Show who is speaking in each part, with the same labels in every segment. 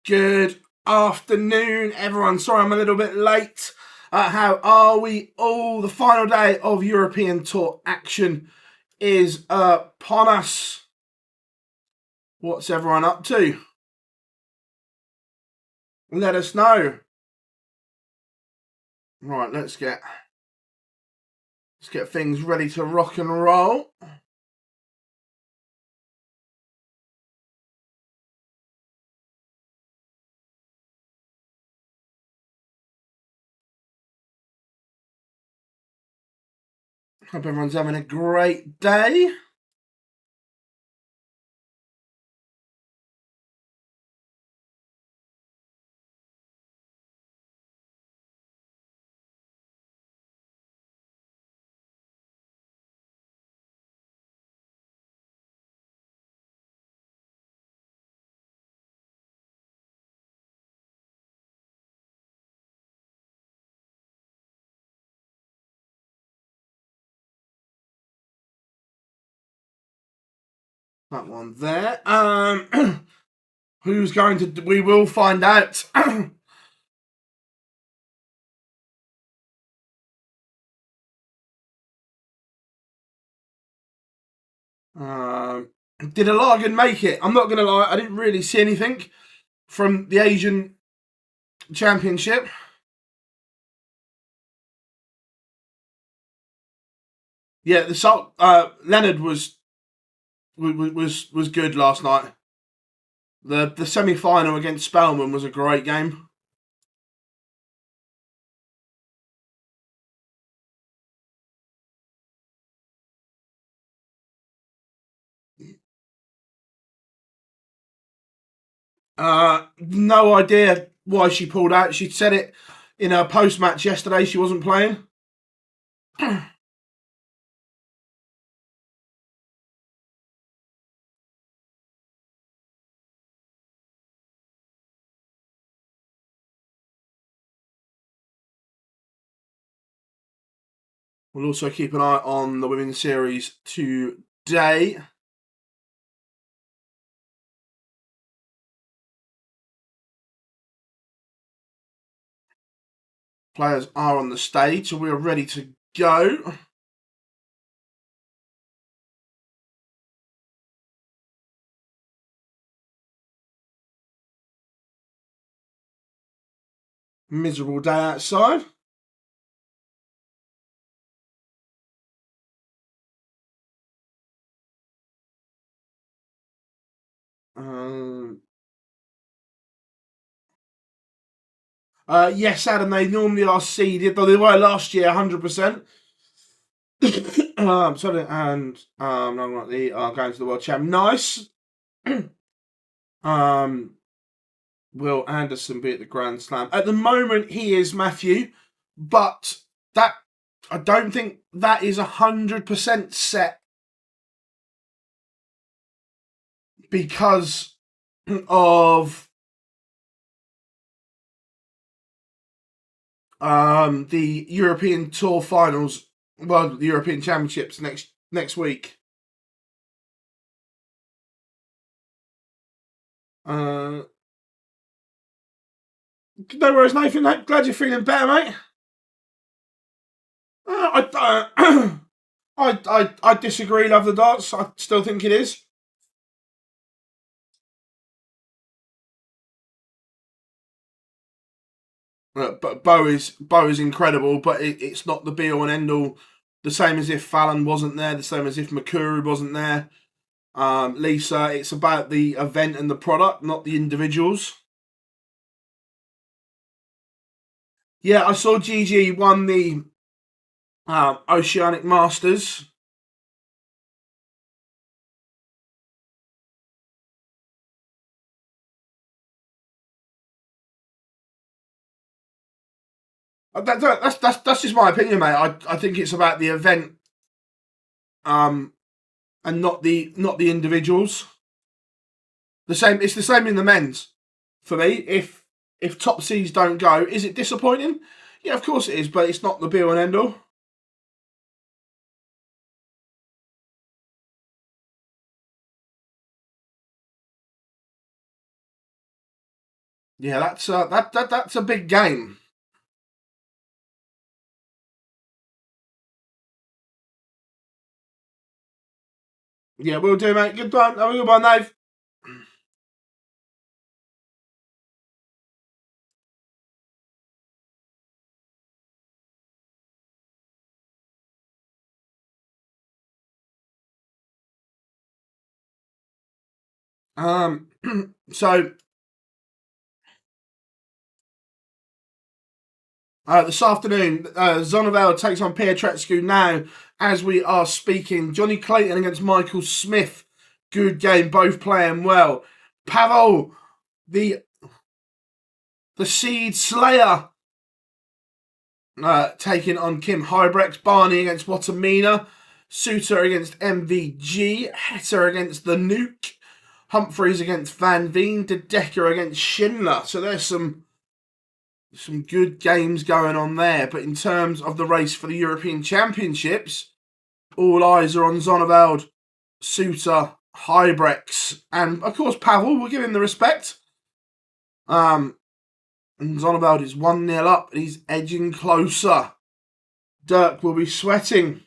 Speaker 1: Good afternoon, everyone. Sorry I'm a little bit late. How are we all? The final day of European Tour action is upon us. What's everyone up to? Let us know. Right, let's get things ready to rock and roll. Hope everyone's having a great day. That one there. Who's going to... We will find out. Did Alagan make it? I'm not going to lie, I didn't really see anything from the Asian Championship. Yeah, Leonard was good last night. The semi-final against Spellman was a great game. No idea why she pulled out. She said it in her post-match yesterday. She wasn't playing. We'll also keep an eye on the women's series today. Players are on the stage, so we are ready to go. Miserable day outside. Yes, Adam, they normally are seeded, though they were last year 100%. Sorry, and no, they are going to the World Champ. Nice. Will Anderson be at the Grand Slam? At the moment, he is, Matthew, but that I don't think that is 100% set because of the European Tour finals, well, the European Championships next week. No worries, Nathan. Glad you're feeling better, mate. I disagree. Love the darts. I still think it is. But Bo is incredible, but it's not the be all and end all. The same as if Fallon wasn't there. The same as if Makuru wasn't there. Lisa, it's about the event and the product, not the individuals. Yeah, I saw Gigi won the Oceanic Masters. That's just my opinion, mate. I think it's about the event, and not the individuals. It's the same in the men's. For me, if top seeds don't go, is it disappointing? Yeah, of course it is, but it's not the be all and end all. Yeah, that's a big game. Yeah, we'll do, mate. Good one. Have a good one, Dave. So this afternoon, Zoval takes on Petrescu now as we are speaking. Johnny Clayton against Michael Smith. Good game, both playing well. Pavl, the Seed Slayer, taking on Kim Hybrex. Barney against Watamina. Sutor against MVG. Heta against the Nuke. Humphries against Veen. Decker against Schindler. So there's some good games going on there. But in terms of the race for the European Championships, all eyes are on Zoval, Sutor, Hybrex, and of course Pavl. We'll give him the respect. And Zoval is 1-0 up. And he's edging closer. Dirk will be sweating.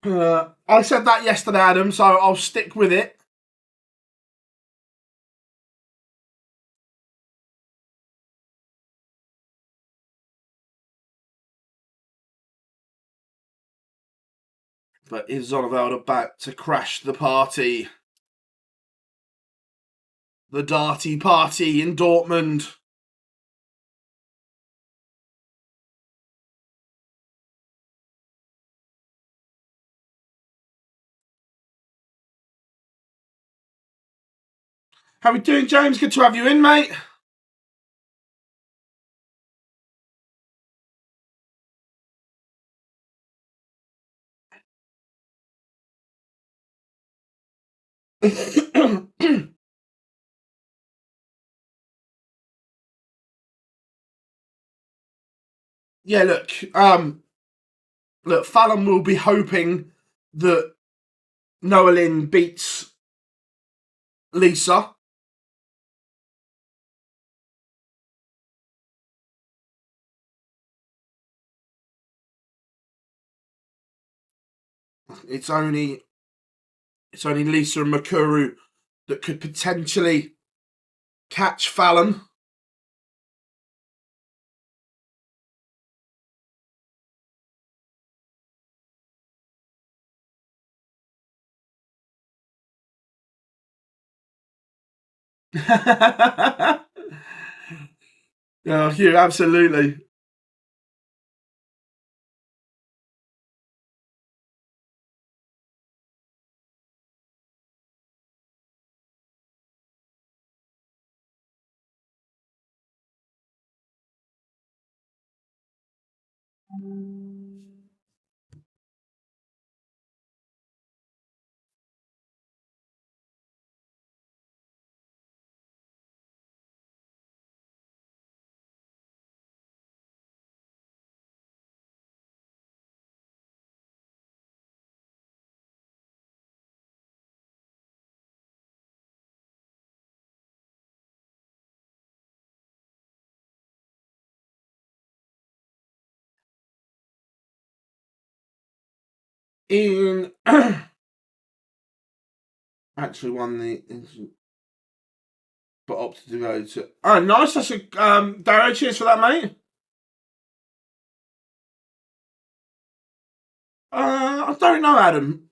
Speaker 1: I said that yesterday, Adam, so I'll stick with it. But is Zoval about to crash the party? The Darty party in Dortmund. How we doing, James? Good to have you in, mate. Yeah, look, Fallon will be hoping that Noelin beats Lisa. It's only Lisa and Makuru that could potentially catch Fallon. Yeah, Hugh, absolutely. Ian actually won the, but opted to go to. Oh, nice. That's a Darrow. Cheers for that, mate. I don't know, Adam.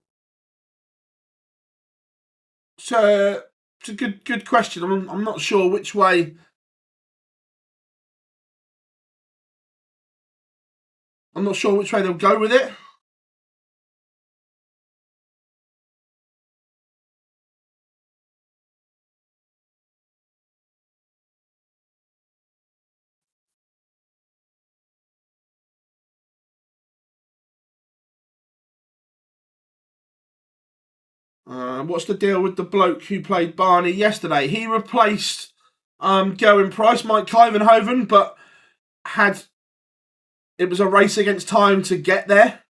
Speaker 1: So it's a good question. I'm not sure which way. I'm not sure which way they'll go with it. What's the deal with the bloke who played Barney yesterday? He replaced Gerwin Price, Mike Kyvenhoven, but it was a race against time to get there.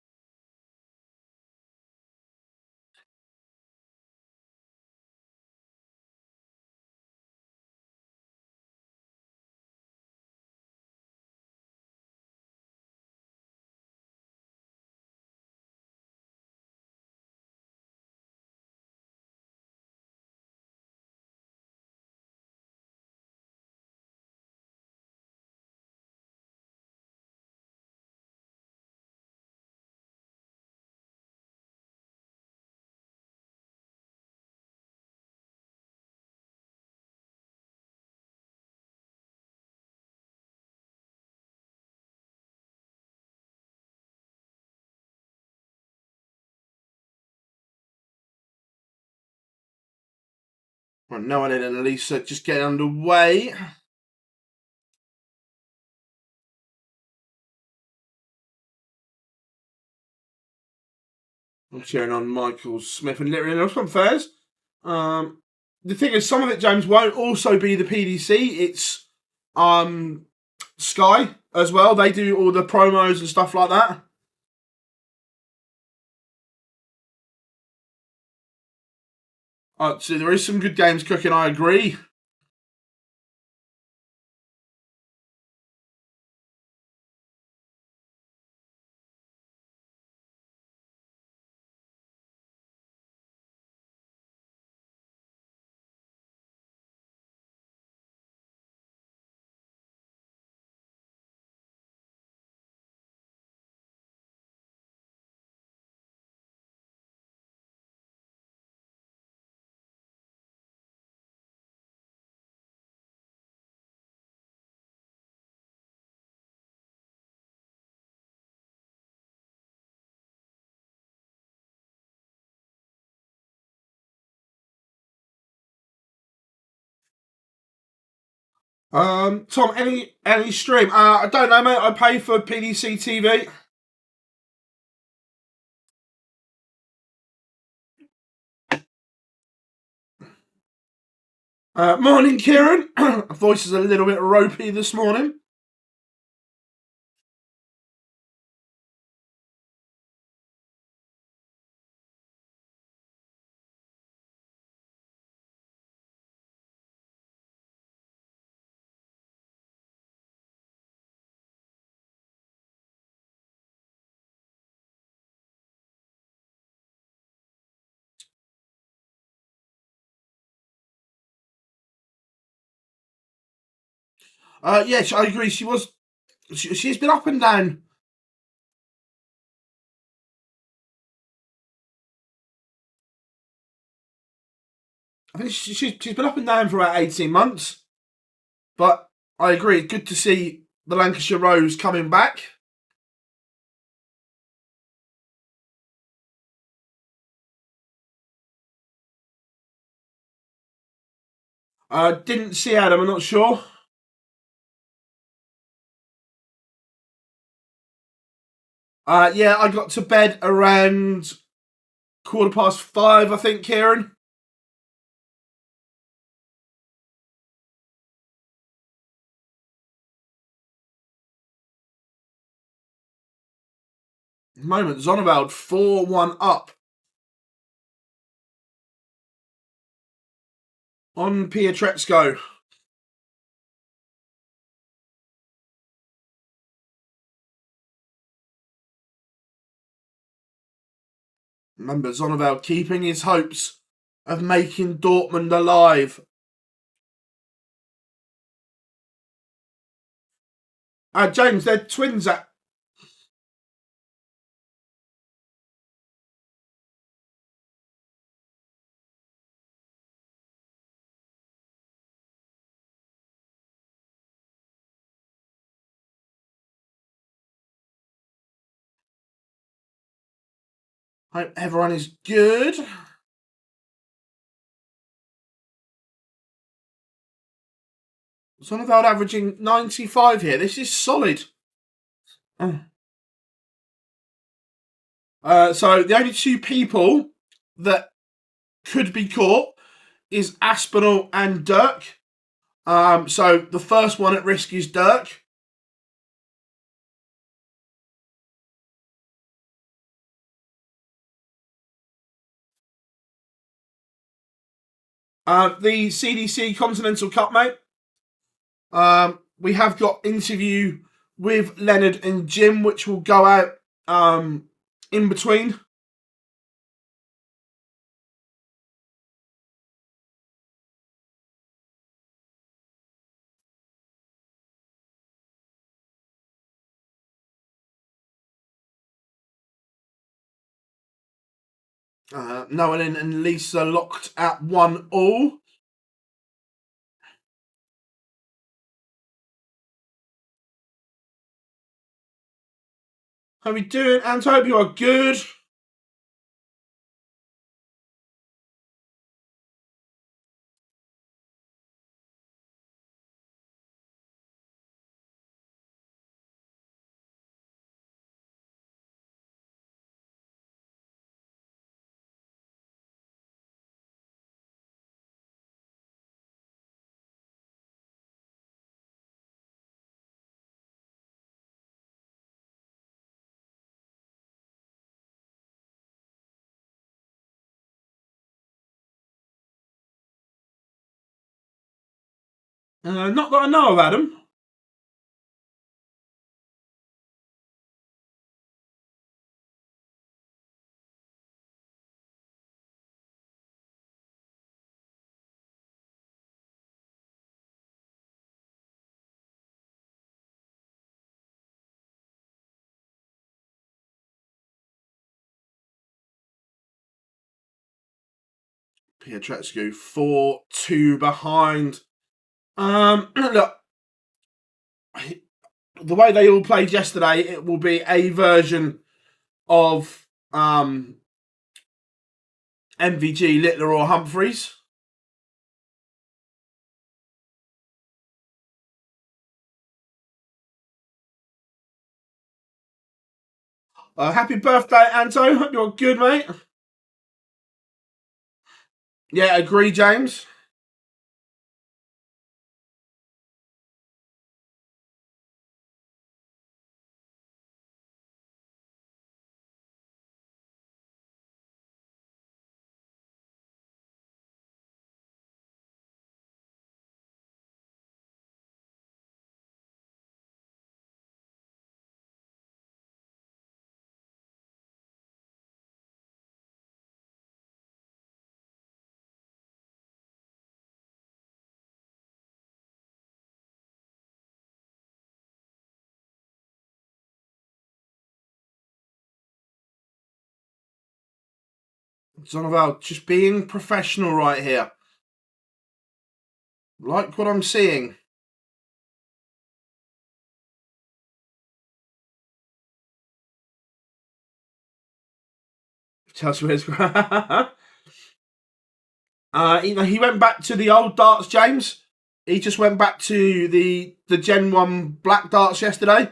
Speaker 1: Right, Noah and Elisa just getting underway. I'm cheering on Michael Smith and literally else on fairs. The thing is, some of it, James, won't also be the PDC. It's Sky as well. They do all the promos and stuff like that. So there is some good games cooking, I agree. Tom, any stream? I don't know, mate. I pay for PDC TV. Morning, Kieran. Voice is a little bit ropey this morning. Yes, I agree. She's been up and down. I think she's been up and down for about 18 months. But I agree. It's good to see the Lancashire Rose coming back. Didn't see Adam. I'm not sure. Yeah, I got to bed around 5:15, I think, Kieran. Moment, Zoneveld 4-1 up on Petrescu. Remember, Zoneveld keeping his hopes of making Dortmund alive. James, they're twins at. Hope everyone is good. Zoneveld averaging 95 here. This is solid. So the only two people that could be caught is Aspinall and Dirk. So the first one at risk is Dirk. The CDC Continental Cup, mate. We have got interview with Leonard and Jim, which will go out in between. Noel and Lisa locked at 1-1. How are we doing, Ant? Hope you are good. Not that I know of, Adam. Petrescu 4-2 behind. Look, the way they all played yesterday, it will be a version of MVG, Littler or Humphries. Happy birthday, Anto. Hope you're good, mate. Yeah, agree, James. Zoval just being professional right here. Like what I'm seeing. Chelsea is. He went back to the old darts, James. He just went back to the Gen 1 black darts yesterday.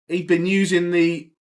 Speaker 1: He'd been using the...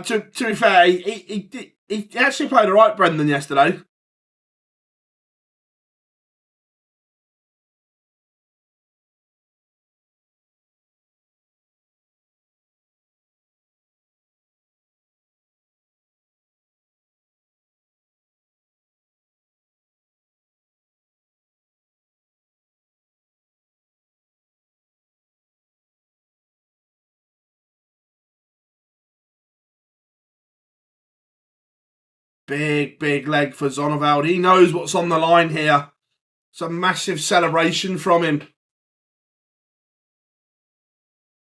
Speaker 1: to be fair, he actually played all right, Brendan, yesterday. Big leg for Zoval. He knows what's on the line here. It's a massive celebration from him.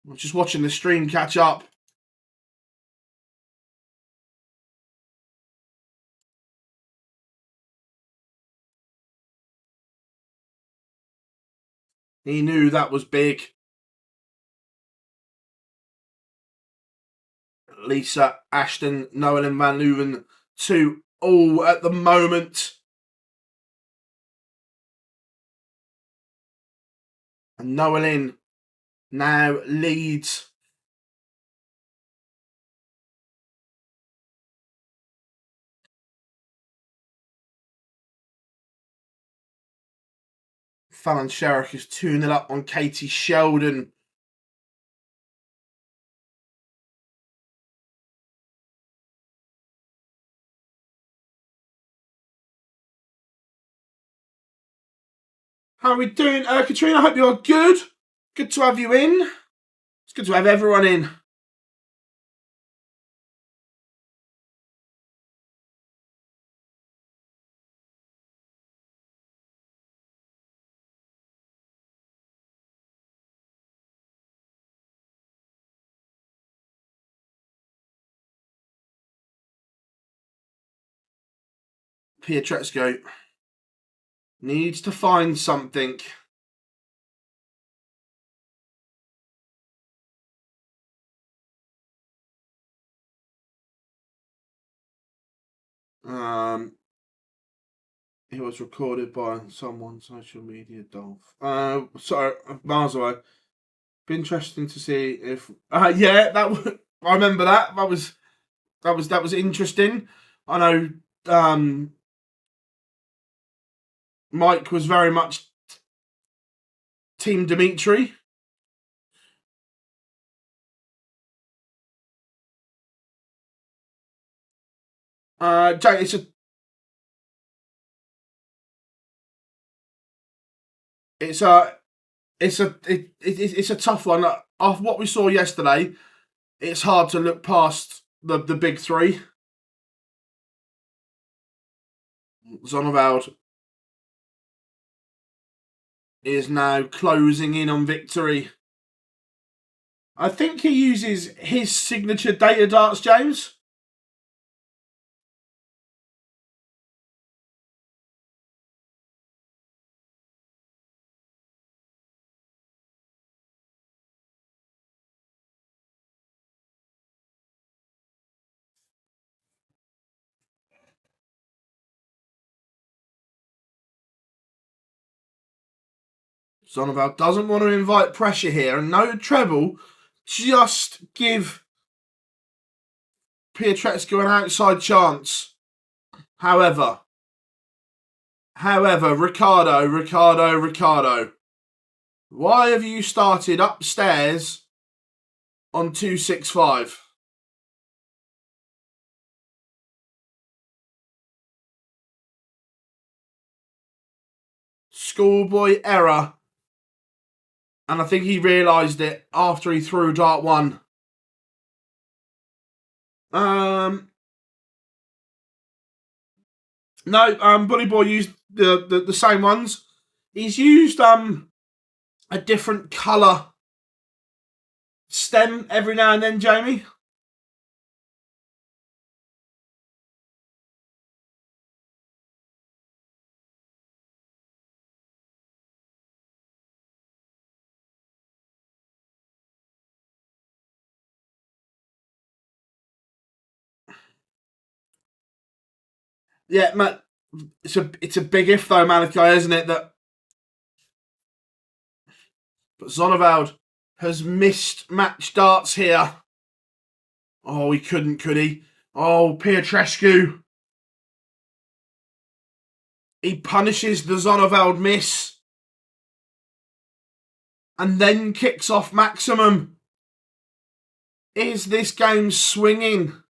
Speaker 1: I'm just watching the stream catch up. He knew that was big. Lisa, Ashton, Noel and Van Leuven, 2 all at the moment. And Noel now leads. Fallon Sherrick is 2-0 up on Katie Sheldon. How are we doing, Katrina? I hope you're good. Good to have you in. It's good to have everyone in. Petrescu needs to find something. It was recorded by someone, social media Dolph. Sorry, miles away. Be interesting to see if. Yeah, I remember that. That was interesting. I know. Mike was very much Team Dimitri. Jay, it's a tough one. After what we saw yesterday, it's hard to look past the big three. Zonneveld is now closing in on victory. I think he uses his signature data darts, James. Zonneveld doesn't want to invite pressure here, and no treble. Just give Petrescu an outside chance. However, Ricardo. Why have you started upstairs on 265? Schoolboy error. And I think he realised it after he threw dart one. No, Bully Boy used the same ones. He's used a different colour stem every now and then, Jamie. Yeah, Matt, it's a big if though, Malachi, isn't it? But Zonneveld has missed match darts here. Oh, he couldn't, could he? Oh, Petrescu. He punishes the Zonneveld miss. And then kicks off maximum. Is this game swinging?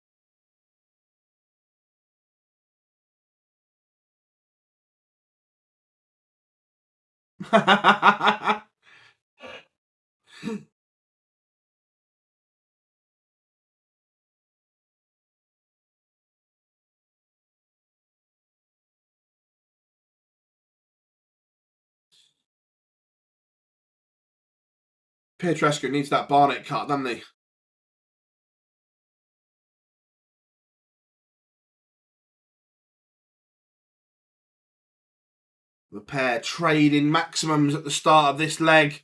Speaker 1: Petrescu needs that Barnett cut, doesn't he? The pair trading maximums at the start of this leg.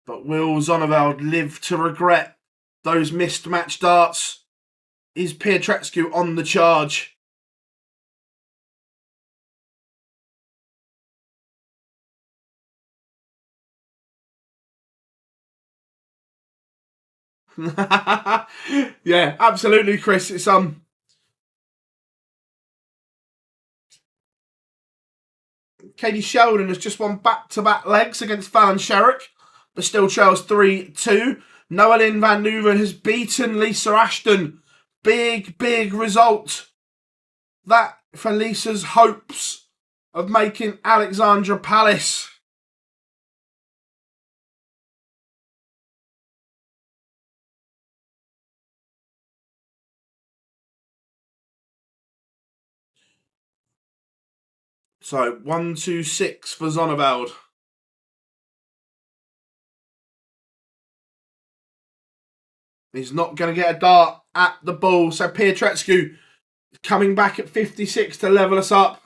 Speaker 1: But will Zonneveld live to regret those missed match darts? Is Petrescu on the charge? Yeah, absolutely, Chris. It's Katie Sheldon has just won back-to-back legs against Fallon Sherrick, but still trails 3-2. Noeline van Nuven has beaten Lisa Ashton. Big result. That for Lisa's hopes of making Alexandra Palace. So 1-2-6 for Zonneveld. He's not going to get a dart at the ball. So Petrescu coming back at 56 to level us up.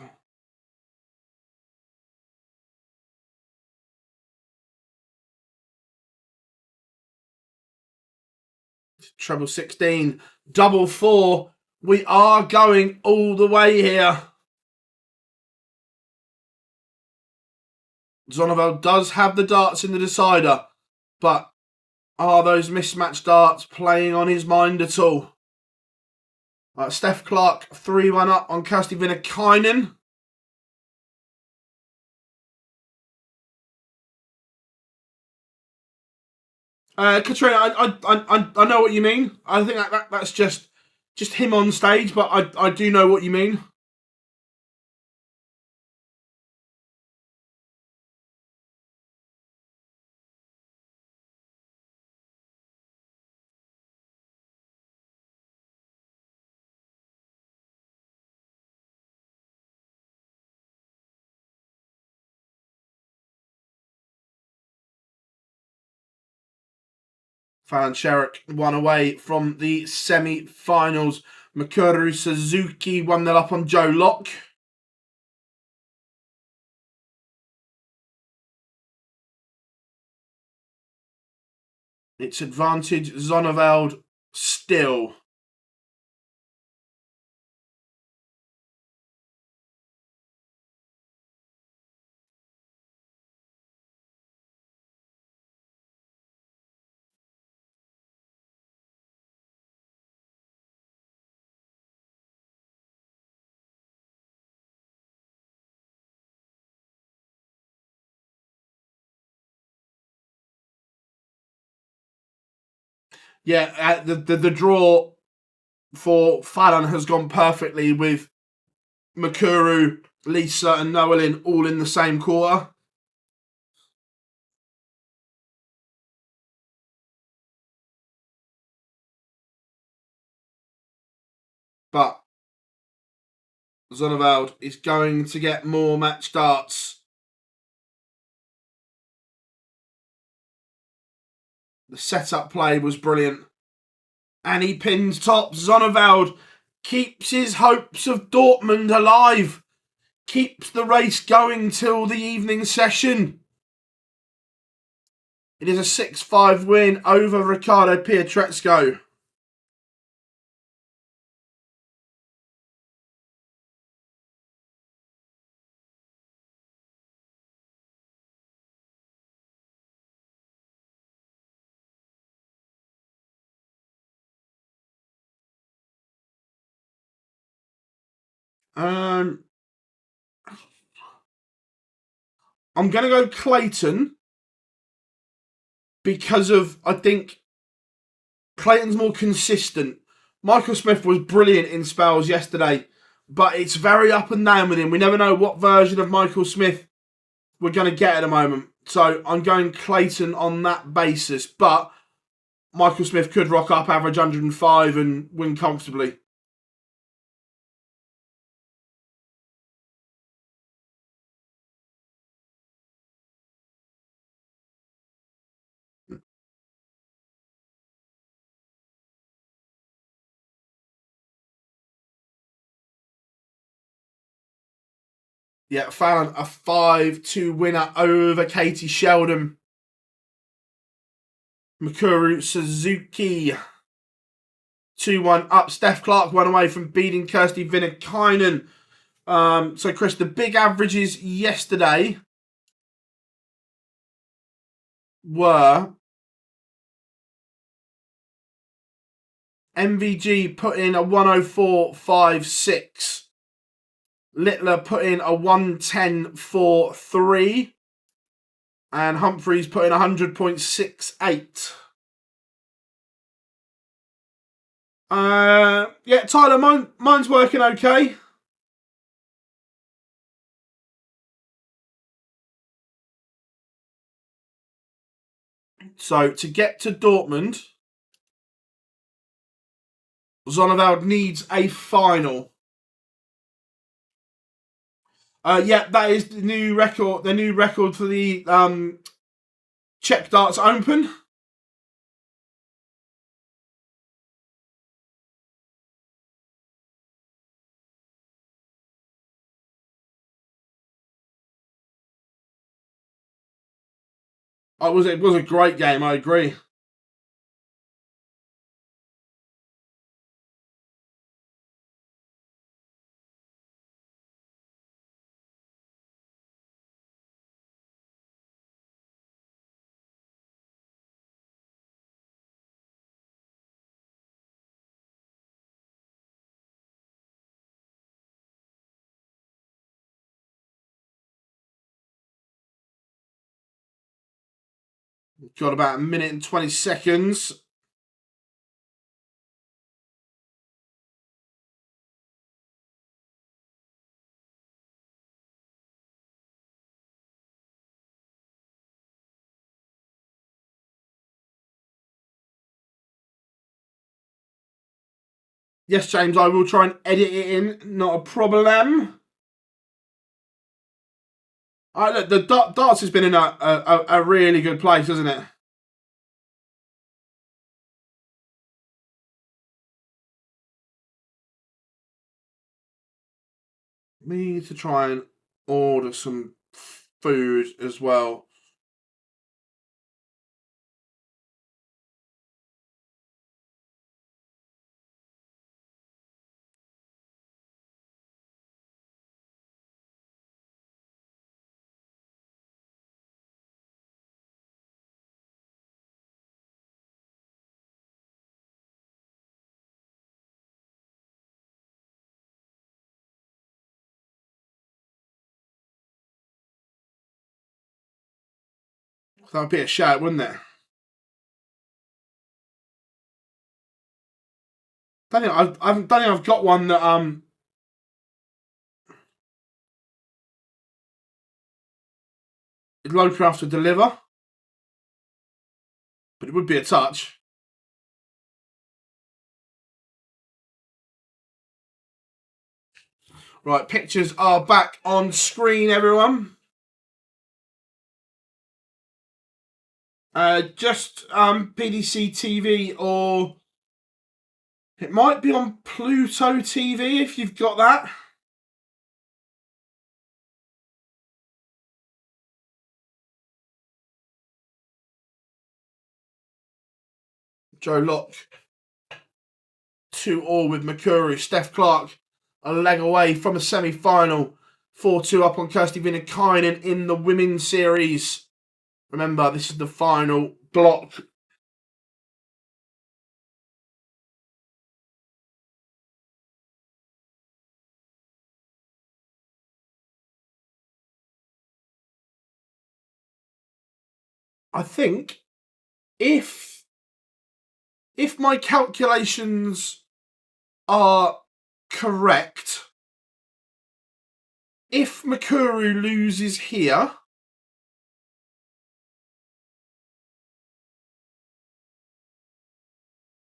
Speaker 1: Treble 16, double 4. We are going all the way here. Zoval does have the darts in the decider, but are those mismatched darts playing on his mind at all? Steph Clark 3-1 up on Kirsty Vinakainen. Katrina, I know what you mean. I think that's just him on stage, but I do know what you mean. Fallon Sherrick won away from the semi-finals. Mikuru Suzuki 1-0 up on Joe Locke. It's advantage Zonneveld still. Yeah, the draw for Fallon has gone perfectly with Mikuru, Lisa and Noelin all in the same quarter. But Zonneveld is going to get more match darts. The setup play was brilliant. And he pins top. Zonneveld keeps his hopes of Dortmund alive. Keeps the race going till the evening session. It is a 6-5 win over Riccardo Petrescu. I'm going to go Clayton because of, I think, Clayton's more consistent. Michael Smith was brilliant in spells yesterday, but it's very up and down with him. We never know what version of Michael Smith we're going to get at the moment. So I'm going Clayton on that basis, but Michael Smith could rock up, average 105 and win comfortably. Yeah, Fallon, a 5-2 winner over Katie Sheldon. Mikuru Suzuki 2-1 up. Steph Clark won away from beating Kirsty Vinakainen. So, Chris, the big averages yesterday were MVG put in a 104.56. Littler put in a 110.43. And Humphries put in 100.68. Yeah, Tyler, mine's working okay. So, to get to Dortmund, Zonneveld needs a final. Yeah, that is the new record. The new record for the Czech Darts Open. It was a great game. I agree. We've got about a minute and 20 seconds. Yes, James, I will try and edit it in. Not a problem. Look, the darts has been in a really good place, hasn't it? We need to try and order some food as well. That would be a shout, wouldn't it? I don't think I've got one that is low enough to deliver, but it would be a touch. Right, pictures are back on screen, everyone. Just PDC TV, or it might be on Pluto TV if you've got that. Joe Locke 2-2 with Makuru. Steph Clark a leg away from a semi-final. 4-2 up on Kirsty Veenikainen in the women's series. Remember, this is the final block. I think if my calculations are correct, if Makuru loses here,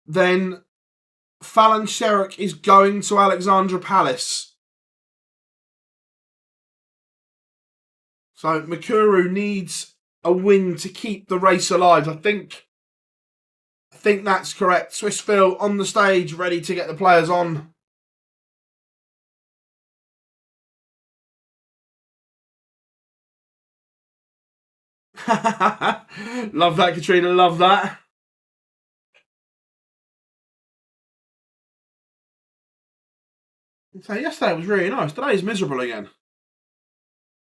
Speaker 1: then Fallon Sherrock is going to Alexandra Palace. So Makuru needs a win to keep the race alive. I think that's correct. Swiss Phil on the stage, ready to get the players on. Love that, Katrina. Love that. So yesterday was really nice. Today is miserable again.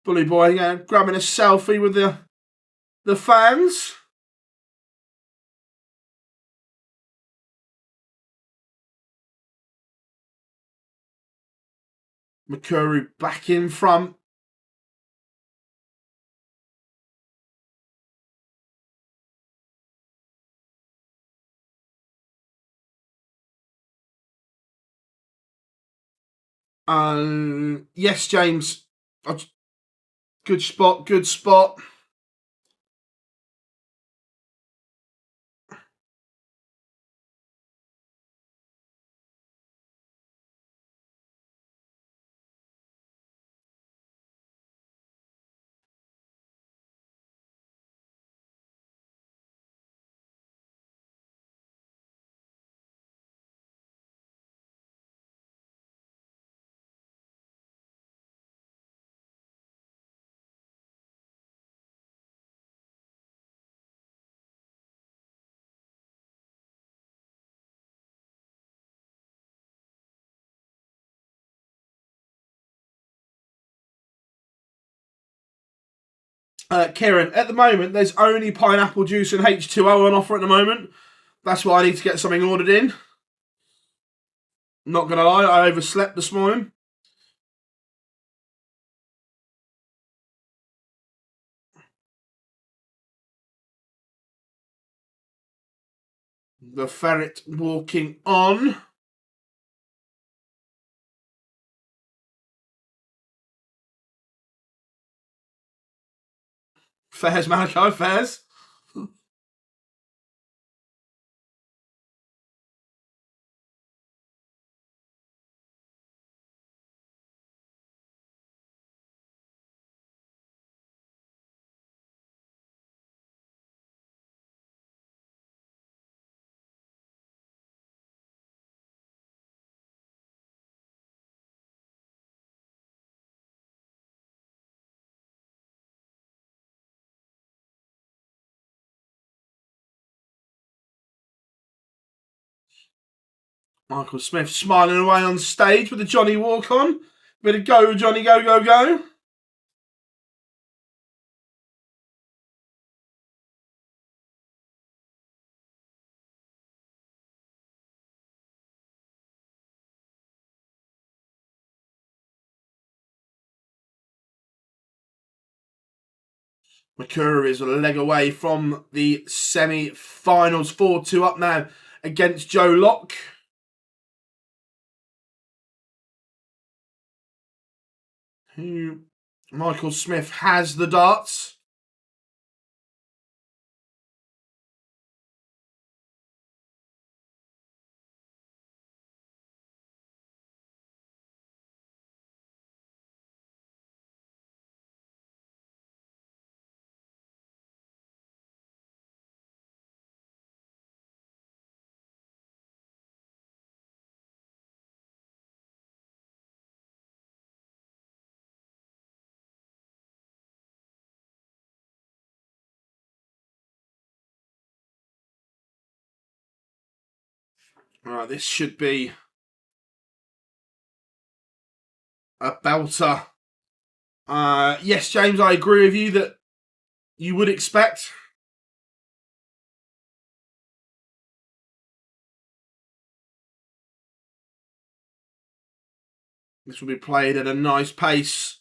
Speaker 1: Bully boy again, grabbing a selfie with the fans. Makuru back in front. Yes, James. Good spot, good spot. Kieran, at the moment, there's only pineapple juice and H2O on offer at the moment. That's why I need to get something ordered in. Not going to lie, I overslept this morning. The ferret walking on. Fairs, Malachi, fairs. Michael Smith smiling away on stage with the Johnny walk on. Bit of go, Johnny, go, go, go. Makura is a leg away from the semi-finals. 4-2 up now against Joe Locke. Who Michael Smith has the darts. All right, this should be a belter. Yes, James, I agree with you that you would expect. This will be played at a nice pace.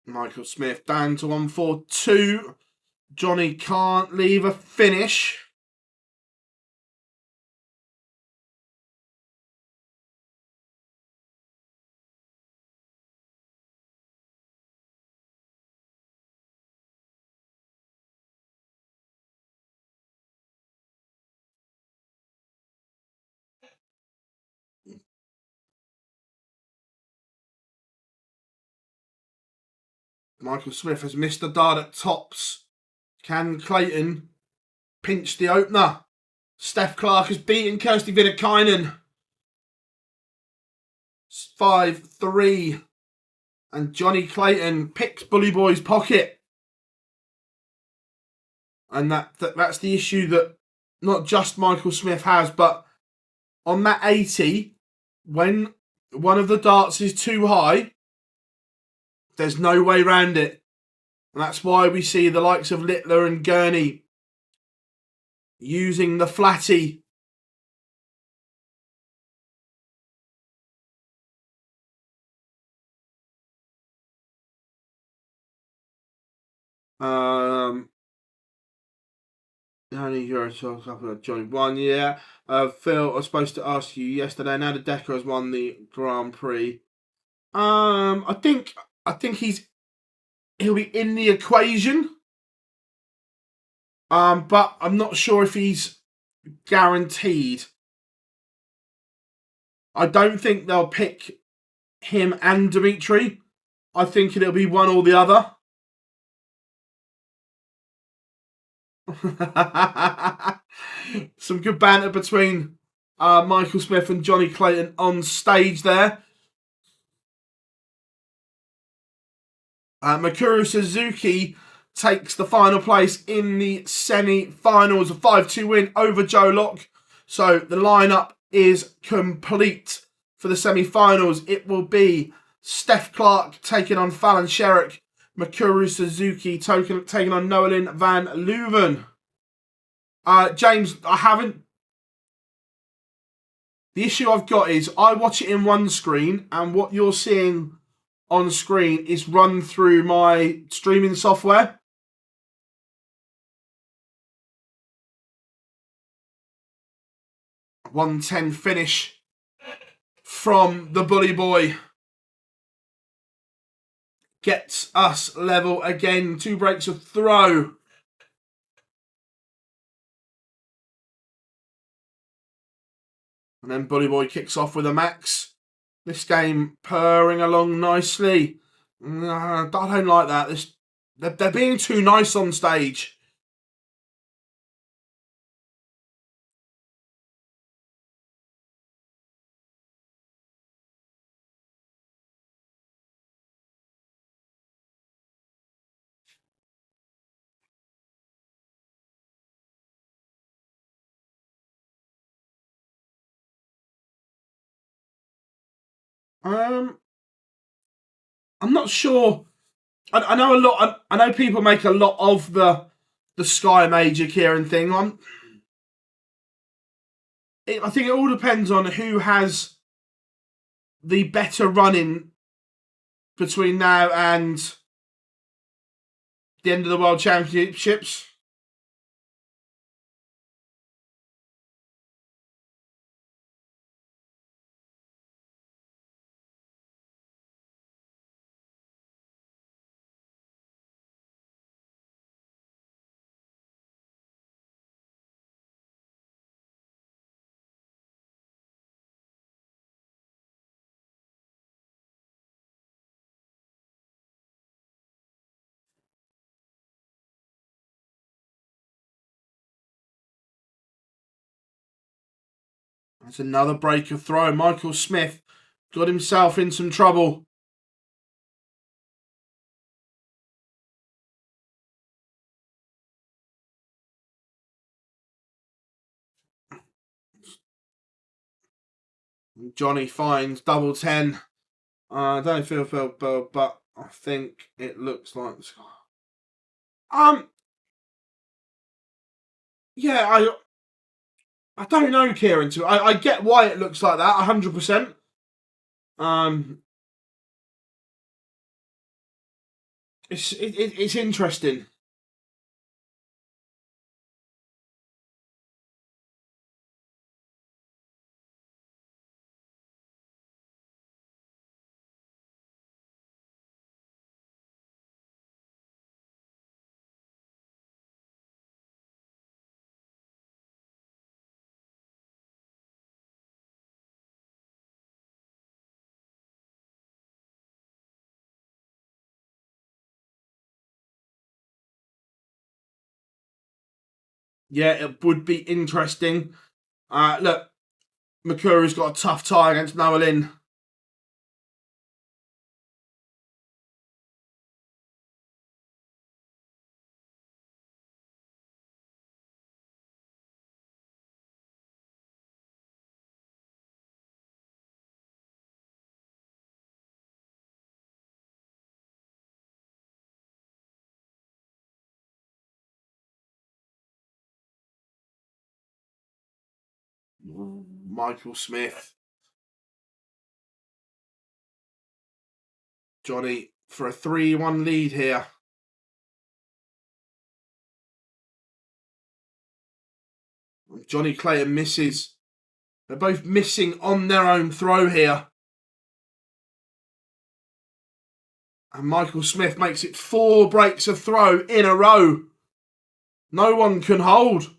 Speaker 1: Michael Smith down to 1-4-2. Johnny can't leave a finish. Michael Smith has missed the dart at tops. Can Clayton pinch the opener? Steph Clark has beaten Kirsty Vidakainen. 5-3. And Johnny Clayton picks Bully Boy's pocket. And that's the issue that not just Michael Smith has, but on that 80, when one of the darts is too high, there's no way around it. And that's why we see the likes of Littler and Gurney using the flatty. Only Euro Tour up at Johnny 1, yeah. Phil, I was supposed to ask you yesterday. Now the Decker has won the Grand Prix. I think he'll be in the equation. But I'm not sure if he's guaranteed. I don't think they'll pick him and Dimitri. I think it'll be one or the other. Some good banter between Michael Smith and Johnny Clayton on stage there. Makura Suzuki takes the final place in the semi-finals, a 5-2 win over Joe Locke. So the lineup is complete for the semi-finals. It will be Steph Clark taking on Fallon Sherrick, Makuru Suzuki taking on Noelin van Leuven. James, I haven't. The issue I've got is I watch it in one screen, and what you're seeing on screen is run through my streaming software. .110 finish from the bully boy. Gets us level again. 2 breaks of throw. And then Bully Boy kicks off with a max. This game purring along nicely. I don't like that. They're being too nice on stage. I'm not sure. I know a lot. I know people make a lot of the Sky Major Kieran thing. I think it all depends on who has the better running between now and the end of the World Championships. That's another break of throw. Michael Smith got himself in some trouble. Johnny finds double 10. I don't feel but I think it looks like. Yeah, I don't know, Kieran. I get why it looks like that, 100%. It's interesting. Yeah, it would be interesting. Look, Makuru's got a tough tie against Noelin. Michael Smith. Johnny for a 3-1 lead here. Johnny Clayton misses. They're both missing on their own throw here. And Michael Smith makes it 4 breaks of throw in a row. No one can hold.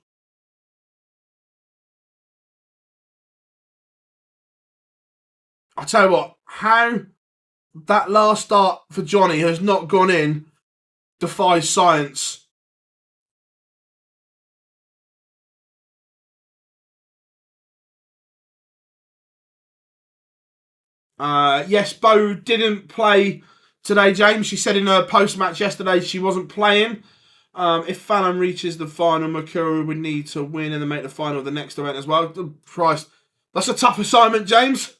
Speaker 1: I tell you what, how that last start for Johnny has not gone in defies science. Yes, Bo didn't play today, James. She said in her post-match yesterday she wasn't playing. If Fallon reaches the final, Makuru would need to win and then make the final of the next event as well. Christ, that's a tough assignment, James.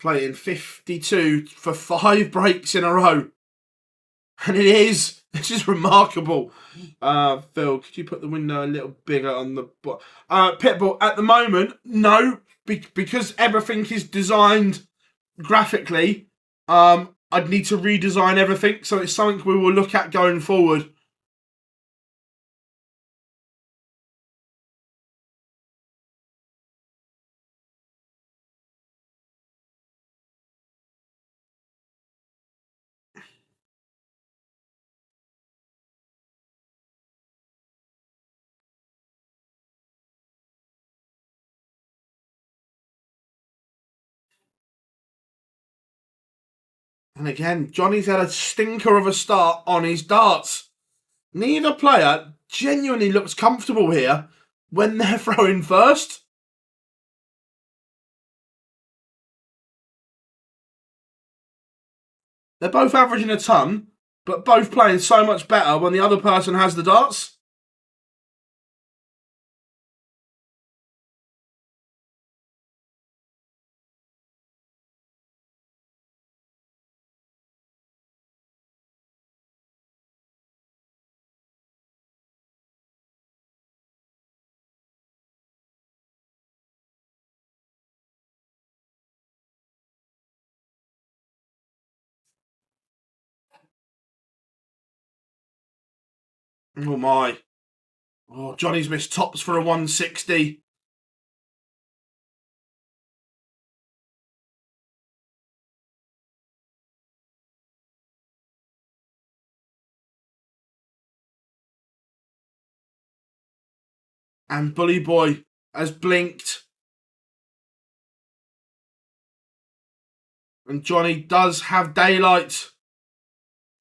Speaker 1: Clayton 52 for 5 breaks in a row. And it is. This is remarkable. Phil, could you put the window a little bigger on the... Pitbull, at the moment, no. Because everything is designed graphically, I'd need to redesign everything. So it's something we will look at going forward. And again, Johnny's had a stinker of a start on his darts. Neither player genuinely looks comfortable here when they're throwing first. They're both averaging a ton, but both playing so much better when the other person has the darts. Oh my. Oh, Johnny's missed tops for a 160. And Bully Boy has blinked. And Johnny does have daylight.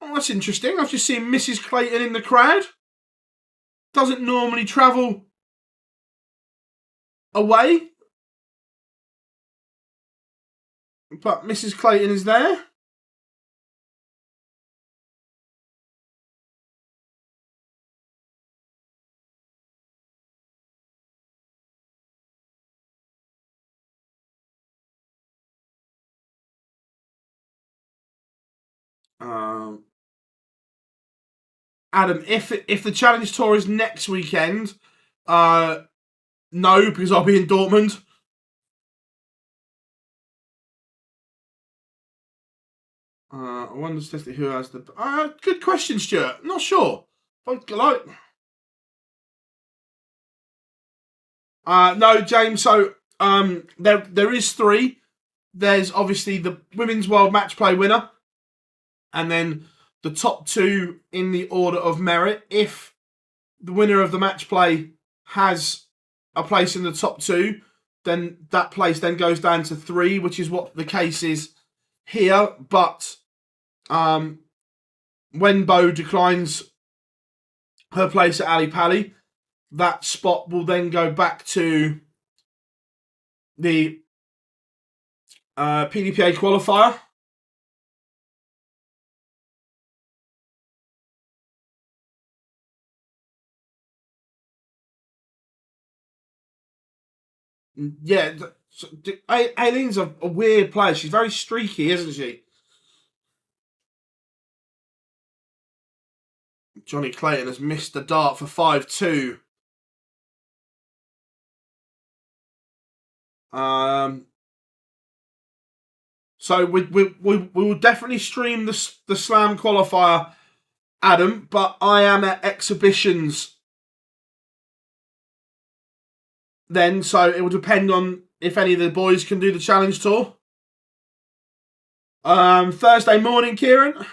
Speaker 1: Oh, that's interesting. I've just seen Mrs. Clayton in the crowd. Doesn't normally travel away. But Mrs. Clayton is there. Adam, if the Challenge Tour is next weekend, no, because I'll be in Dortmund. I wonder who has the... good question, Stuart. Not sure. No, James. So there is 3. There's obviously the Women's World Match Play winner, and then the top 2 in the order of merit. If the winner of the match play has a place in the top 2, then that place then goes down to 3, which is what the case is here. But when Bo declines her place at Ali Pali, that spot will then go back to the PDPA qualifier. Yeah, Aileen's a weird player. She's very streaky, isn't she? Johnny Clayton has missed the dart for 5-2. So we will definitely stream the Slam qualifier, Adam, but I am at exhibitions then, so it will depend on if any of the boys can do the Challenge Tour. Thursday morning, Kieran.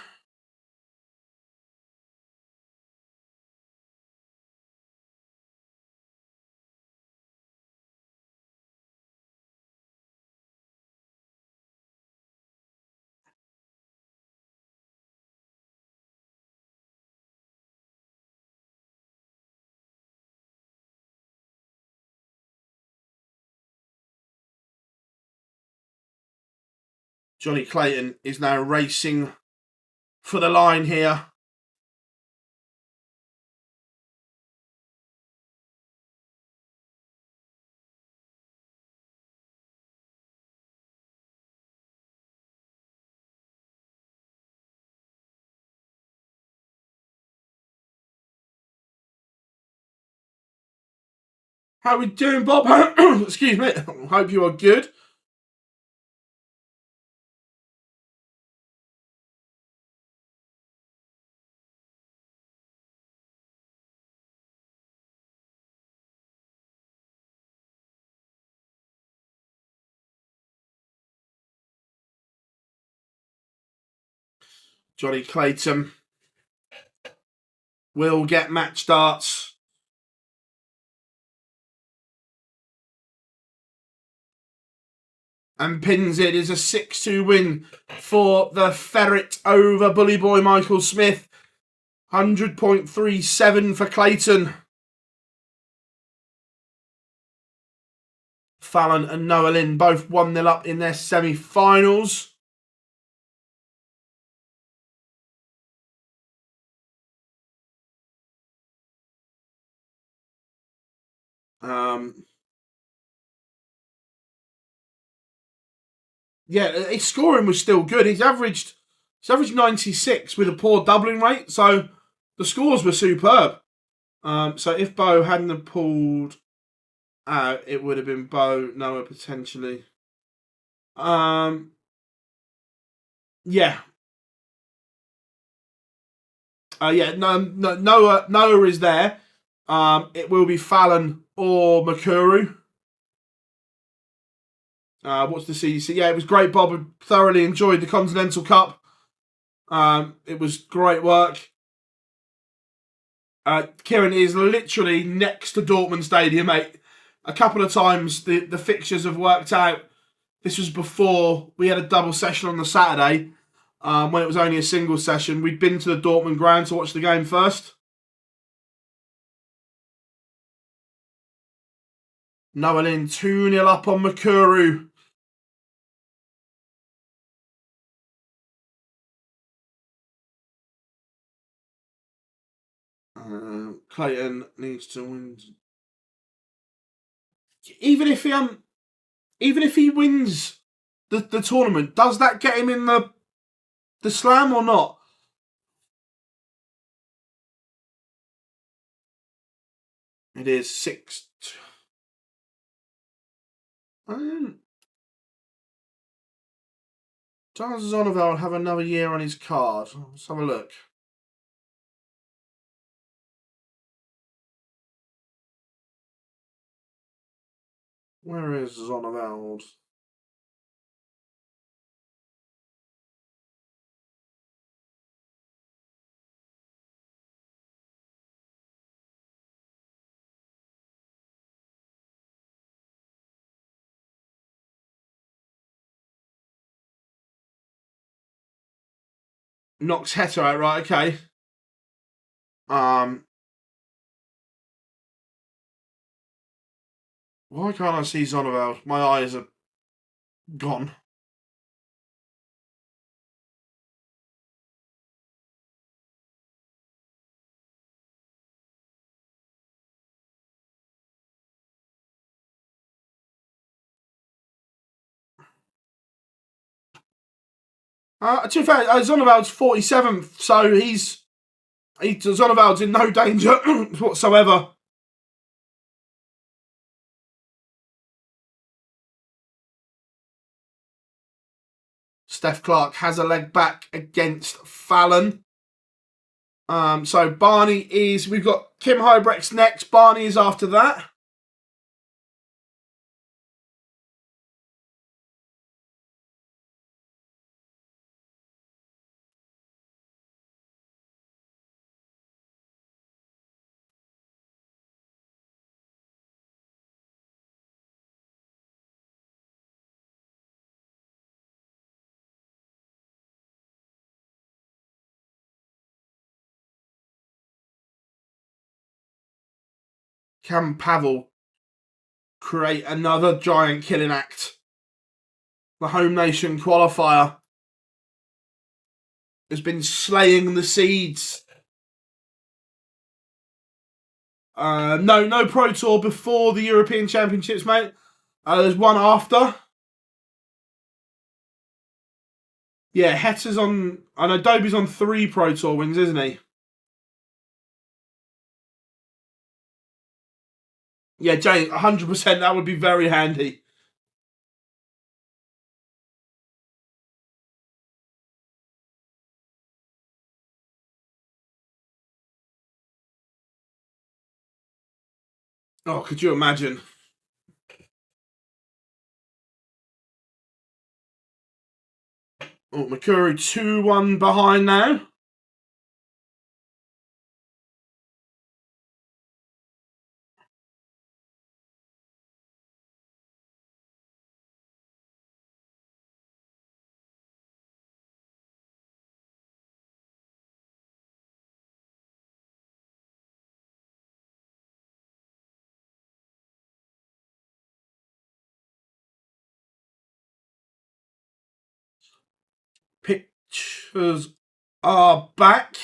Speaker 1: Johnny Clayton is now racing for the line here. How are we doing, Bob? Excuse me. Hope you are good. Johnny Clayton will get match starts. And pins it. Is a 6-2 win for the Ferret over Bully Boy Michael Smith. 100.37 for Clayton. Fallon and Noah Lynn both 1-0 up in their semi-finals. Yeah, his scoring was still good. He's averaged 96 with a poor doubling rate, so the scores were superb. So if Bo hadn't have pulled out, it would have been Bo, Noah potentially. Yeah. Noah is there. It will be Fallon or Makuru. What's the CDC? Yeah, it was great, Bob. I thoroughly enjoyed the Continental Cup. It was great work. Kieran is literally next to Dortmund Stadium, mate. A couple of times the fixtures have worked out. This was before we had a double session on the Saturday, when it was only a single session. We'd been to the Dortmund ground to watch the game first. Noah Lynn 2-0 up on Makuru. Clayton needs to win. Even if he wins the tournament, does that get him in the slam or not? It is 6. Does Zoval have another year on his card? Let's have a look. Where is Zoneveld? Knocks Heta out, right? Okay. Why can't I see Zoneveld? My eyes are gone. To be fair, Zonneveld's 47th, so Zonneveld's in no danger whatsoever. Steph Clark has a leg back against Fallon. So Barney we've got Kim Hybrex next. Barney is after that. Can Pavl create another giant killing act? The home nation qualifier has been slaying the seeds. No Pro Tour before the European Championships, mate. There's one after. Yeah, Heta's on. I know Dobie's on 3 Pro Tour wins, isn't he? Yeah, James, 100%. That would be very handy. Oh, could you imagine? Oh, Makuru 2-1 behind now. Pictures are back.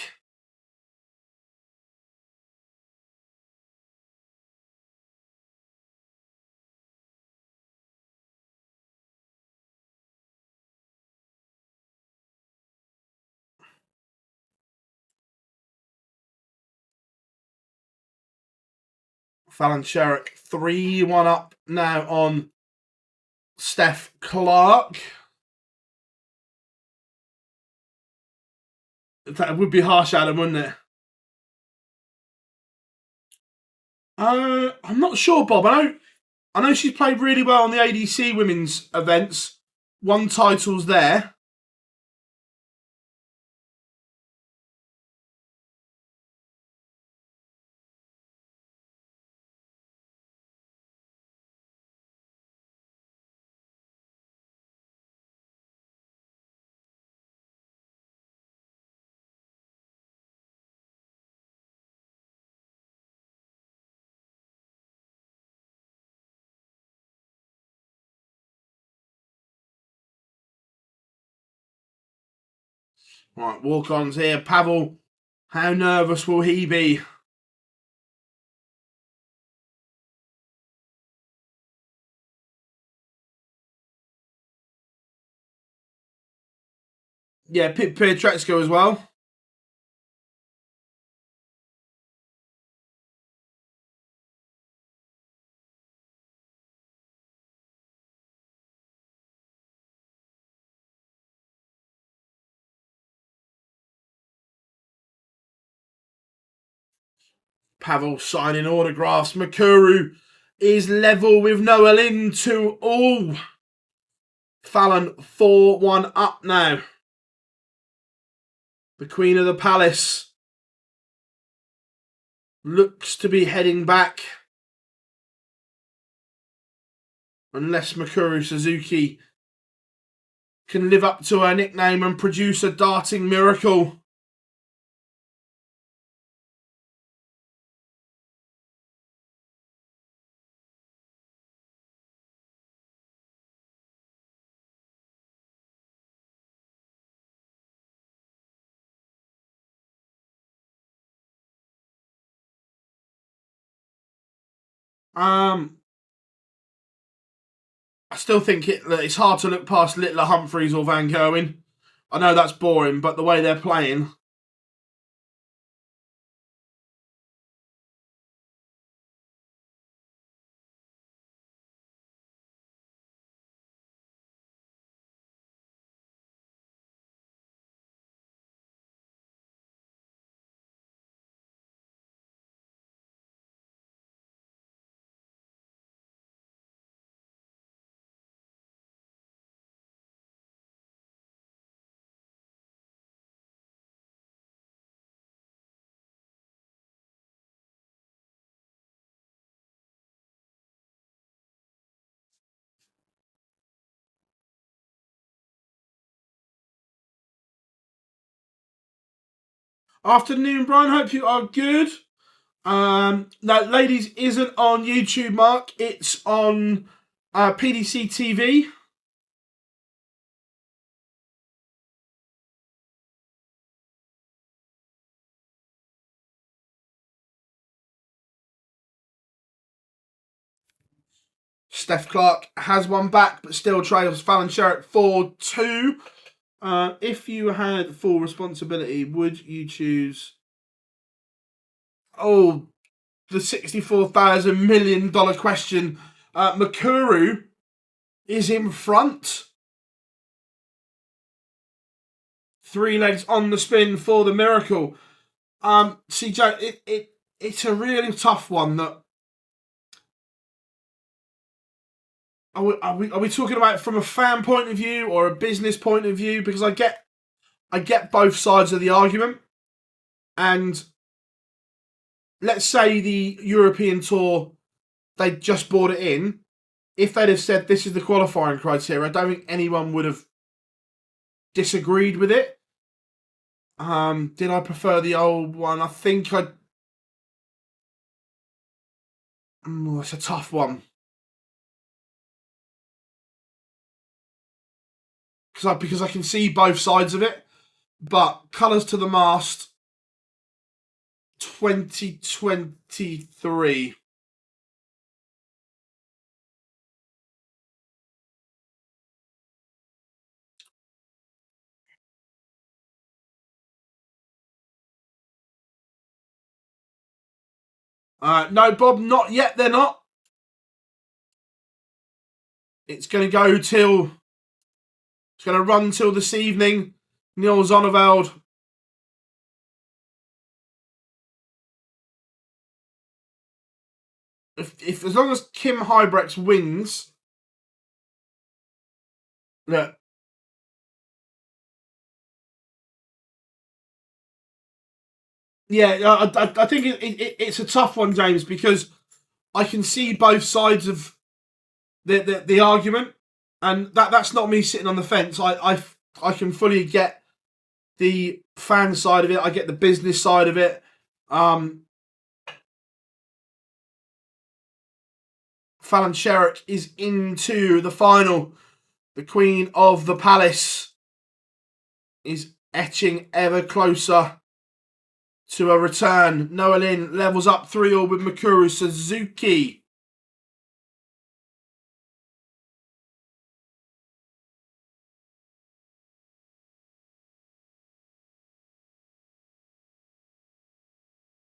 Speaker 1: Fallon Sherrick 3-1 up now on Steph Clark. That would be harsh, Adam, wouldn't it? I'm not sure, Bob. I know she's played really well on the ADC women's events. Won titles there. Right, walk-ons here. Pavl, how nervous will he be? Yeah, Petrescu as well. Pavl signing autographs. Makuru is level with Noah Lynn 2-all. Fallon 4-1 up now. The Queen of the Palace looks to be heading back. Unless Makuru Suzuki can live up to her nickname and produce a darting miracle. I still think it's hard to look past Littler, Humphries or Van Gerwen. I know that's boring, but the way they're playing. Afternoon, Brian. Hope you are good. No, ladies, isn't on YouTube, Mark. It's on PDC TV. Steph Clark has one back, but still trails Fallon Sherrick 4-2. If you had full responsibility, would you choose... Oh, the $64,000 million question. Mikuru is in front. 3 legs on the spin for the Miracle. See, Joe, it's a really tough one. That are we talking about from a fan point of view or a business point of view? Because I get both sides of the argument. And let's say the European Tour, they just brought it in. If they'd have said this is the qualifying criteria, I don't think anyone would have disagreed with it. Did I prefer the old one? I think I... it's a tough one. Because I can see both sides of it. But Colours to the Mast 2023. No, Bob, not yet. They're not. It's going to go till... It's going to run till this evening. Neil Zonneveld. If as long as Kim Huybrechts wins, look. Yeah, I think it's a tough one, James, because I can see both sides of the argument, and that's not me sitting on the fence. I can fully get the fan side of it. I get the business side of it. Fallon Sherrick is into the final. The Queen of the Palace is etching ever closer to a return. Noah Lynn levels up 3-all with Mikuru Suzuki.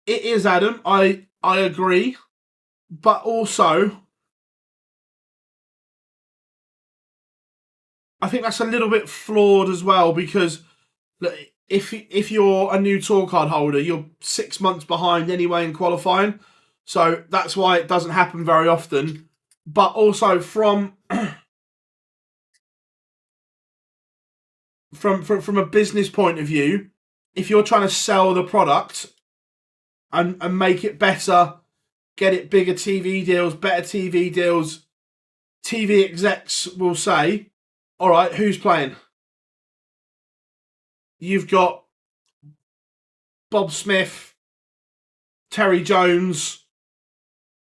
Speaker 1: It is, Adam. I agree. But also, I think that's a little bit flawed as well, because if you're a new tour card holder, you're 6 months behind anyway in qualifying. So that's why it doesn't happen very often. But also from a business point of view, if you're trying to sell the product and make it better, get it bigger TV deals, better TV deals, TV execs will say, all right, who's playing? You've got Bob Smith, Terry Jones,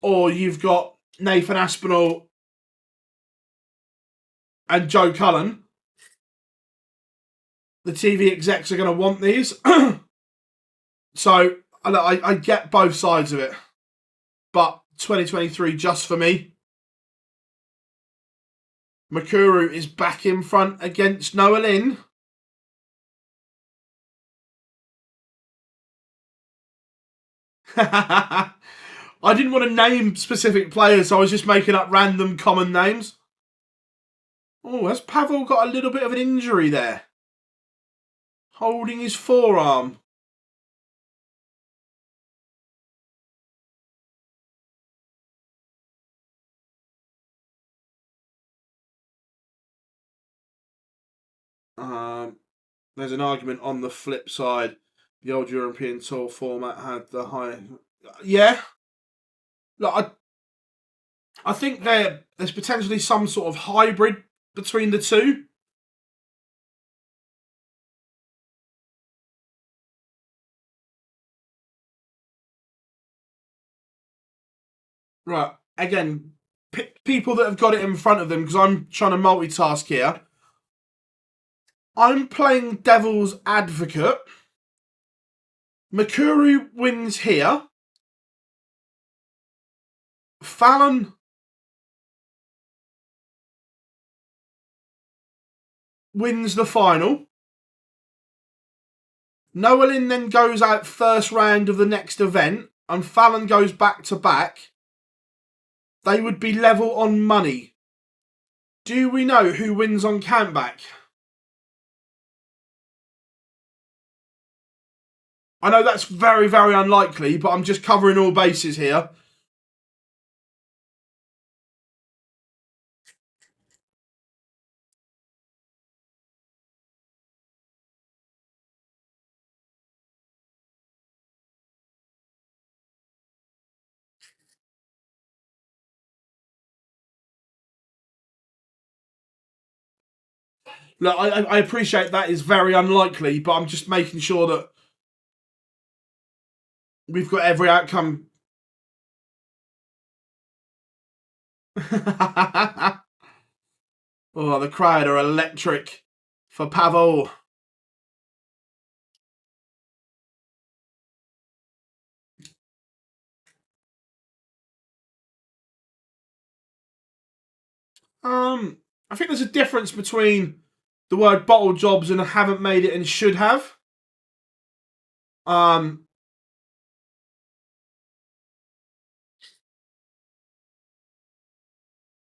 Speaker 1: or you've got Nathan Aspinall and Joe Cullen. The TV execs are going to want these. So I get both sides of it. But 2023 just for me. Mikuru is back in front against Noah Lynn. I didn't want to name specific players, so I was just making up random common names. Oh, has Pavl got a little bit of an injury there? Holding his forearm. There's an argument on the flip side. The old European Tour format had the high... Yeah. Look, I think there's potentially some sort of hybrid between the two. Right. Again, people that have got it in front of them, because I'm trying to multitask here. I'm playing devil's advocate. Mikuru wins here. Fallon wins the final. Noah Lynn then goes out first round of the next event. and Fallon goes back to back, they would be level on money. Do we know who wins on countback? I know that's very, very unlikely, but I'm just covering all bases here. Look, I appreciate that is very unlikely, but I'm just making sure that we've got every outcome. Oh, the crowd are electric for Pavl. I think there's a difference between the word bottle jobs and haven't made it and should have.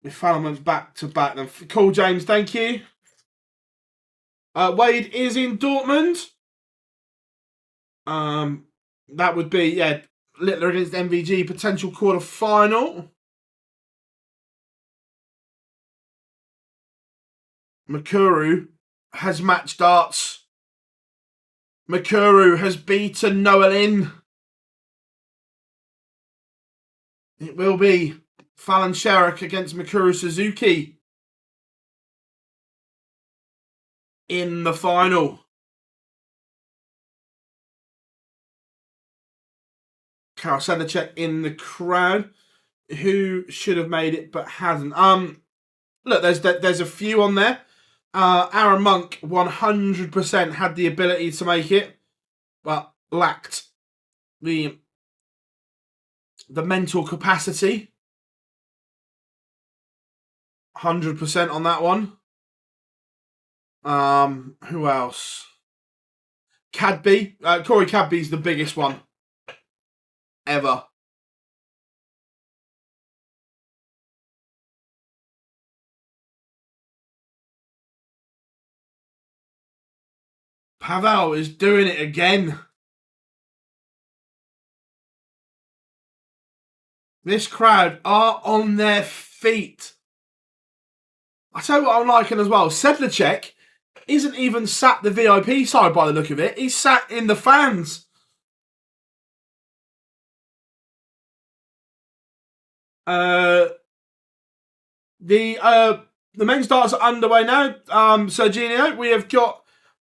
Speaker 1: If Fallon went back to back, then cool, James, thank you. Wade is in Dortmund. That would be, yeah, Littler against MVG, potential quarter final. Makuru has match darts. Makuru has beaten Noelin. It will be Fallon Sherrick against Makuru Suzuki in the final. Okay, I'll send a check in the crowd who should have made it but hasn't. Look, there's a few on there. Aaron Monk 100% had the ability to make it, but lacked the mental capacity. 100% on that one. Who else? Cadby. Corey Cadby's the biggest one ever. Pavl is doing it again. This crowd are on their feet. I tell you what I'm liking as well. Sedlacek isn't even sat the VIP side by the look of it. He's sat in the fans. The men's darts are underway now. Serginio, we have got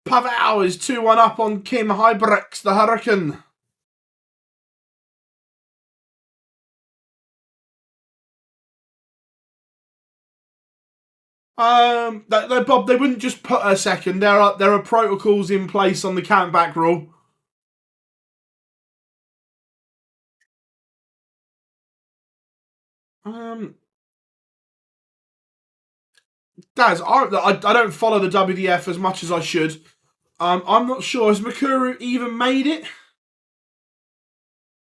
Speaker 1: Pavl is 2-1 up on Kim Hybrex, the Hurricane. Bob, they wouldn't just put a second. There are protocols in place on the countback rule. Daz, I don't follow the WDF as much as I should. I'm not sure. Has Makuru even made it?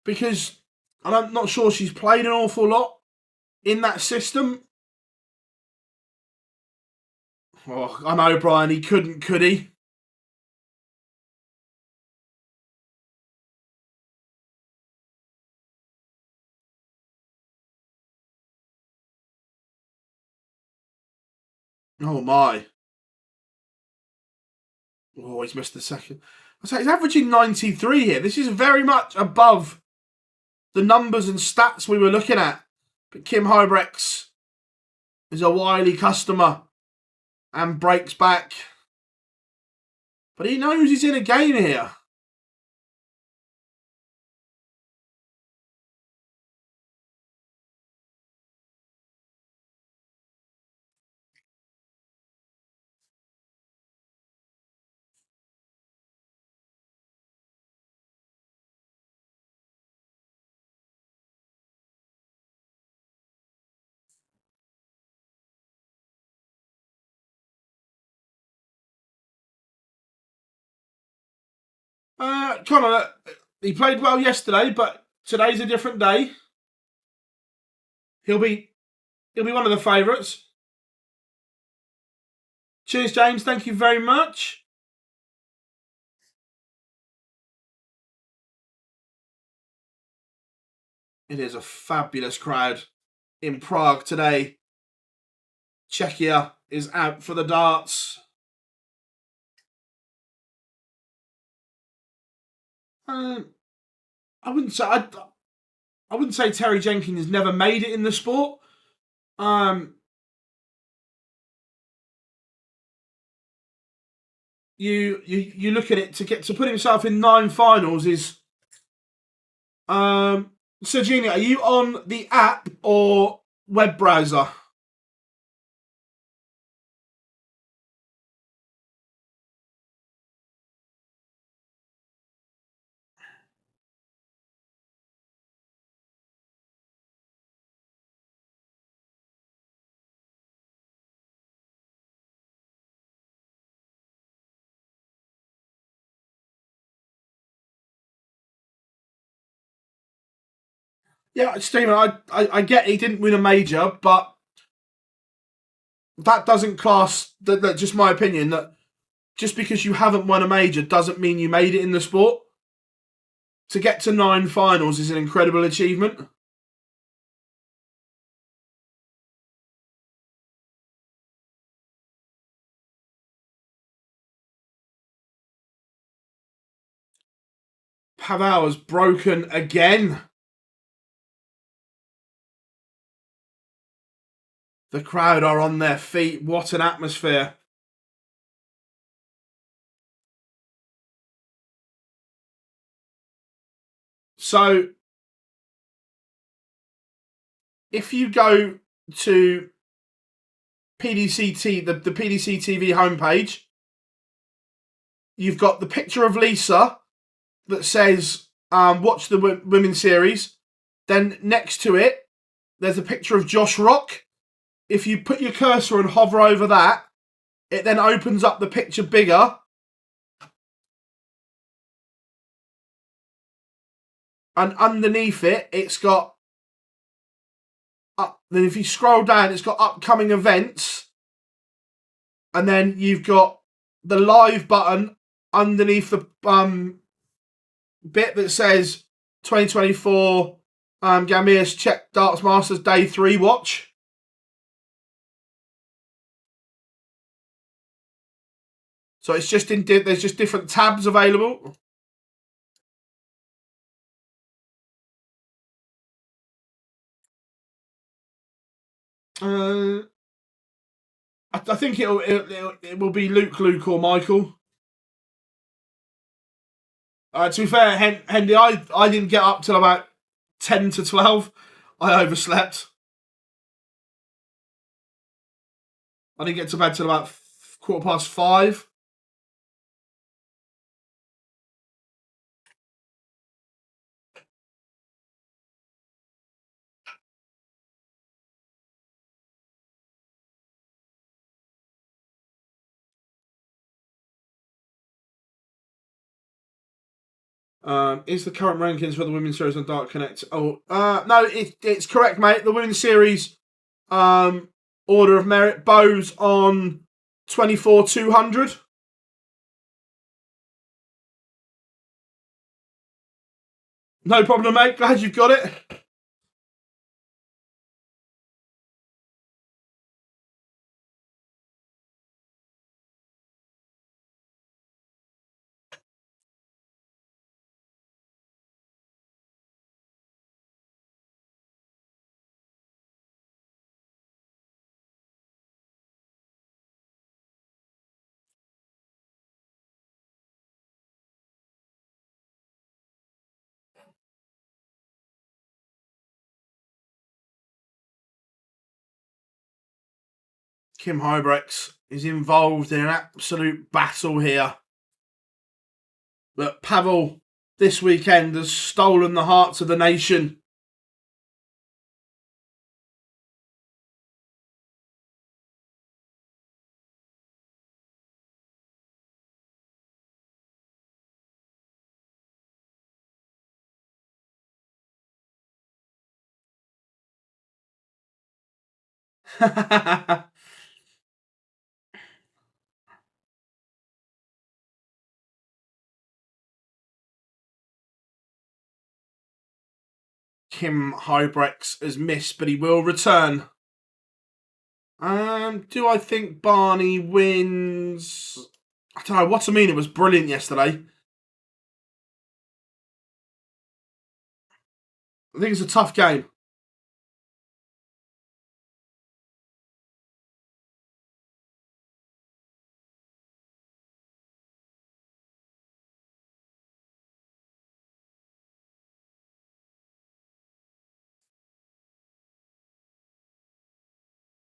Speaker 1: Because I'm not sure she's played an awful lot in that system. Oh, I know, Brian. He couldn't, could he? Oh, my. Oh, he's missed the second. I say he's averaging 93 here. This is very much above the numbers and stats we were looking at. But Kim Hybrex is a wily customer and breaks back. But he knows he's in a game here. Connor, he played well yesterday, but today's a different day. He'll be one of the favourites. Cheers, James. Thank you very much. It is a fabulous crowd in Prague today. Czechia is out for the darts. I wouldn't say Terry Jenkins has never made it in the sport. You look at it, to put himself in 9 finals is Serginia, are you on the app or web browser? Yeah, Stephen, I get he didn't win a major, but that doesn't class, that just my opinion, that just because you haven't won a major doesn't mean you made it in the sport. To get to 9 finals is an incredible achievement. Pavl has broken again. The crowd are on their feet. What an atmosphere. So, if you go to PDC the PDC TV homepage, you've got the picture of Lisa that says, watch the women's series. Then next to it, there's a picture of Josh Rock. If you put your cursor and hover over that, it then opens up the picture bigger. And underneath it, it's got... then if you scroll down, it's got upcoming events. And then you've got the live button underneath the bit that says 2024 Gambia's Czech Darts Masters Day 3 watch. So it's just there's just different tabs available. I think it will be Luke or Michael. To be fair, Hendy, I didn't get up till about 10 to 12. I overslept. I didn't get to bed till about 5:15. Is the current rankings for the women's series on Dart Connect? Oh, no, it's correct, mate. The women's series order of merit. Bows on 24,200. No problem, mate. Glad you've got it. Kim Hybrex is involved in an absolute battle here. But Pavl this weekend has stolen the hearts of the nation. Kim Hybrex has missed, but he will return. Do I think Barney wins? I don't know. Watamina was brilliant yesterday. I think it's a tough game.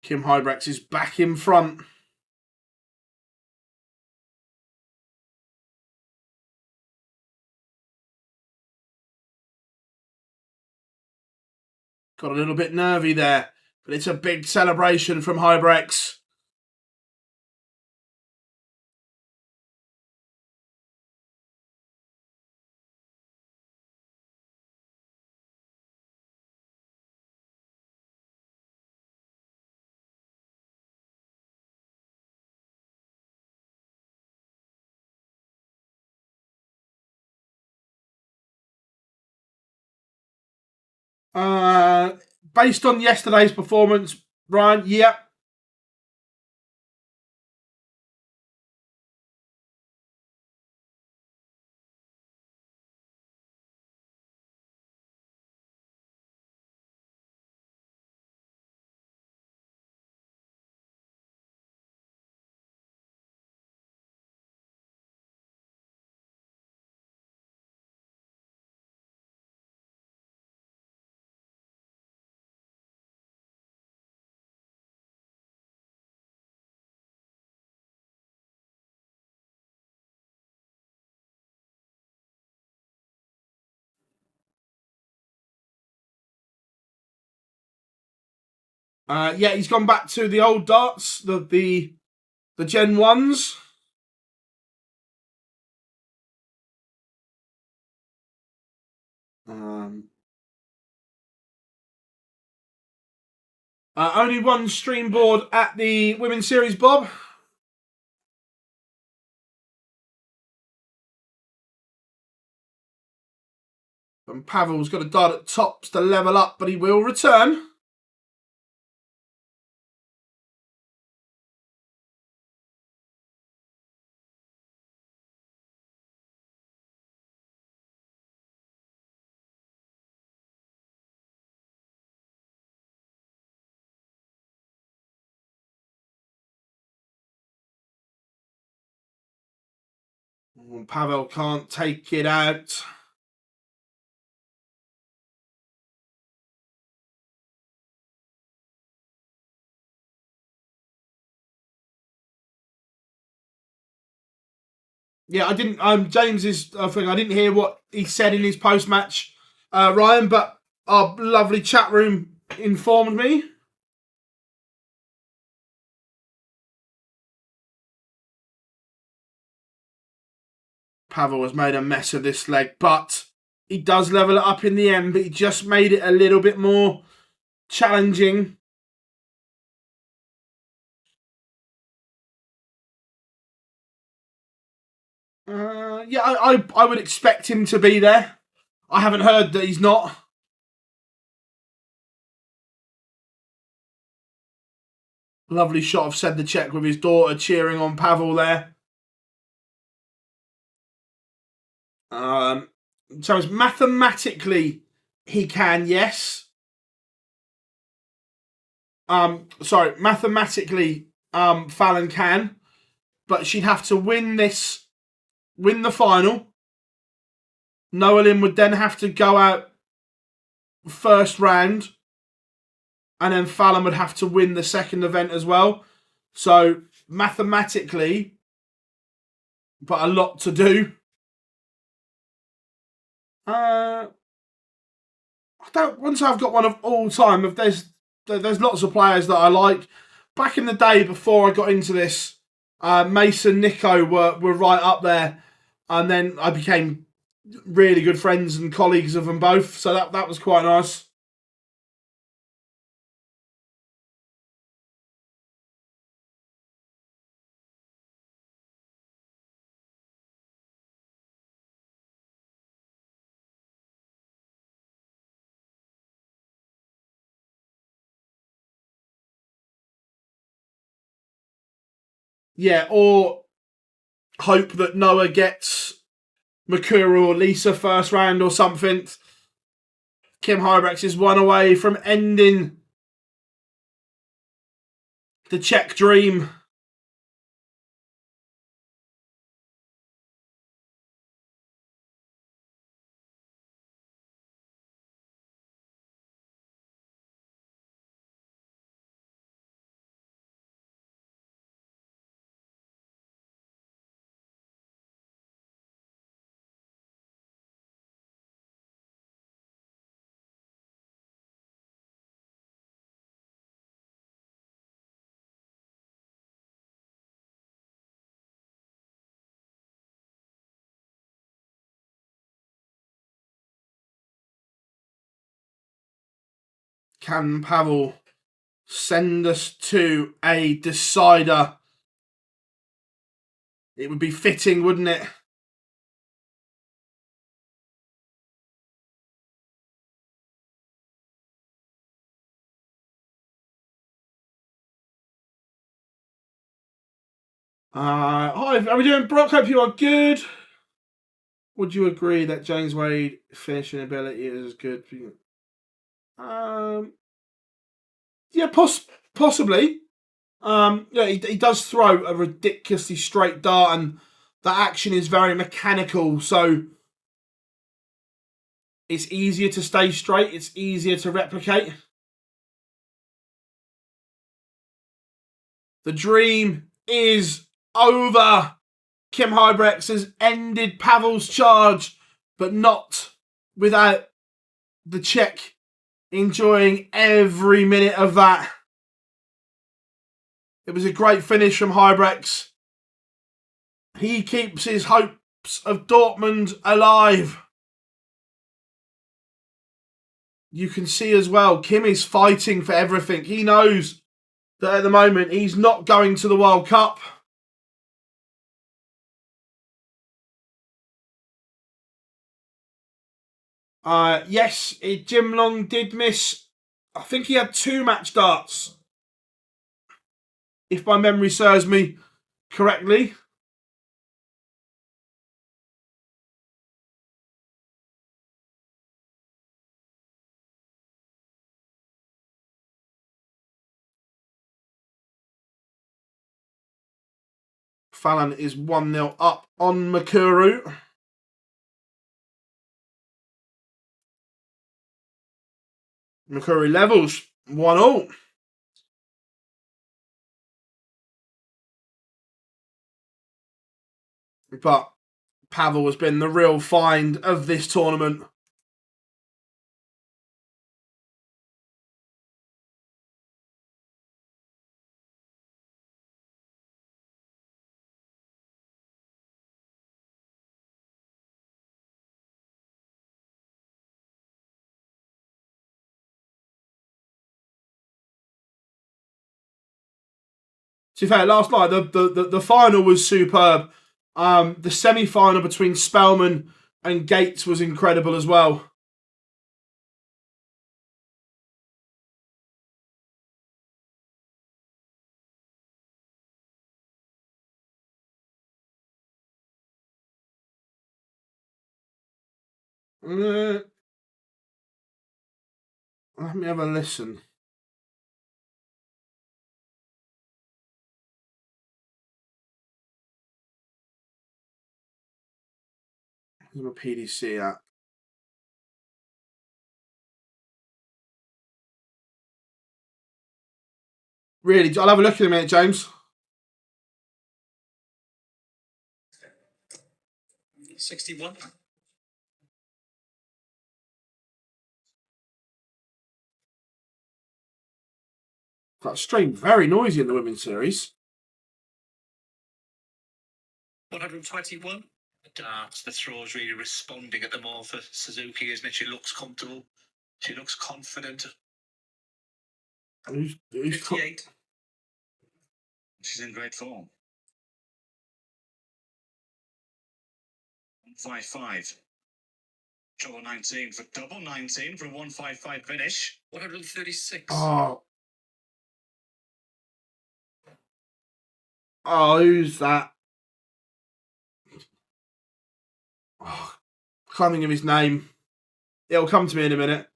Speaker 1: Kim Hybrex is back in front. Got a little bit nervy there, but it's a big celebration from Hybrex. Based on yesterday's performance, Ryan, yeah. Yeah, he's gone back to the old darts, the Gen 1s. Only one stream board at the Women's Series, Bob. And Pavl's got a dart at tops to level up, but he will return. Pavl can't take it out. Yeah, I didn't. James's thing. I didn't hear what he said in his post-match, Ryan. But our lovely chat room informed me. Pavl has made a mess of this leg, but he does level it up in the end. But he just made it a little bit more challenging. Yeah, I would expect him to be there. I haven't heard that he's not. Lovely shot of Said the Czech with his daughter cheering on Pavl there. So it's mathematically he can, yes. Mathematically, Fallon can, but she'd have to win the final. Noelin would then have to go out first round, and then Fallon would have to win the second event as well. So mathematically, but a lot to do. Once I've got one of all time, if there's lots of players that I like. Back in the day before I got into this, Mason, Nico were right up there, and then I became really good friends and colleagues of them both. So that was quite nice. Yeah, or hope that Noah gets Mikuru or Lisa first round or something. Kim Huybrechts is one away from ending the Czech dream. Can Pavl send us to a decider? It would be fitting, wouldn't it? Hi, how are we doing, Brock? Hope you are good. Would you agree that James Wade finishing ability is as good? Yeah, possibly. Yeah, he does throw a ridiculously straight dart, and the action is very mechanical, so it's easier to stay straight. It's easier to replicate. The dream is over. Kim Huybrechts has ended Pavl's charge, but not without the Czech enjoying every minute of that. It was a great finish from Huybrechts. He keeps his hopes of Dortmund alive. You can see as well, Kim is fighting for everything. He knows that at the moment he's not going to the World Cup. Yes, Jim Long did miss. I think he had 2 match darts, if my memory serves me correctly. Fallon is 1-0 up on Mikuru. Mikuru levels 1-0. But Pavl has been the real find of this tournament. To be fair, last night the final was superb. The semi-final between Spellman and Gates was incredible as well. Let me have a listen. Here's my PDC app. Really, I'll have a look in a minute, James.
Speaker 2: 61.
Speaker 1: That stream very noisy in the women's series.
Speaker 2: 121. The darts, the throws really responding at the moment for Suzuki, isn't it? She looks comfortable. She looks confident.
Speaker 1: Who's
Speaker 2: 58. She's in great form. 155. Trouble 19 for double 19 for a 155 finish. 136.
Speaker 1: Oh. Oh, who's that? Oh, can't think of his name. It'll come to me in a minute.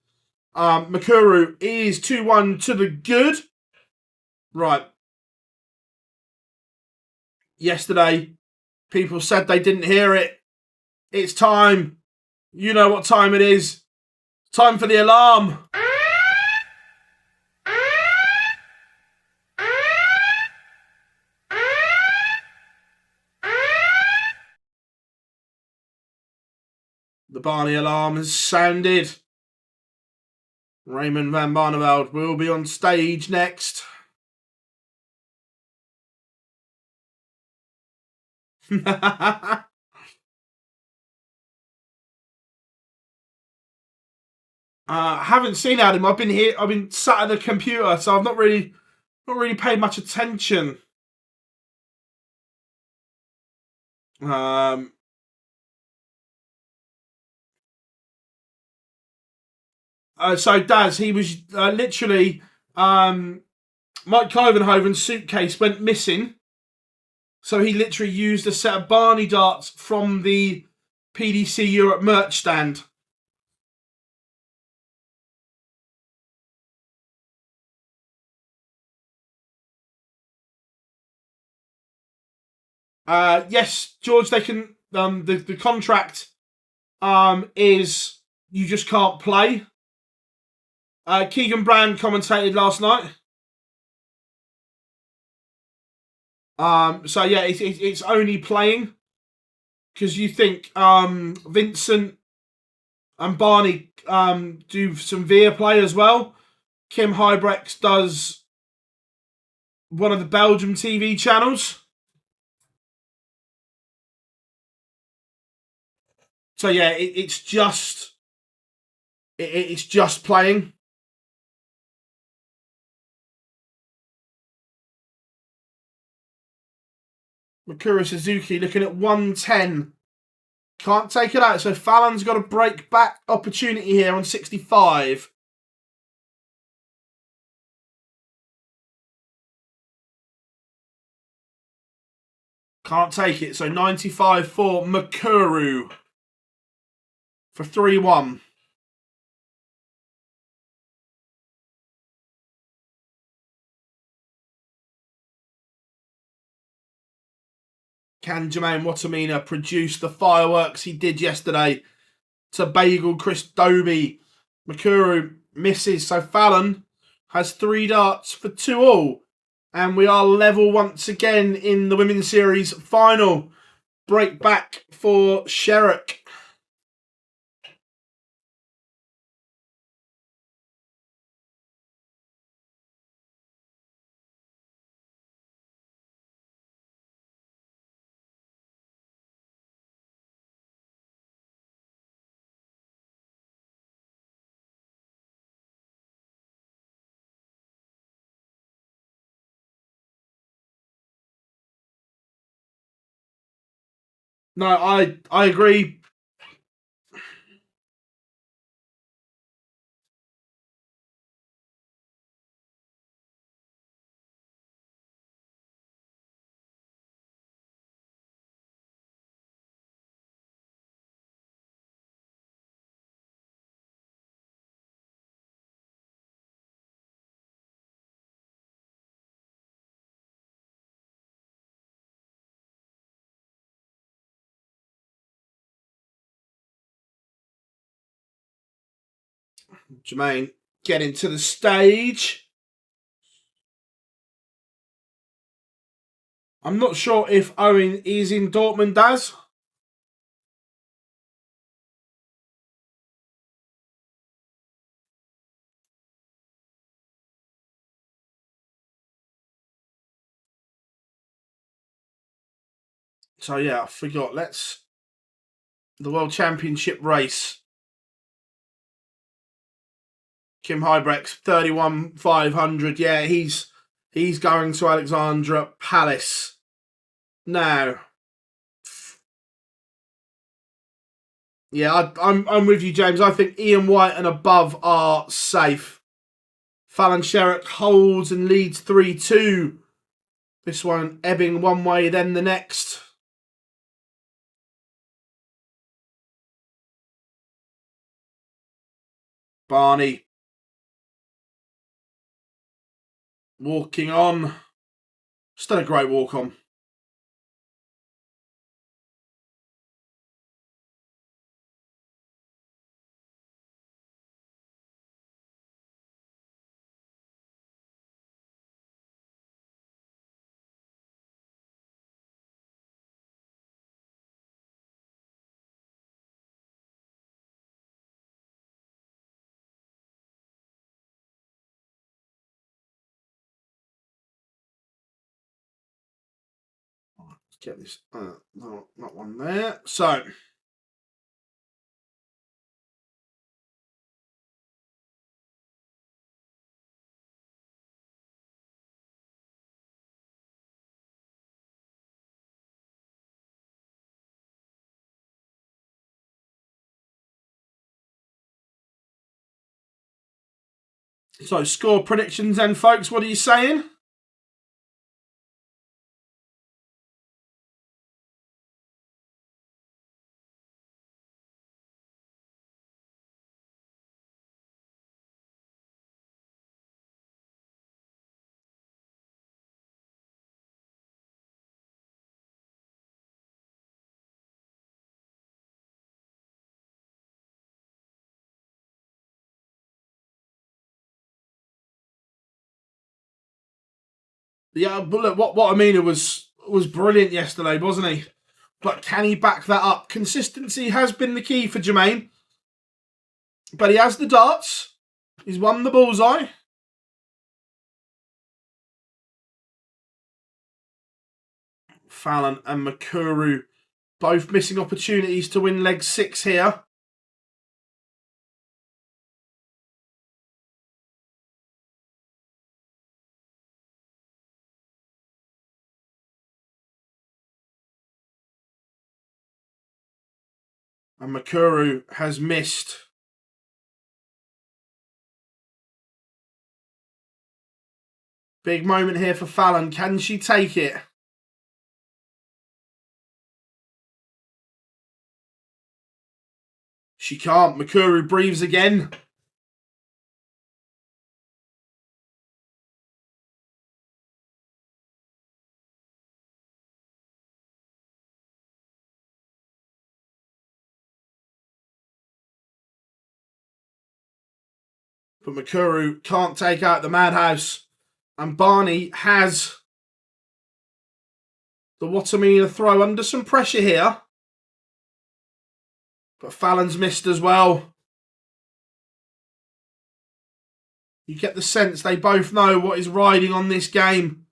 Speaker 1: Makuru is 2-1 to the good. Right. Yesterday, people said they didn't hear it. It's time. You know what time it is. Time for the alarm. The Barney alarm has sounded. Raymond van Barneveld will be on stage next. Haven't seen Adam. I've been here. I've been sat at the computer, so I've not really paid much attention. So Daz, he was literally Mike Clivenhoven's suitcase went missing. So he literally used a set of Barney darts from the PDC Europe merch stand. Yes, George, they can. The contract is you just can't play. Keegan Brand commentated last night. So yeah, it's only playing because you think Vincent and Barney do some Veer play as well. Kim Hybrex does one of the Belgium TV channels. So yeah, it's just playing. Makuru Suzuki looking at 110. Can't take it out. So Fallon's got a break back opportunity here on 65. Can't take it. So 95 for Makuru for 3-1. Can Jermaine Watamina produce the fireworks he did yesterday to Bagel Chris Dobie? Makuru misses, so Fallon has 3 darts for 2-all. And we are level once again in the Women's Series final. Break back for Sherrick. No, I agree. Jermaine getting to the stage. I'm not sure if Owen is in Dortmund, Daz. So yeah, I forgot. The World Championship race. Kim Hybrex, 31,500. Yeah, he's going to Alexandra Palace. Now, yeah, I'm with you, James. I think Ian White and above are safe. Fallon Sherrick holds and leads 3-2 This one ebbing one way, then the next. Barney walking on. Still a great walk on. Get this, no, not one there. So, score predictions then, folks. What are you saying? Yeah, but look, Watamina was brilliant yesterday, wasn't he? But can he back that up? Consistency has been the key for Jermaine. But he has the darts. He's won the bullseye. Fallon and Makuru both missing opportunities to win leg 6 here. And Makuru has missed. Big moment here for Fallon. Can she take it? She can't. Makuru breathes again. But Makuru can't take out the madhouse. And Barney has the Watamina throw under some pressure here. But Fallon's missed as well. You get the sense they both know what is riding on this game.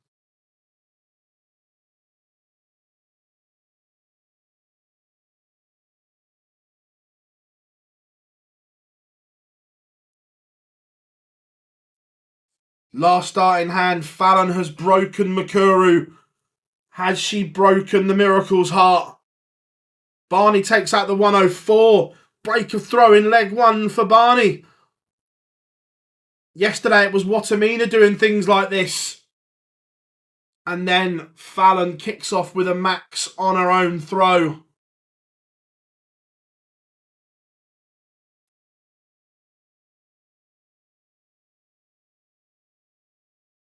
Speaker 1: Last start in hand, Fallon has broken Makuru. Has she broken the Miracle's heart? Barney takes out the 104. Break of throw in leg 1 for Barney. Yesterday it was Watamina doing things like this. And then Fallon kicks off with a max on her own throw.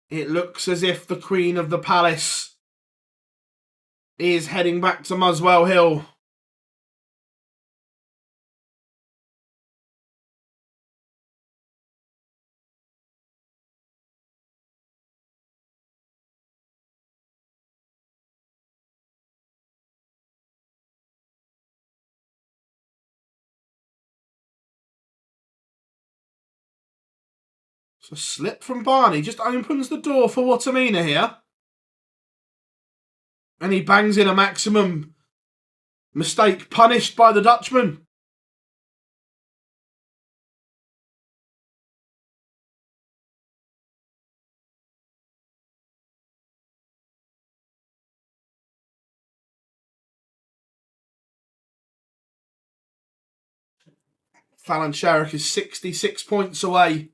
Speaker 1: It looks as if the Queen of the Palace is heading back to Muswell Hill. So slip from Barney just opens the door for Watamina here. And he bangs in a maximum. Mistake punished by the Dutchman. Fallon Sherrick is 66 points away.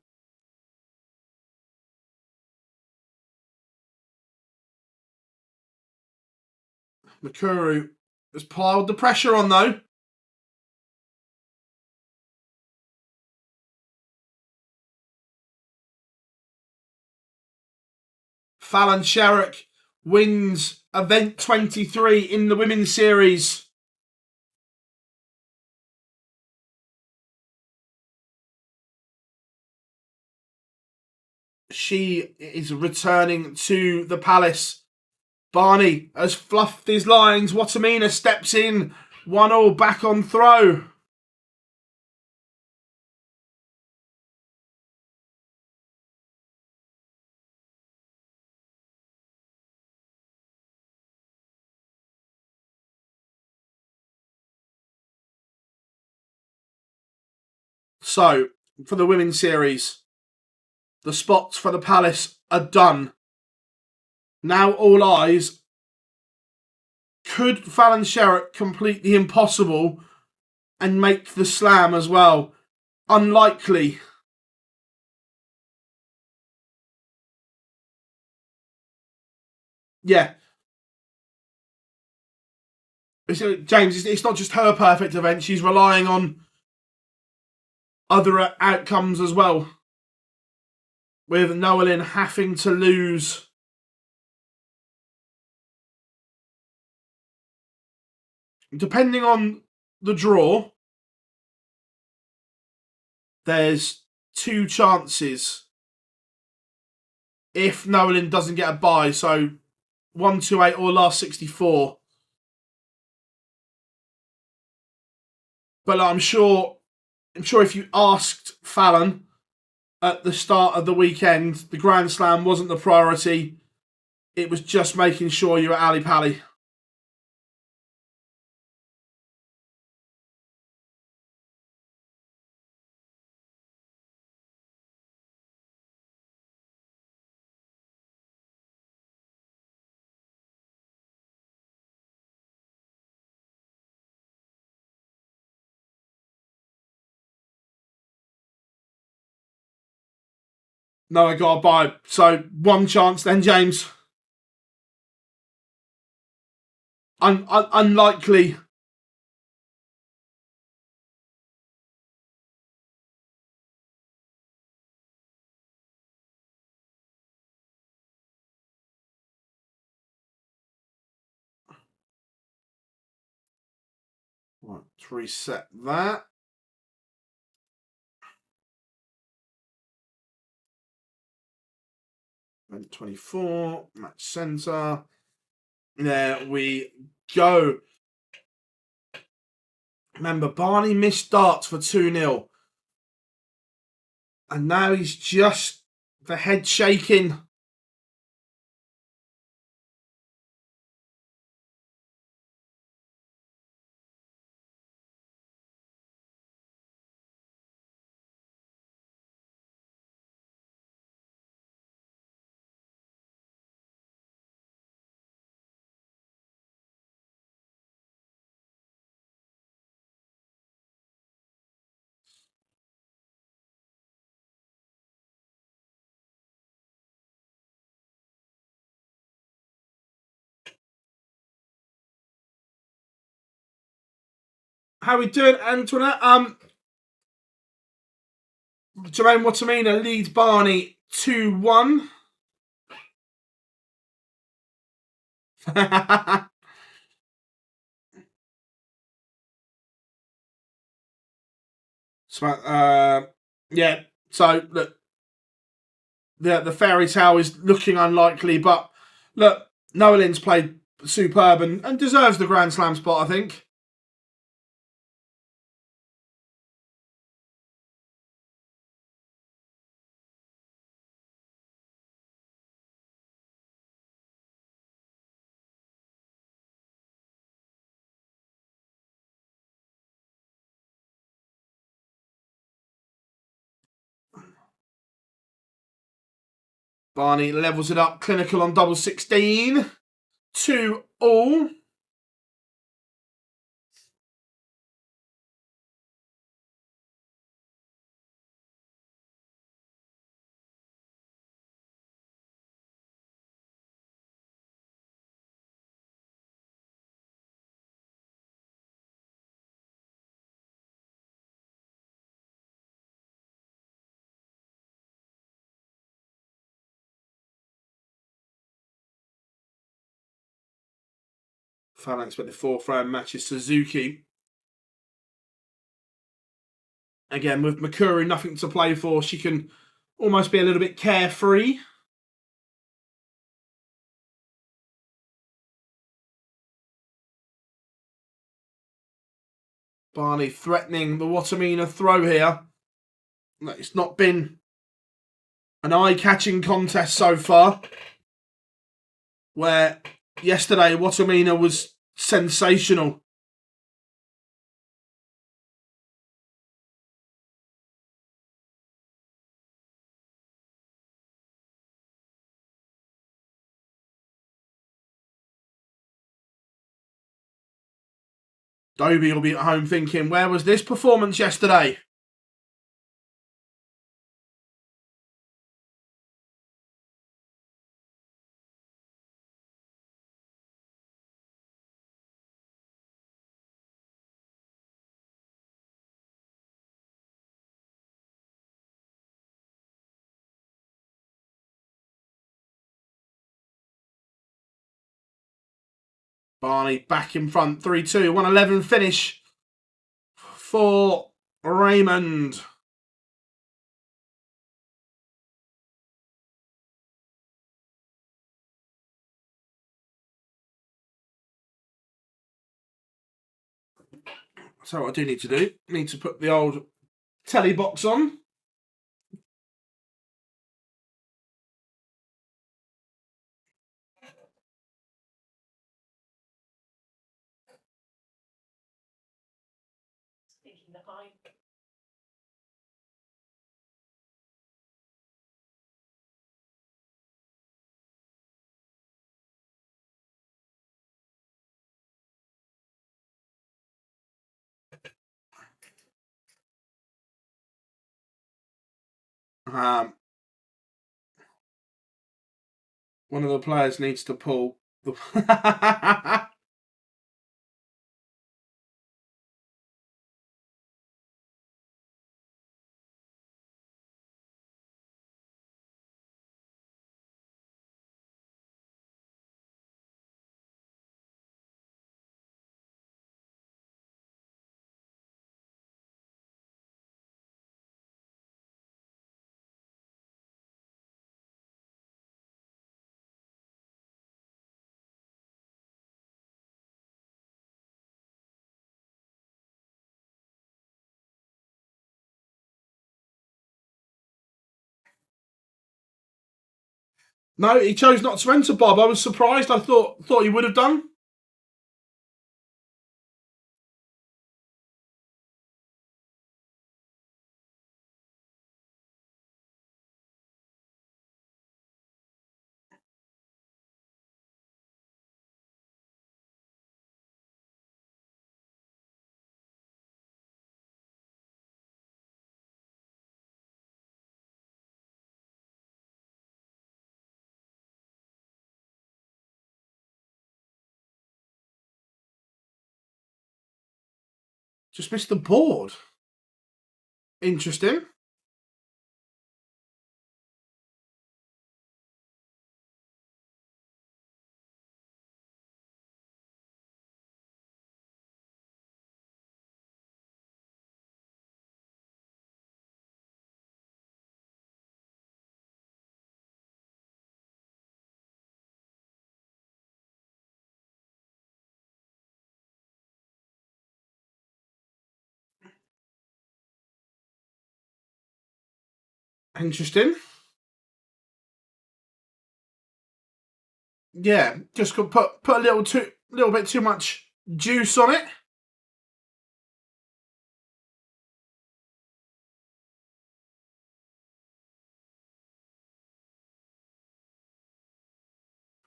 Speaker 1: Mikuru has piled the pressure on, though. Fallon Sherrock wins event 23 in the women's series. She is returning to the palace. Barney has fluffed his lines. Watamina steps in. 1-1 back on throw. So, for the women's series, the spots for the palace are done. Now all eyes. Could Fallon Sherrock complete the impossible and make the slam as well? Unlikely. Yeah. James, it's not just her perfect event. She's relying on other outcomes as well. With Noelin having to lose. Depending on the draw, there's 2 chances if Noelin doesn't get a bye. So 128 or last 64. But I'm sure if you asked Fallon at the start of the weekend, the Grand Slam wasn't the priority. It was just making sure you were Ali Pally. No, I got a bye. So 1 chance then, James. Unlikely. Right, let's reset that. Event 24, match centre. There we go. Remember, Barney missed darts for 2-0. And now he's just the head shaking. How we doing, Antoinette? Jermaine Watamina leads Barney 2-1. Yeah, so look, the fairy tale is looking unlikely, but look, Noelin's played superb and deserves the Grand Slam spot, I think. Barney levels it up, clinical on double 16. 2-2. Foul unexpected fourth round matches Suzuki. Again, with Makuru nothing to play for, she can almost be a little bit carefree. Barney threatening the Watamina throw here. It's not been an eye-catching contest so far. Where yesterday Watamina was sensational. Dobie will be at home thinking, where was this performance yesterday? Barney back in front, 3-2, 111 finish for Raymond. So what I do need to do, need to put the old telly box on. One of the players needs to pull the... No, he chose not to enter, Bob. I was surprised. I thought he would have done. Just missed the board. Interesting. Interesting. Yeah, just could put a little bit too much juice on it.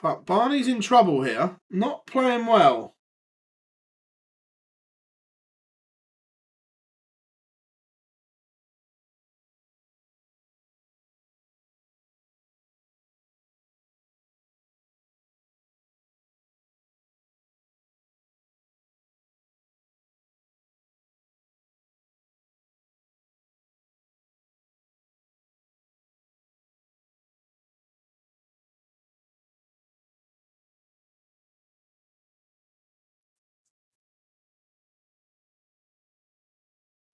Speaker 1: But Barney's in trouble here. Not playing well.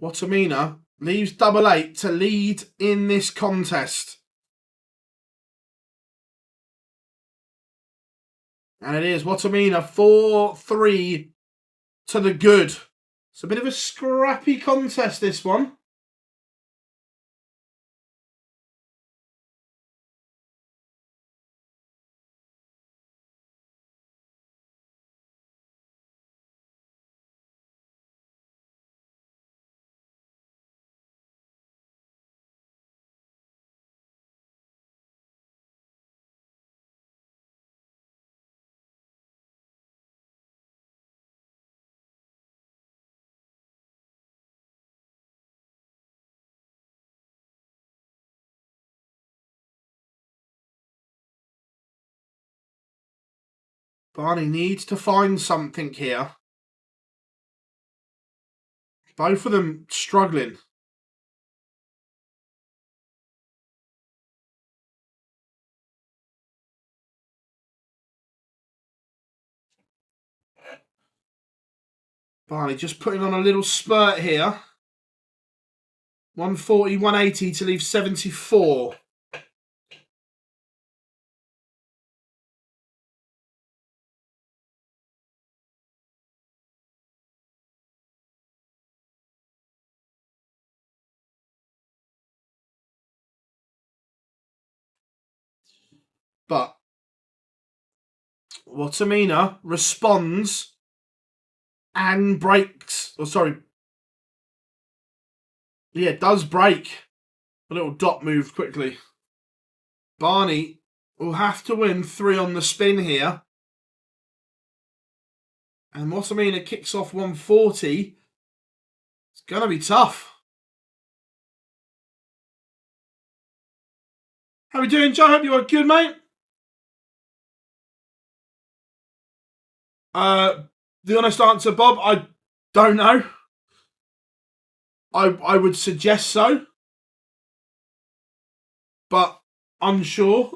Speaker 1: Watamina leaves double 8 to lead in this contest. And it is Watamina 4-3 to the good. It's a bit of a scrappy contest, this one. Barney needs to find something here. Both of them struggling. Barney just putting on a little spurt here. 140, 180 to leave 74. But Watamina responds and breaks. Oh, sorry. Yeah, it does break. A little dot moved quickly. Barney will have to win 3 on the spin here. And Watamina kicks off 140. It's going to be tough. How are we doing, Joe? Hope you are good, mate. The honest answer, Bob, I don't know. I would suggest so. But unsure.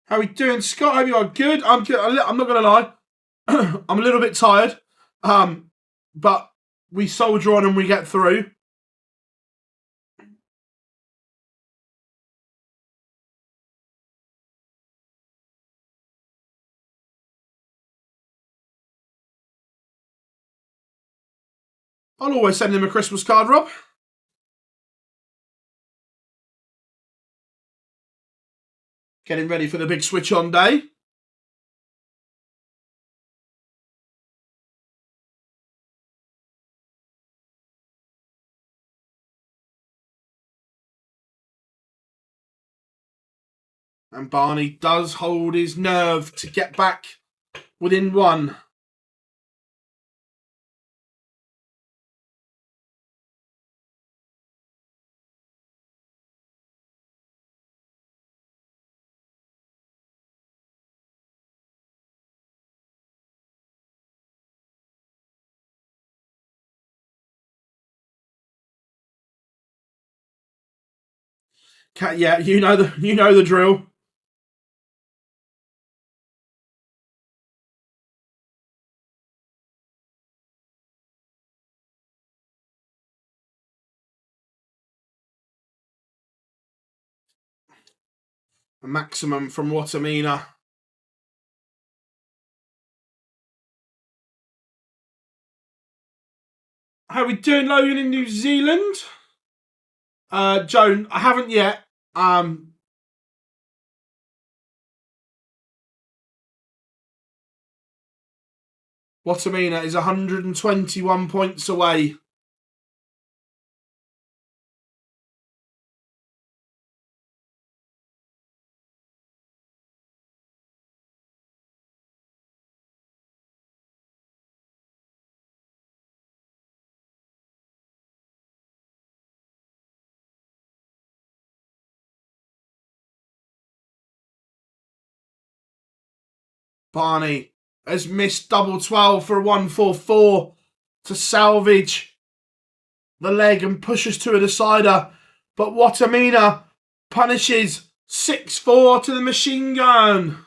Speaker 1: How are we doing, Scott? Hope you are good. I'm good. I'm not going to lie. I'm a little bit tired. But we soldier on and we get through. I'll always send him a Christmas card, Rob. Getting ready for the big switch on day. And Barney does hold his nerve to get back within 1. Yeah, you know the drill. A maximum from Watamina. How are we doing, Logan, in New Zealand? Joan, I haven't yet. Watamina is 121 points away. Barney has missed double 12 for a 144 to salvage the leg and pushes to a decider. But Watamina punishes 6-4 to the machine gun.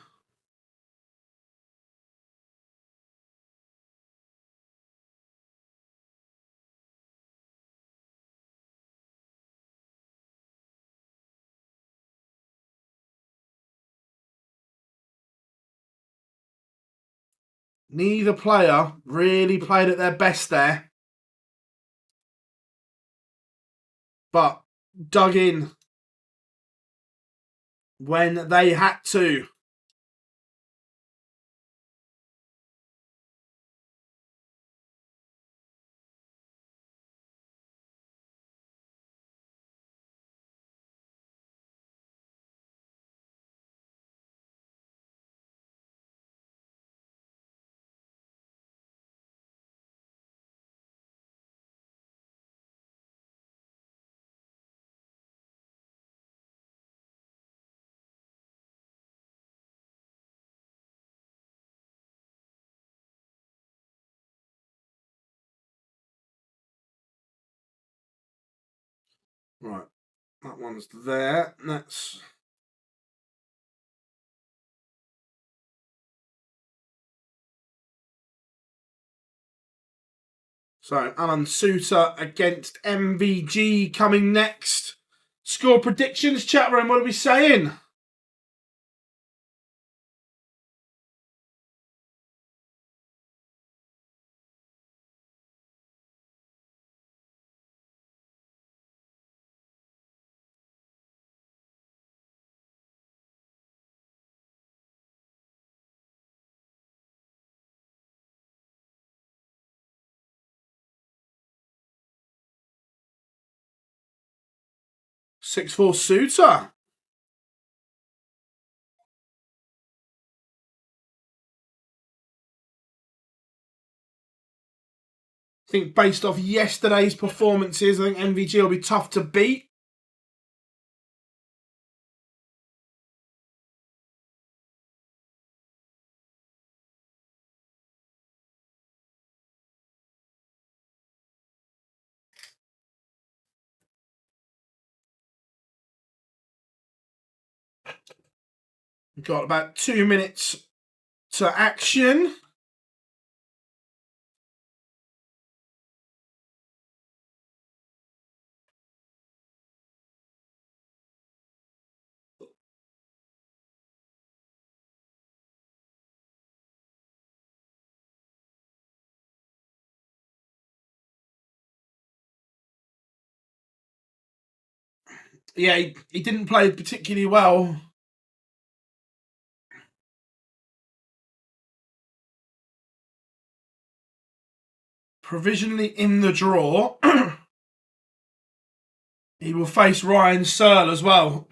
Speaker 1: Neither player really played at their best there, but dug in when they had to. Right, that one's there. That's so Alan Sutor against MVG coming next. Score predictions, chat room. What are we saying? Six-four Sutor. I think based off yesterday's performances, I think MVG will be tough to beat. We've got about 2 minutes to action. Yeah, he didn't play particularly well. Provisionally in the draw. He will face Ryan Searle as well.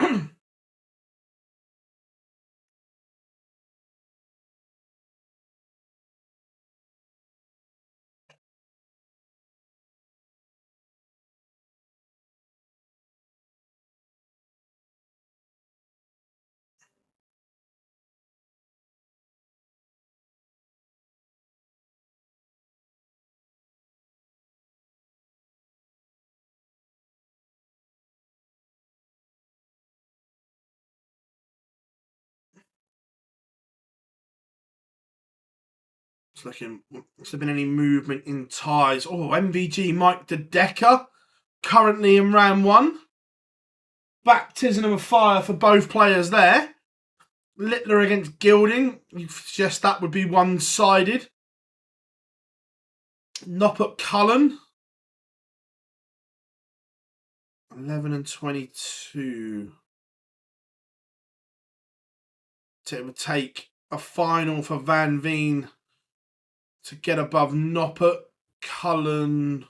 Speaker 1: It's looking. Has there been any movement in ties? Oh, MVG Mike De Decker currently in round one. Baptism of fire for both players there. Littler against Gilding. You suggest that would be one-sided. Noppert Cullen. 11 and 22. It would take a final for Van Veen to get above Noppert. Cullen.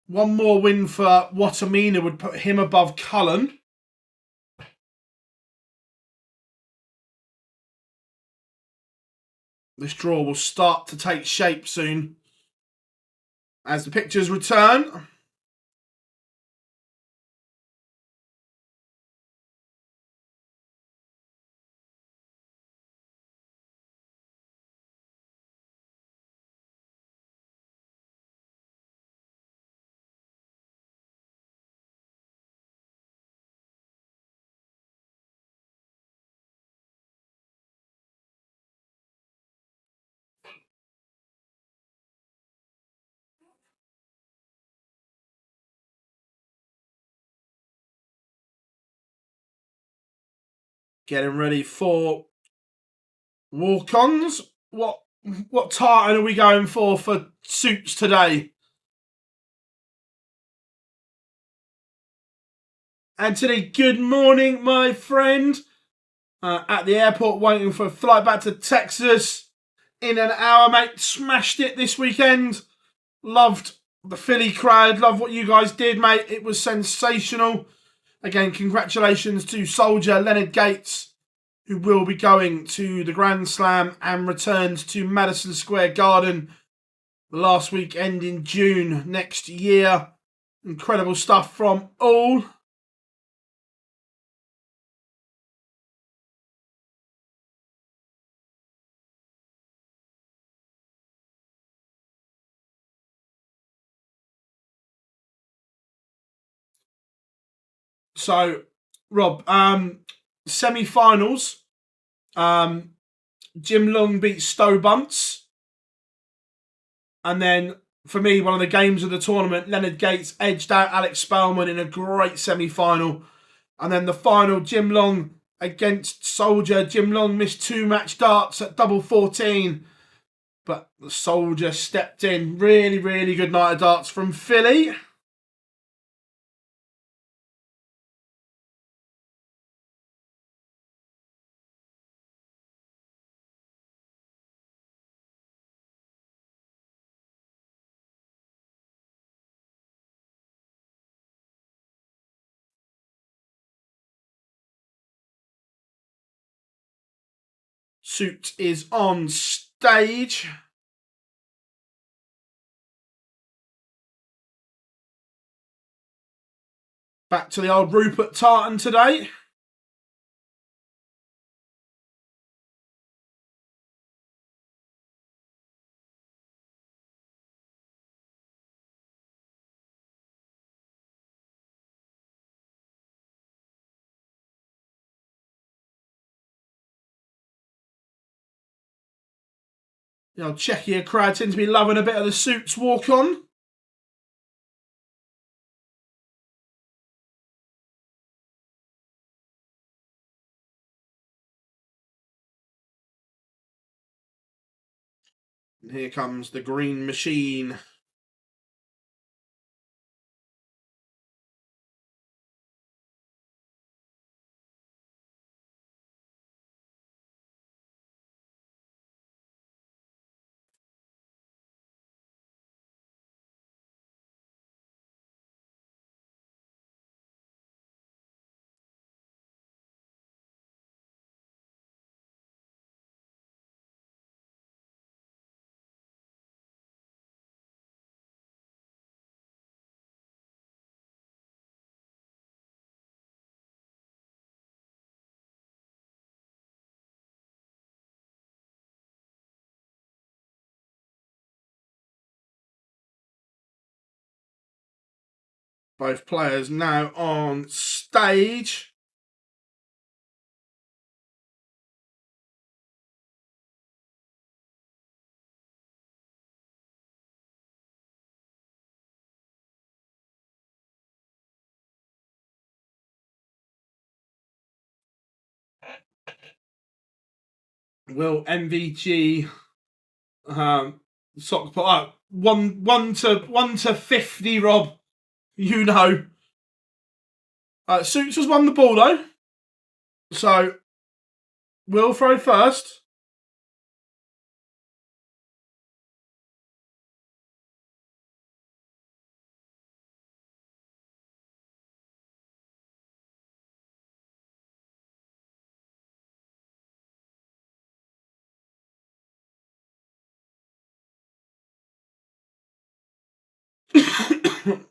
Speaker 1: One more win for Watamina would put him above Cullen. This draw will start to take shape soon as the pictures return. Getting ready for walk-ons. What tartan are we going for suits today? Anthony, good morning, my friend. At the airport waiting for a flight back to Texas in an hour, mate. Smashed it this weekend. Loved the Philly crowd. Love what you guys did, mate. It was sensational. Again, congratulations to Soldier Leonard Gates, who will be going to the Grand Slam and returns to Madison Square Garden the last weekend in June next year. Incredible stuff from all. So, Rob, semi-finals. Jim Long beat Stowe Bunce. And then, for me, one of the games of the tournament, Leonard Gates edged out Alex Spellman in a great semi-final. And then the final, Jim Long against Soldier. Jim Long missed 2 match darts at double 14. But the Soldier stepped in. Really, really good night of darts from Philly. Suit is on stage. Back to the old Rupert tartan today. The old Czechia crowd seems to be loving a bit of the Suits walk on. And here comes the green machine. Both players now on stage. Will MVG sock put up 1 to 50, Rob? You know. Suits has won the ball though. So we'll throw first.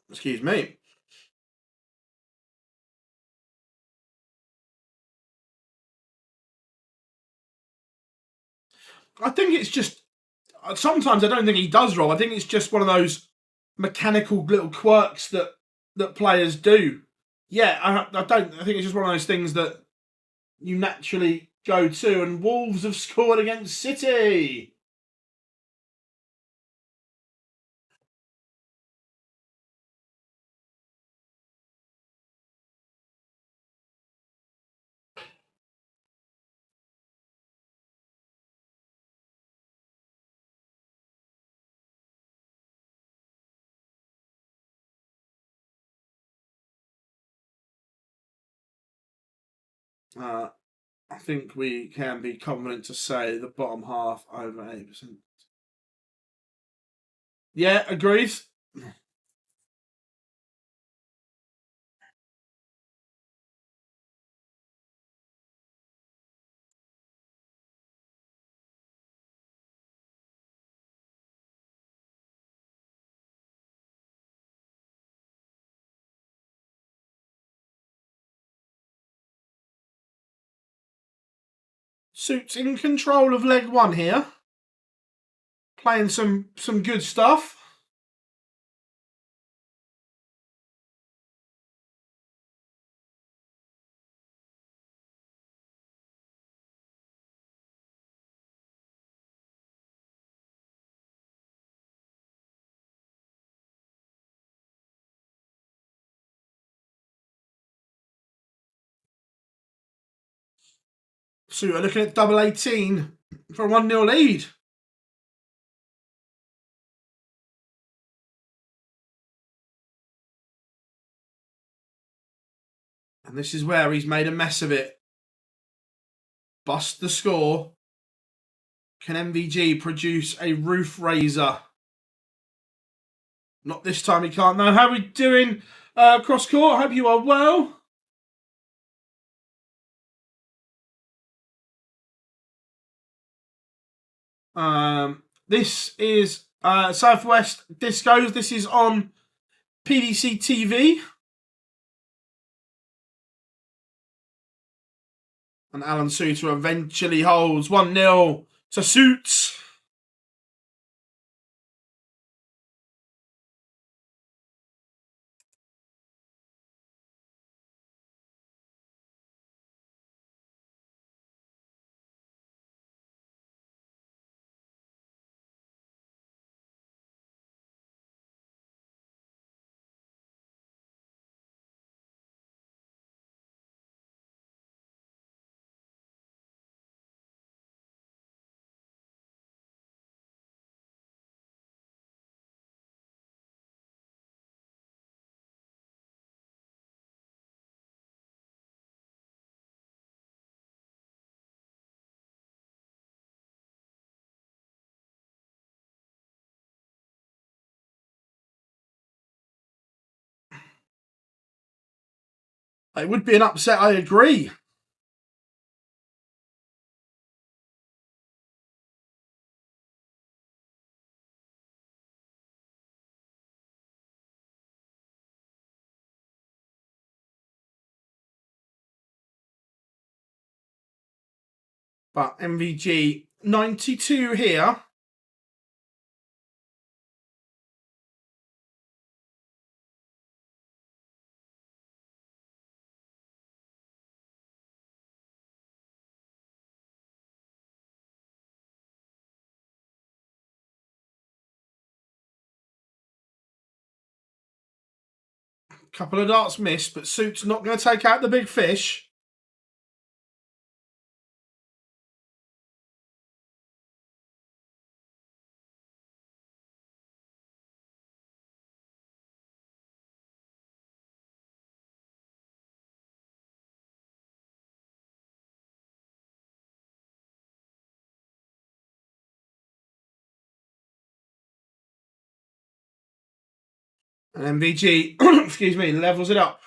Speaker 1: Excuse me. I think it's just, sometimes I don't think he does, Rob. I think it's just one of those mechanical little quirks that players do. Yeah, I think it's just one of those things that you naturally go to. And Wolves have scored against City. I think we can be confident to say the bottom half over 8%. Yeah, agreed. Suits in control of leg one here. Playing some good stuff. Sutor looking at double 18 for a 1-0 lead. And this is where he's made a mess of it. Bust the score. Can MVG produce a roof raiser? Not this time, he can't. No, how are we doing cross court? Hope you are well. This is Southwest Discos. This is on PDC TV. And Alan Sutor eventually holds 1-0 to Suits. It would be an upset, I agree. But MVG 92 here. Couple of darts missed, but Suits not going to take out the big fish. And MVG, excuse me, levels it up.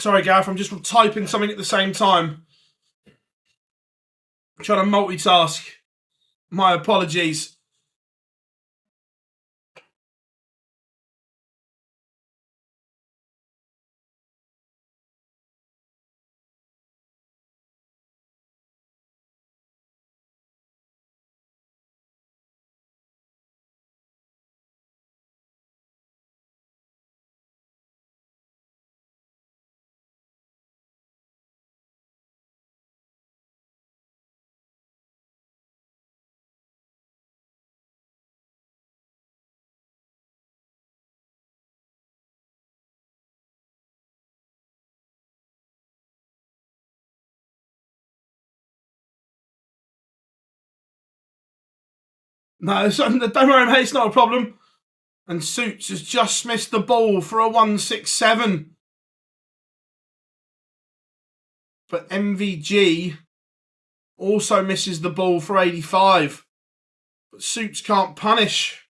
Speaker 1: Sorry, Gareth, I'm just typing something at the same time. I'm trying to multitask. My apologies. No, don't worry, mate, it's not a problem. And Suits has just missed the ball for a 167. But MVG also misses the ball for 85. But Suits can't punish.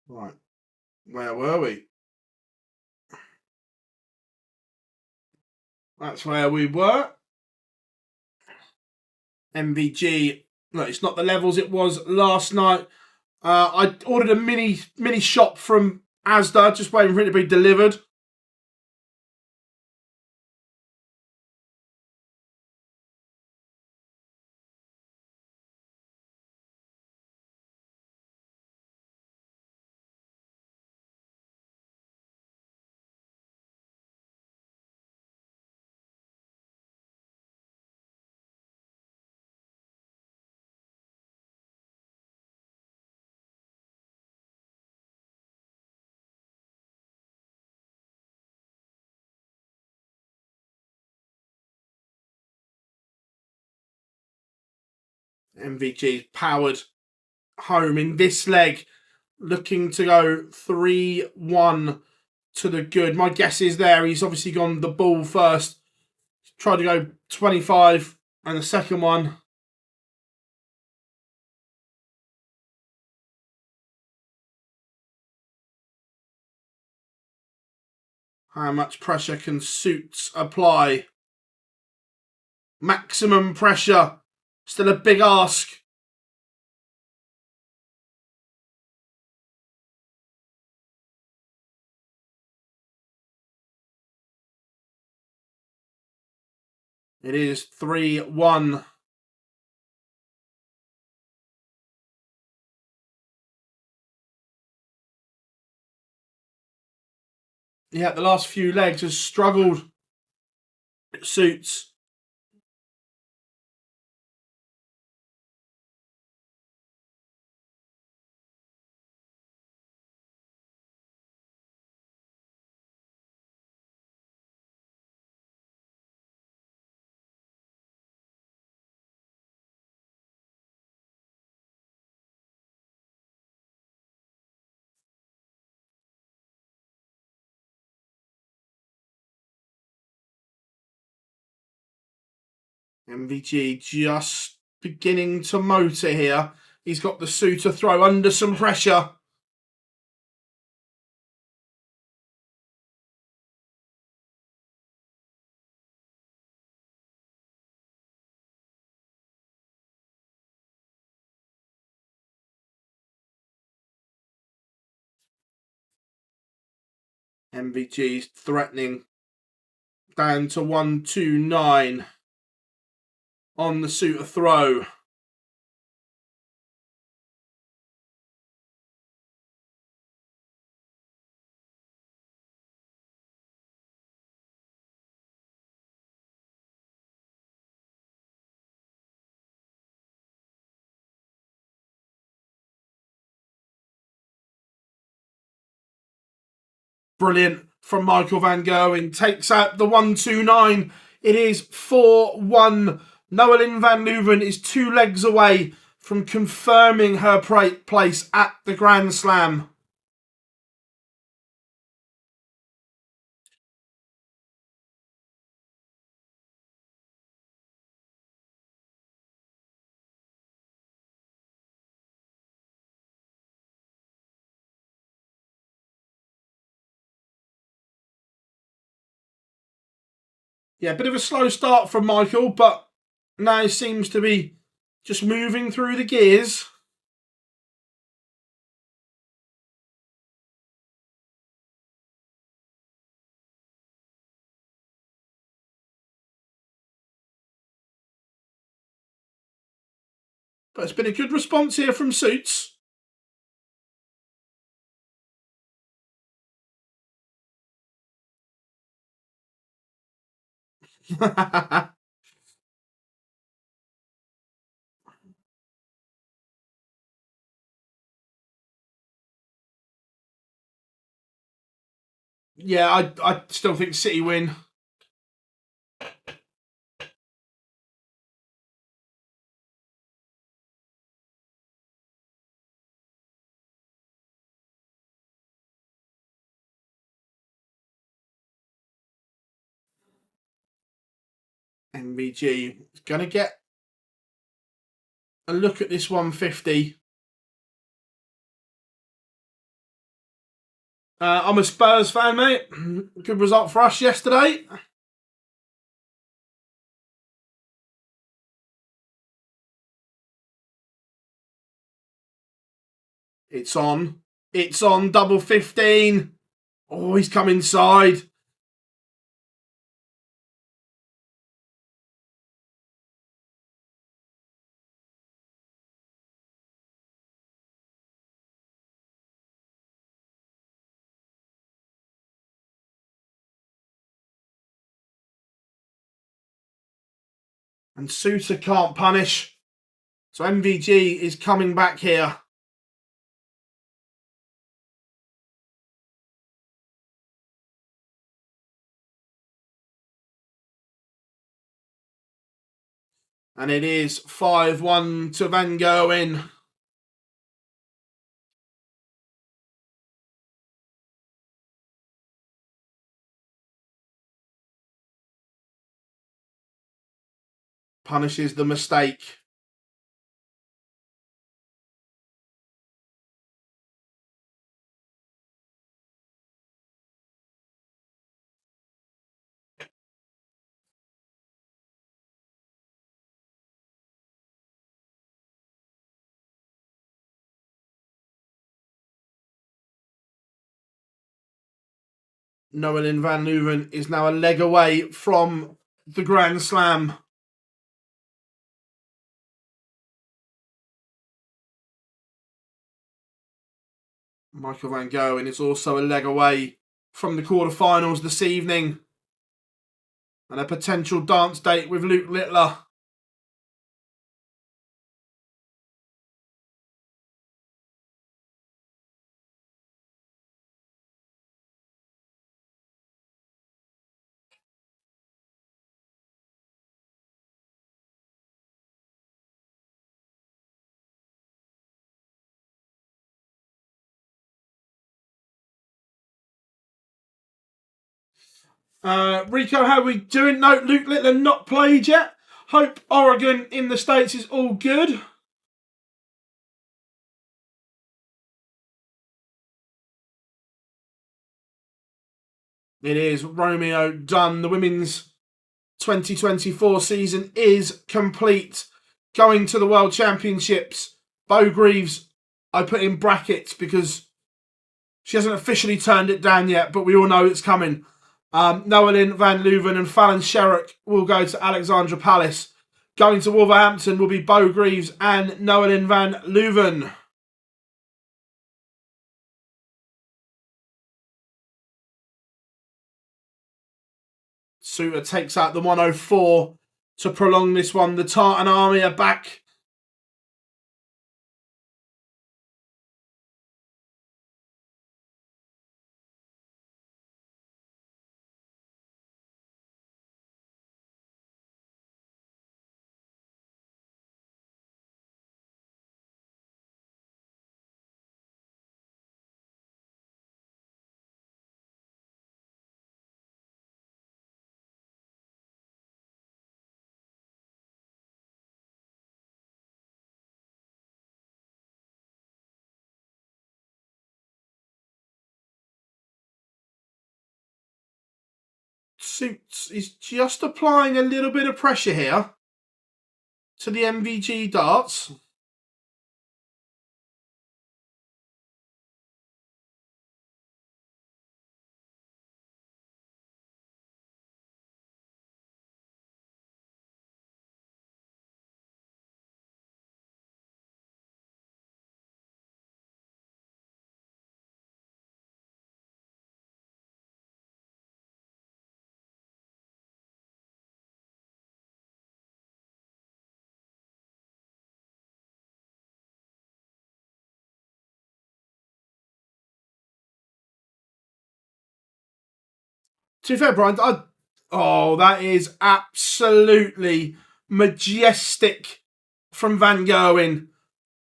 Speaker 1: Right, where were we? That's where we were. MVG, look, it's not the levels it was last night. I ordered a mini shop from Asda, just waiting for it to be delivered. MVG's powered home in this leg, looking to go 3-1 to the good. My guess is there, he's obviously gone the ball first. Tried to go 25 and the second one. How much pressure can Suits apply? Maximum pressure. Still a big ask. It is 3-1. Yeah, the last few legs has struggled. Suits. MVG just beginning to motor here. He's got the Sutor throw under some pressure. MVG's threatening down to 1-2-9 on the Sutor throw. Brilliant. from Michael van Gerwen. Takes out the 129. It is 4-1. Noelin van Leuven is 2 legs away from confirming her place at the Grand Slam. Yeah, a bit of a slow start from Michael, but now seems to be just moving through the gears. But it's been a good response here from Suits. Yeah, I still think City win. MVG is going to get a look at this 150. I'm a Spurs fan, mate. Good result for us yesterday. It's on. It's on. Double 15. Oh, he's come inside. And Sutor can't punish. So MVG is coming back here. And it is 5-1 to Van Gerwen. Punishes the mistake. Noelin van Leuven is now a leg away from the Grand Slam. Michael van Gerwen is also a leg away from the quarterfinals this evening. And a potential dance date with Luke Littler. Rico, how are we doing? No, Luke Littler not played yet. Hope Oregon in the States is all good. It is Romeo done. The women's 2024 season is complete. Going to the World Championships. Bo Greaves, I put in brackets because she hasn't officially turned it down yet, but we all know it's coming. Noelin van Leuven and Fallon Sherrock will go to Alexandra Palace. Going to Wolverhampton will be Bo Greaves and Noelin van Leuven. Sutor takes out the 104 to prolong this one. The Tartan Army are back. Suits is just applying a little bit of pressure here to the MVG darts. To be fair, Brian, that is absolutely majestic from Van Gerwen.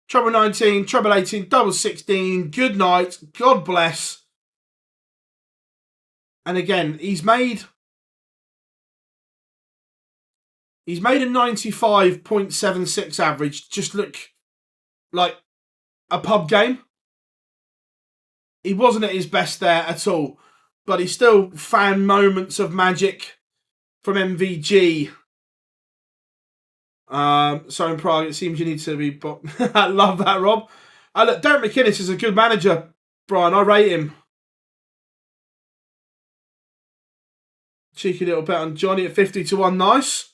Speaker 1: Treble 19, treble 18, double 16. Good night. God bless. And again, he's made a 95.76 average just look like a pub game. He wasn't at his best there at all, but he still found moments of magic from MVG. So in Prague, it seems you need to be... I love that, Rob. Look, Derek McInnes is a good manager, Brian. I rate him. Cheeky little bet on Johnny at 50-1. Nice.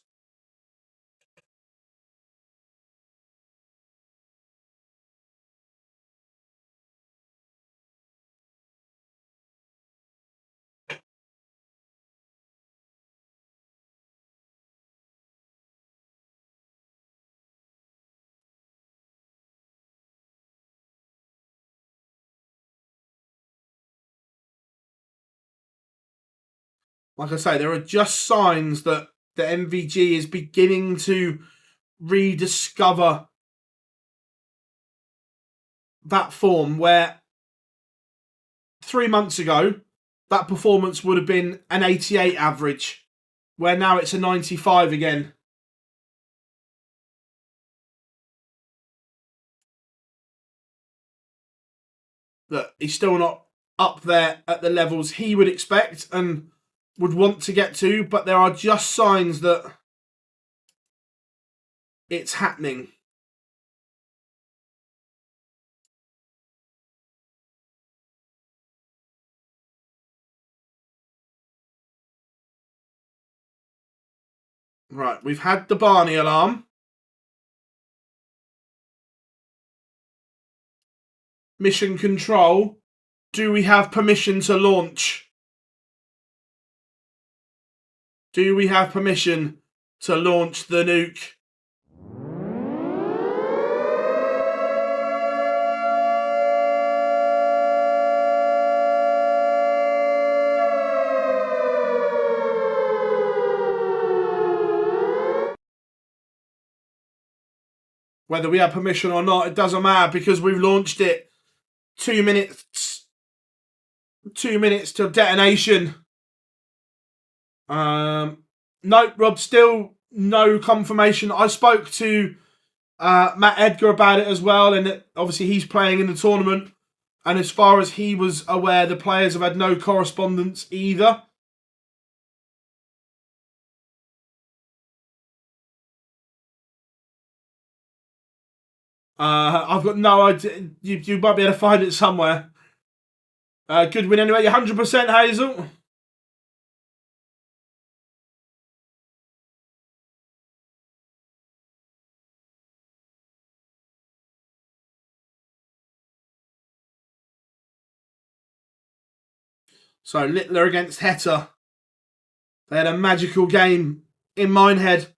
Speaker 1: Like I say, there are just signs that the MVG is beginning to rediscover that form where 3 months ago, that performance would have been an 88 average, where now it's a 95 again. Look, he's still not up there at the levels he would expect and would want to get to, but there are just signs that it's happening. Right, we've had the Barney alarm. Mission control. Do we have permission to launch? Do we have permission to launch the nuke? Whether we have permission or not, it doesn't matter because we've launched it 2 minutes. 2 minutes till detonation. Nope, Rob, still no confirmation. I spoke to Matt Edgar about it as well, and obviously he's playing in the tournament. And as far as he was aware, the players have had no correspondence either. I've got no idea. You might be able to find it somewhere. Good win anyway. 100% Hazel. So Littler against Heta. They had a magical game in Minehead.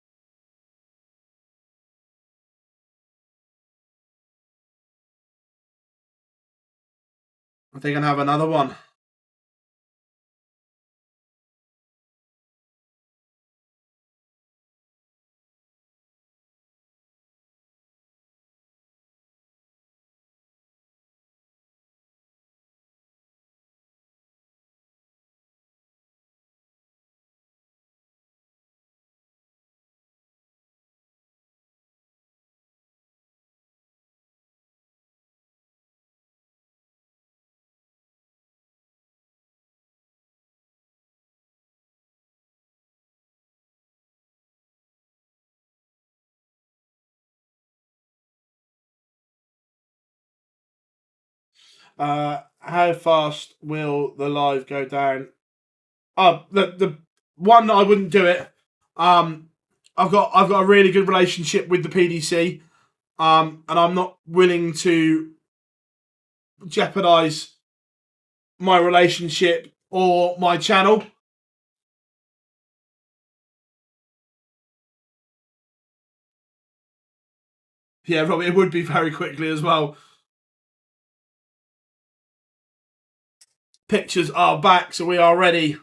Speaker 1: I think I'm going to have another one. How fast will the live go down? The one I wouldn't do it. I've got a really good relationship with the PDC, and I'm not willing to jeopardise my relationship or my channel. Yeah, Rob, it would be very quickly as well. Pictures are back, so we are ready.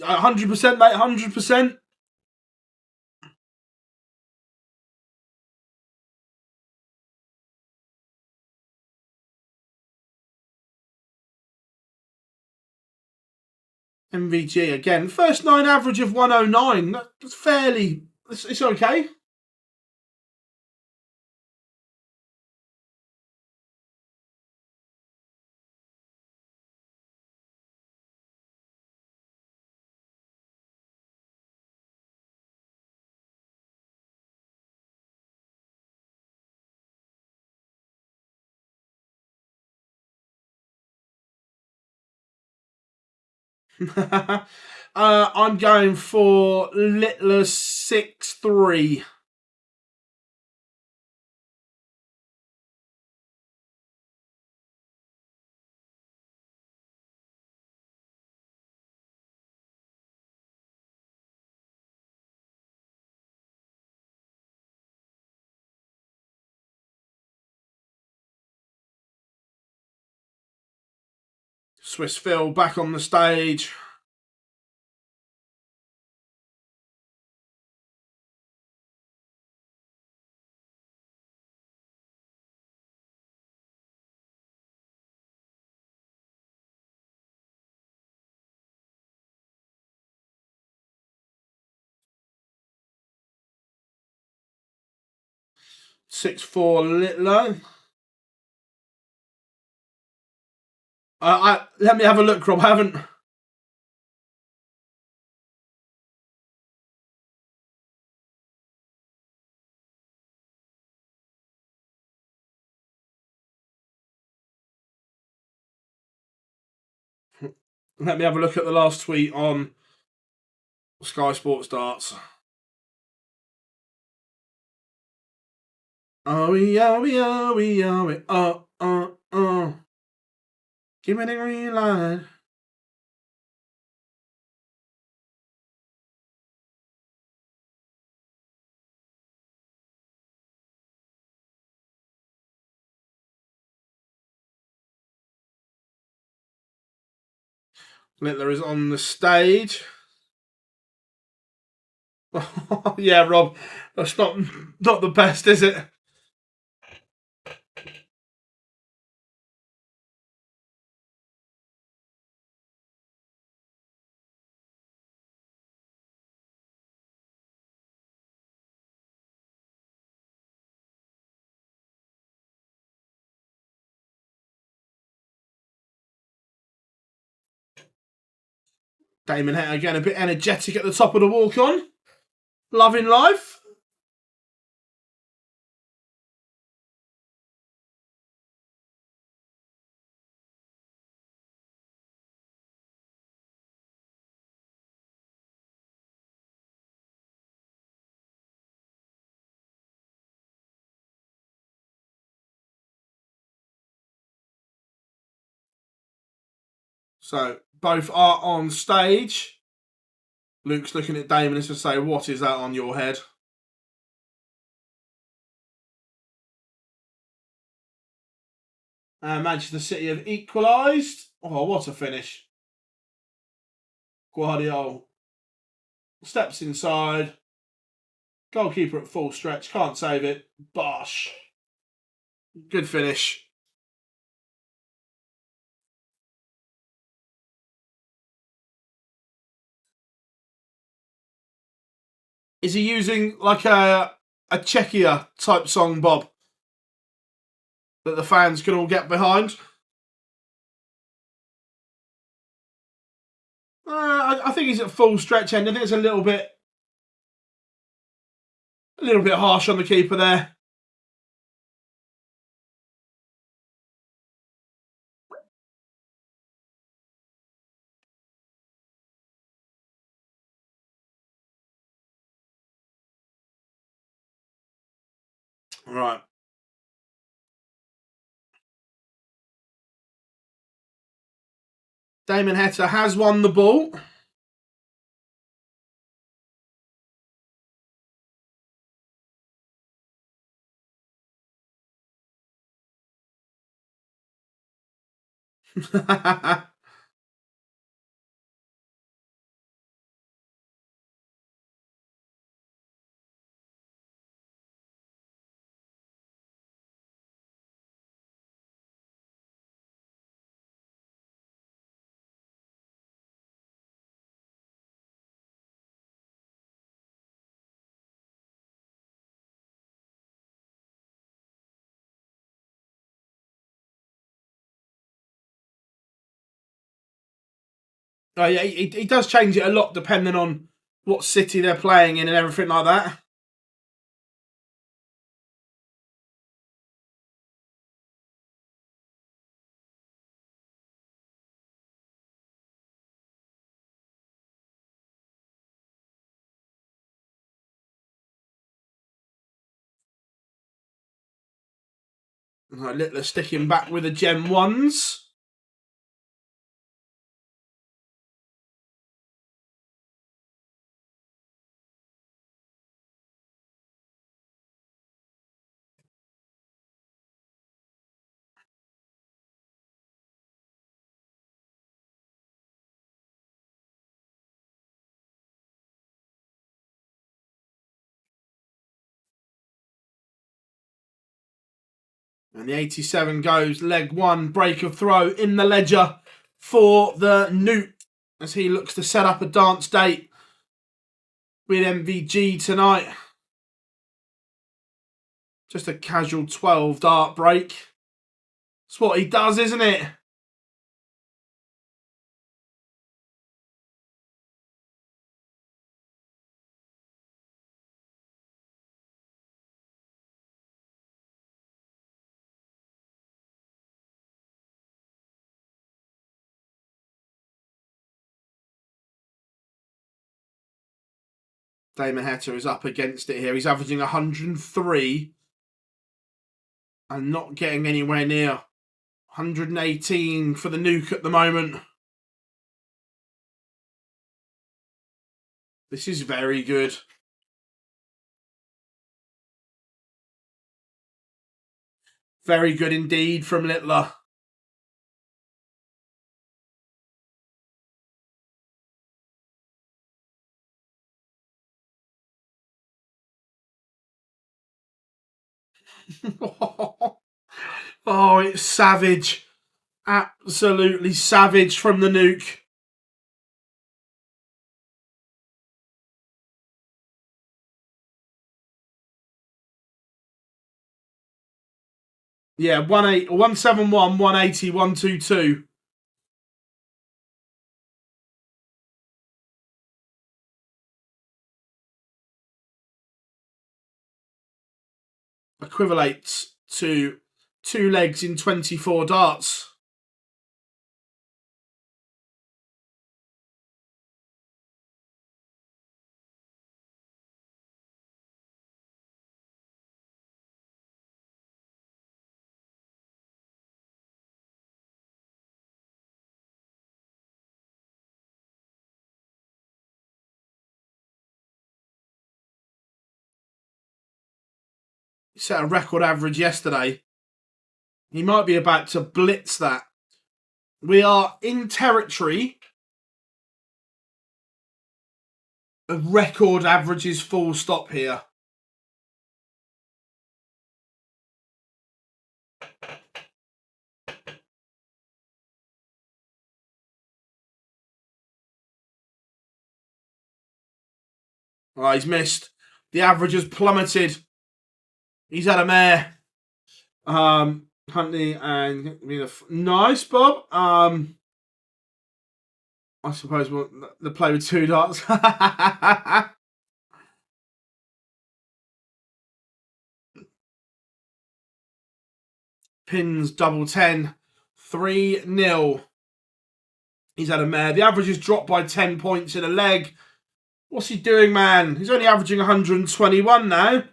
Speaker 1: %100%, mate, 100%. MVG again. First 9 average of 109. That's fairly... It's okay. I'm going for Littler 6-3. Swiss Phil back on the stage. Six-four Littler. Let me have a look, Rob. I haven't... Let me have a look at the last tweet on Sky Sports Darts. Oh, give me the green light. Littler is on the stage. Yeah, Rob, that's not the best, is it? Damon Heta again, a bit energetic at the top of the walk-on. Loving life. So, both are on stage. Luke's looking at Damon as to say, what is that on your head? Manchester City have equalised. Oh, what a finish. Guardiola steps inside. Goalkeeper at full stretch. Can't save it. Bosh. Good finish. Is he using like a Czechia type song, Bob? that the fans can all get behind. I think he's at full stretch end. I think it's a little bit harsh on the keeper there. Right. Damon Heta has won the ball. Oh, yeah, he does change it a lot depending on what city they're playing in and everything like that. Littler sticking back with the Gen 1s. And the 87 goes, leg one, break of throw in the ledger for the Newt as he looks to set up a dance date with MVG tonight. Just a casual 12 dart break. That's what he does, isn't it? Damon Heta is up against it here. He's averaging 103 and not getting anywhere near 118 for the Nuke at the moment. This is very good. Very good indeed from Littler. Oh, it's savage. Absolutely savage from the Nuke. Yeah, 171, 180, 122. Equivalates to 2 legs in 24 darts. He set a record average yesterday. He might be about to blitz that. We are in territory of record averages full stop here. Oh, he's missed. The average has plummeted. He's had a mare. Huntley and nice, Bob. I suppose we'll the play with 2 darts. Pins double 10, 3-0. He's had a mare. The average has dropped by 10 points in a leg. What's he doing, man? He's only averaging 121 now.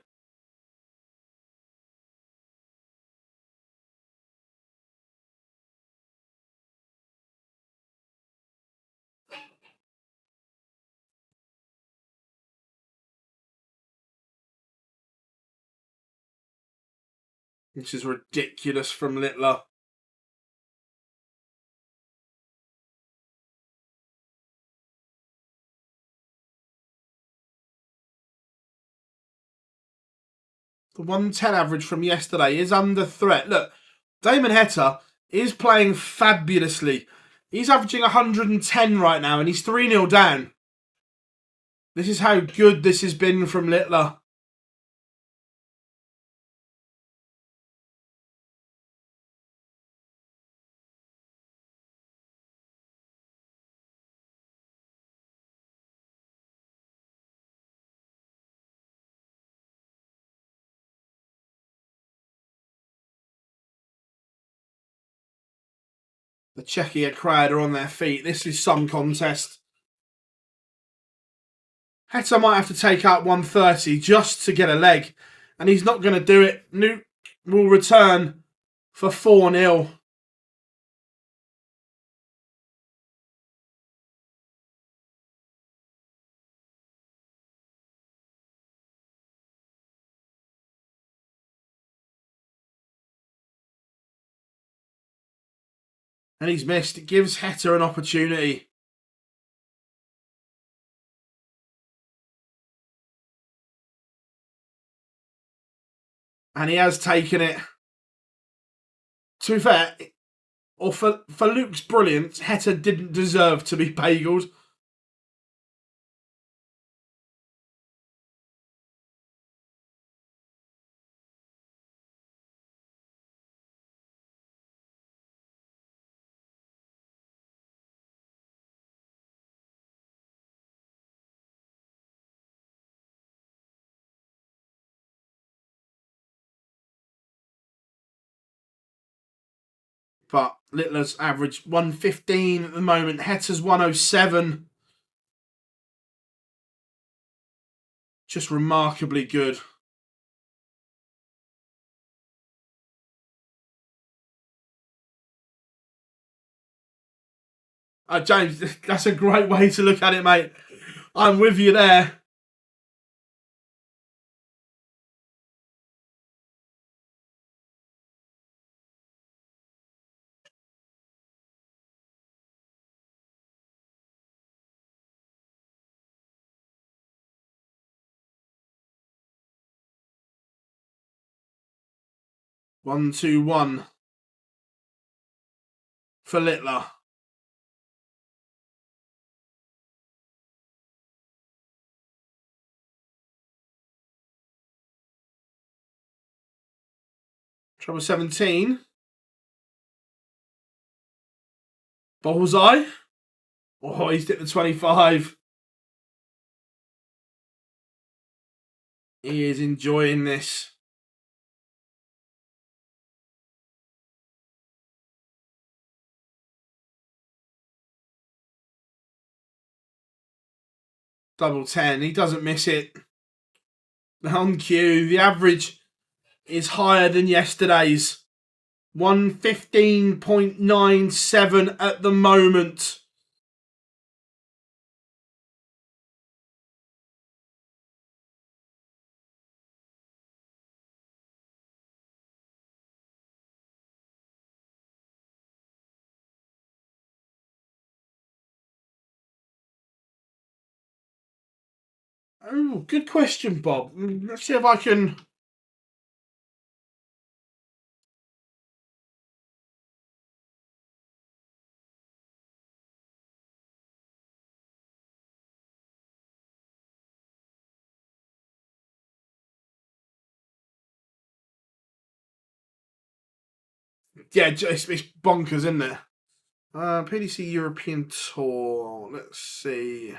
Speaker 1: This is ridiculous from Littler. The 110 average from yesterday is under threat. Look, Damon Heta is playing fabulously. He's averaging 110 right now and he's 3-0 down. This is how good this has been from Littler. The Czechia crowd are on their feet. This is some contest. Heta might have to take out 130 just to get a leg. And he's not going to do it. Nuke will return for 4-0. And he's missed. It gives Heta an opportunity. And he has taken it. To be fair, or for Luke's brilliance, Heta didn't deserve to be bageled. But Littler's average 115 at the moment. Heta's 107. Just remarkably good. James, that's a great way to look at it, mate. I'm with you there. One, 2, 1 for Littler. Trouble 17. Bullseye. Oh, he's hit the 25. He is enjoying this. Double 10. He doesn't miss it. On cue. The average is higher than yesterday's. 115.97 at the moment. Oh, good question, Bob. Let's see if I can... Yeah, it's bonkers, isn't it? PDC European Tour. Let's see.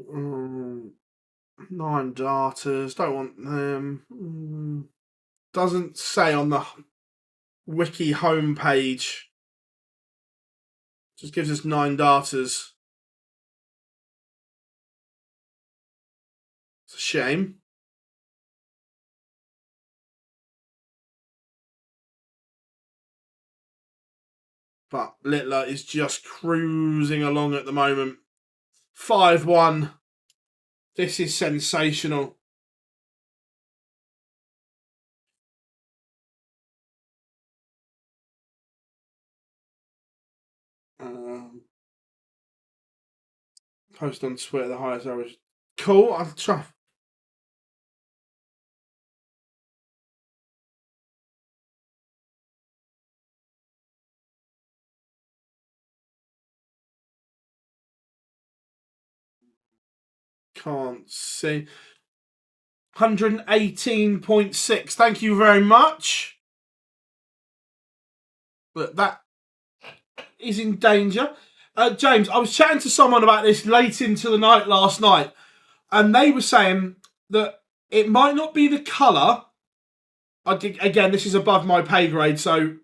Speaker 1: Mm, 9 darters. Don't want them. Doesn't say on the wiki homepage. Just gives us 9 darters. It's a shame. But Littler is just cruising along at the moment. 5-1. This is sensational. Post on Twitter the highest average. Cool. I'll try. Can't see. 118.6. Thank you very much. But that is in danger. James, I was chatting to someone about this late into the night last night, and they were saying that it might not be the colour. Again, this is above my pay grade, so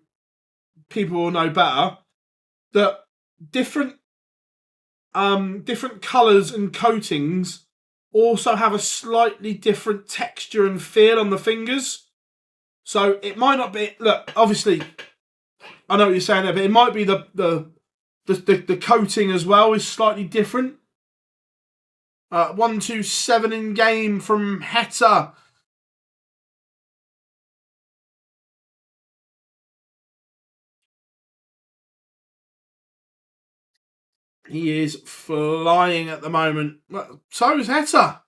Speaker 1: people will know better. That different colours and coatings also have a slightly different texture and feel on the fingers. So it might not be. Look, obviously, I know what you're saying there, but it might be the coating as well is slightly different. 127 in game from Heta. He is flying at the moment. So is Heta.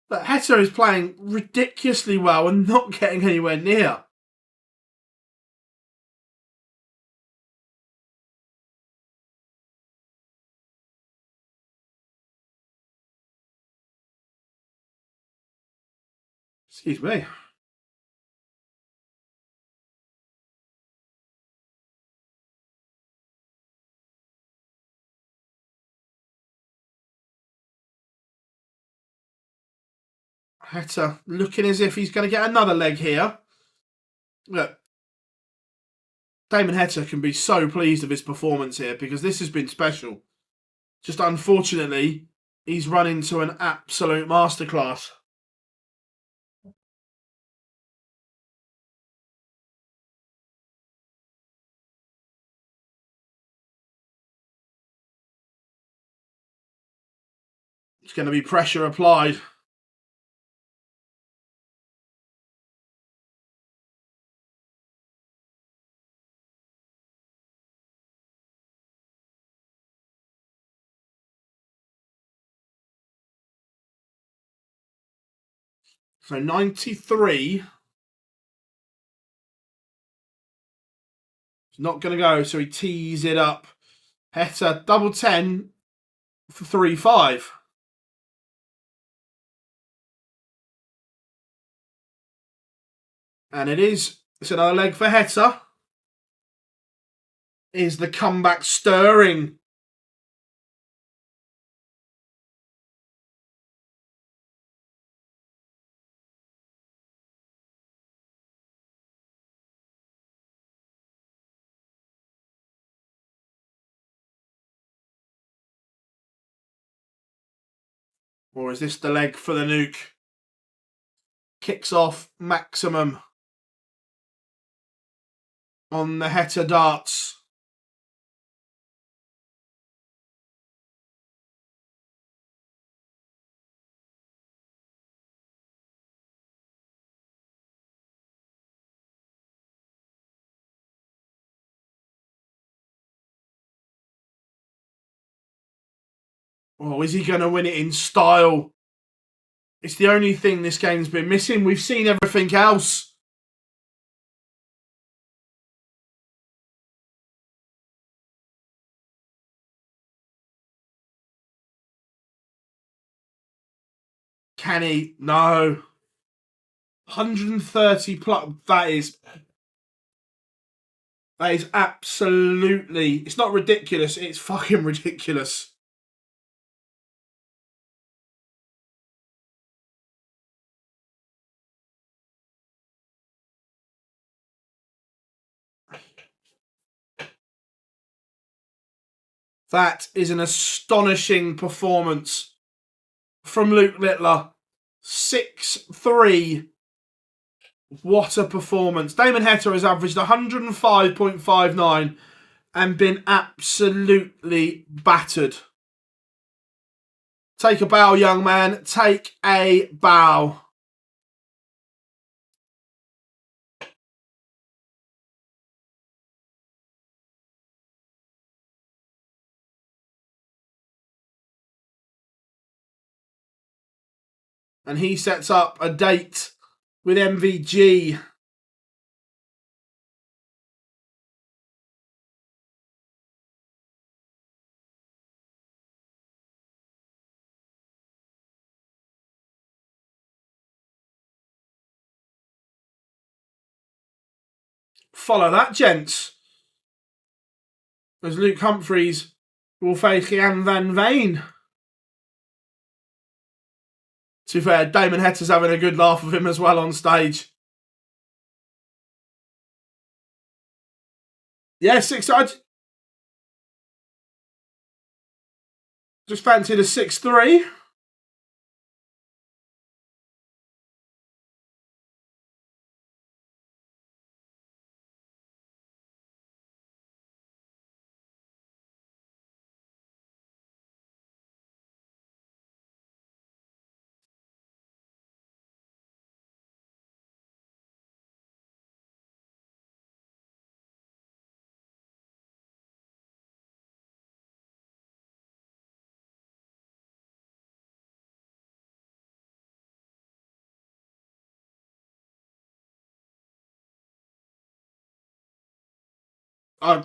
Speaker 1: But Heta is playing ridiculously well and not getting anywhere near. Excuse me. Heta looking as if he's going to get another leg here. Look, Damon Heta can be so pleased with his performance here because this has been special. Just unfortunately, he's run into an absolute masterclass. It's going to be pressure applied. So 93. It's not going to go, so he tees it up. Heta double 10 for 3-5. And it's another leg for Heta. Is the comeback stirring? Or is this the leg for the nuke? Kicks off maximum on the Heta darts. Oh, is he going to win it in style? It's the only thing this game's been missing. We've seen everything else. Can he? No. 130 plus. That is absolutely. It's not ridiculous. It's fucking ridiculous. That is an astonishing performance from Luke Littler. 6'3". What a performance. Damon Heta has averaged 105.59 and been absolutely battered. Take a bow, young man. Take a bow. And he sets up a date with MVG. Follow that, gents. As Luke Humphries will face Jan van Veen. To be fair, Damon Heta's having a good laugh with him as well on stage. Yeah, 6. I just fancied a 6'3".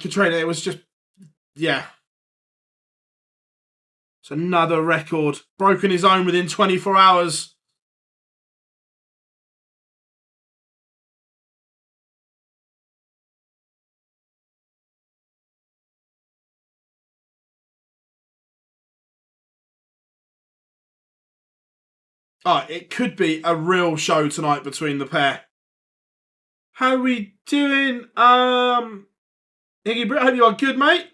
Speaker 1: Katrina, it was just, yeah. It's another record. Broken his own within 24 hours. It could be a real show tonight between the pair. How are we doing? Iggy Britt, hope you are good, mate.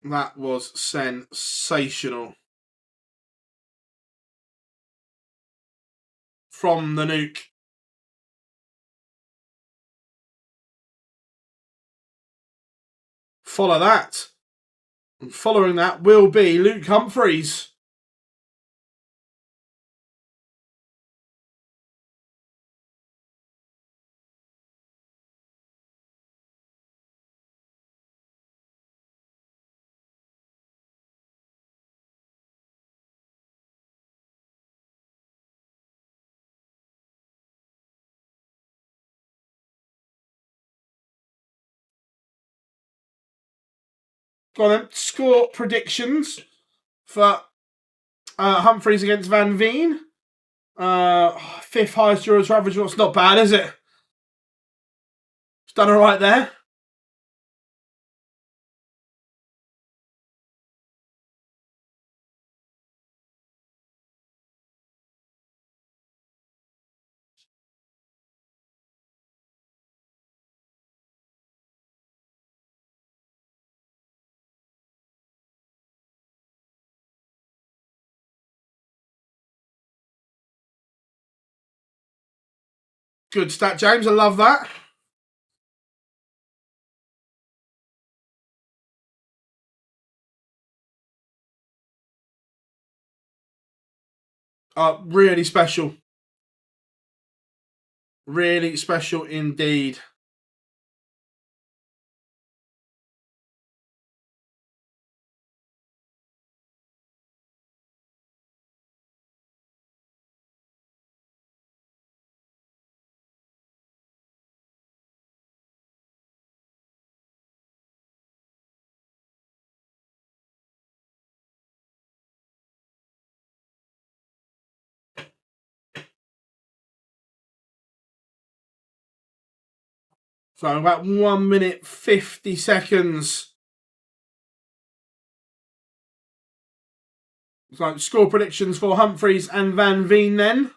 Speaker 1: That was sensational. From the nuke. Follow that. And following that will be Luke Humphries. Go on then. Score predictions for Humphries against Van Veen. 5th highest Euro Tour average. It's not bad, is it? It's done all right there. Good stat, James. I love that. Really special. Really special indeed. So about 1 minute 50 seconds. So score predictions for Humphries and Van Veen then.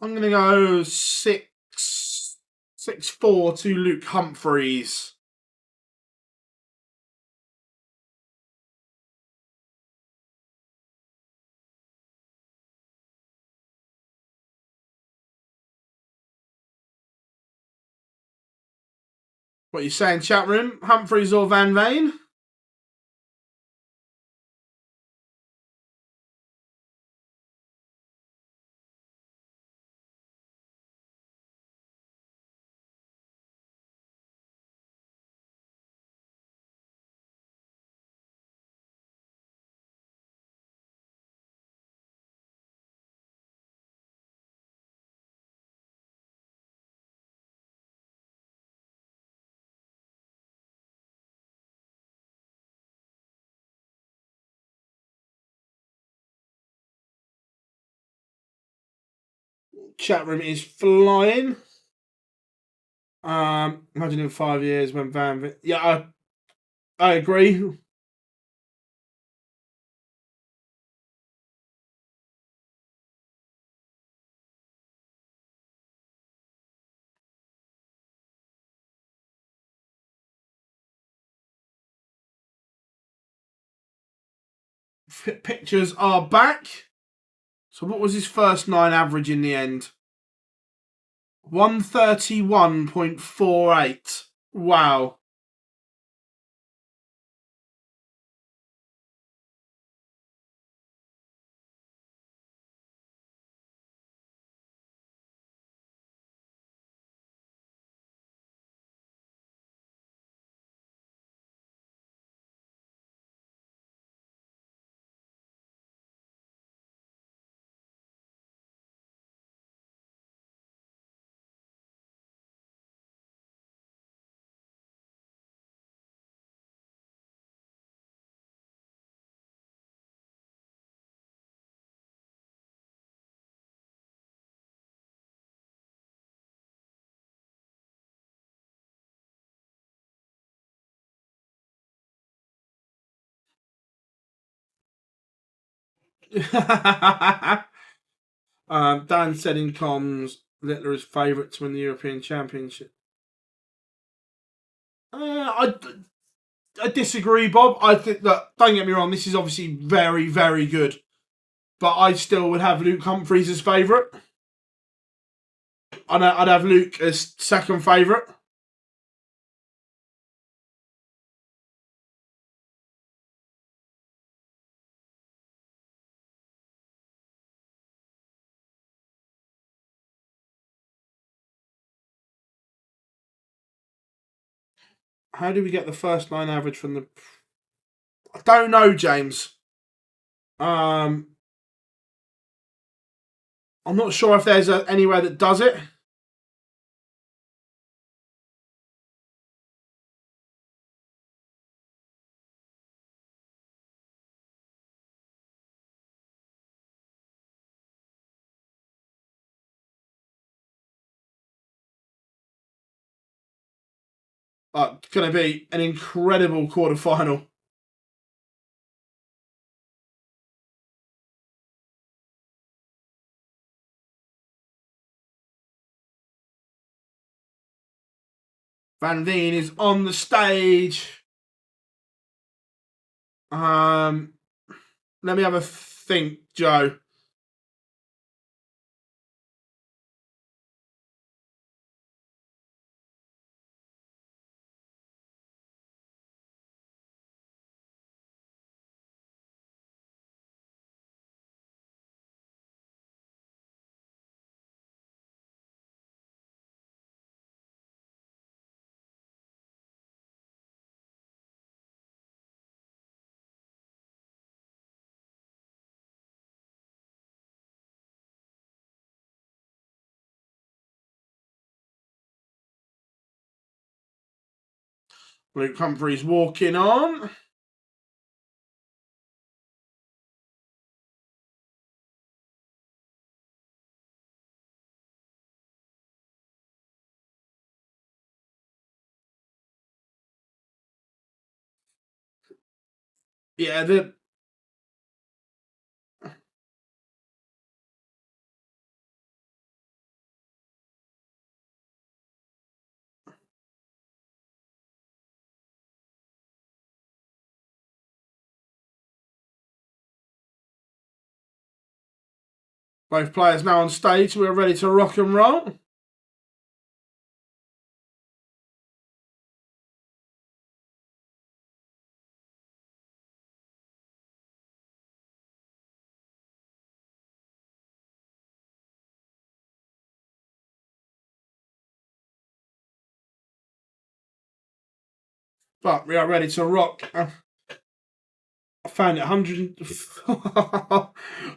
Speaker 1: I'm going to go 6-4 to Luke Humphries. What are you saying, chat room? Humphries or Van Veen? Chat room is flying. Imagine in 5 years when Van Veen... Yeah, I agree. Pictures are back. So what was his first 9 average in the end? 131.48. Wow. Dan said in comms, Littler is favourite to win the European Championship. I disagree, Bob. I think that, don't get me wrong, this is obviously very, very good. But I still would have Luke Humphries as favourite. I'd have Luke as second favourite. How do we get the first 9 average from the... I don't know, James. I'm not sure if there's anywhere that does it. It's going to be an incredible quarter-final. Van Veen is on the stage. Let me have a think, Joe. Luke Humphries walking on. Yeah, both players now on stage. We're ready to rock and roll. But we are ready to rock. I found it 100.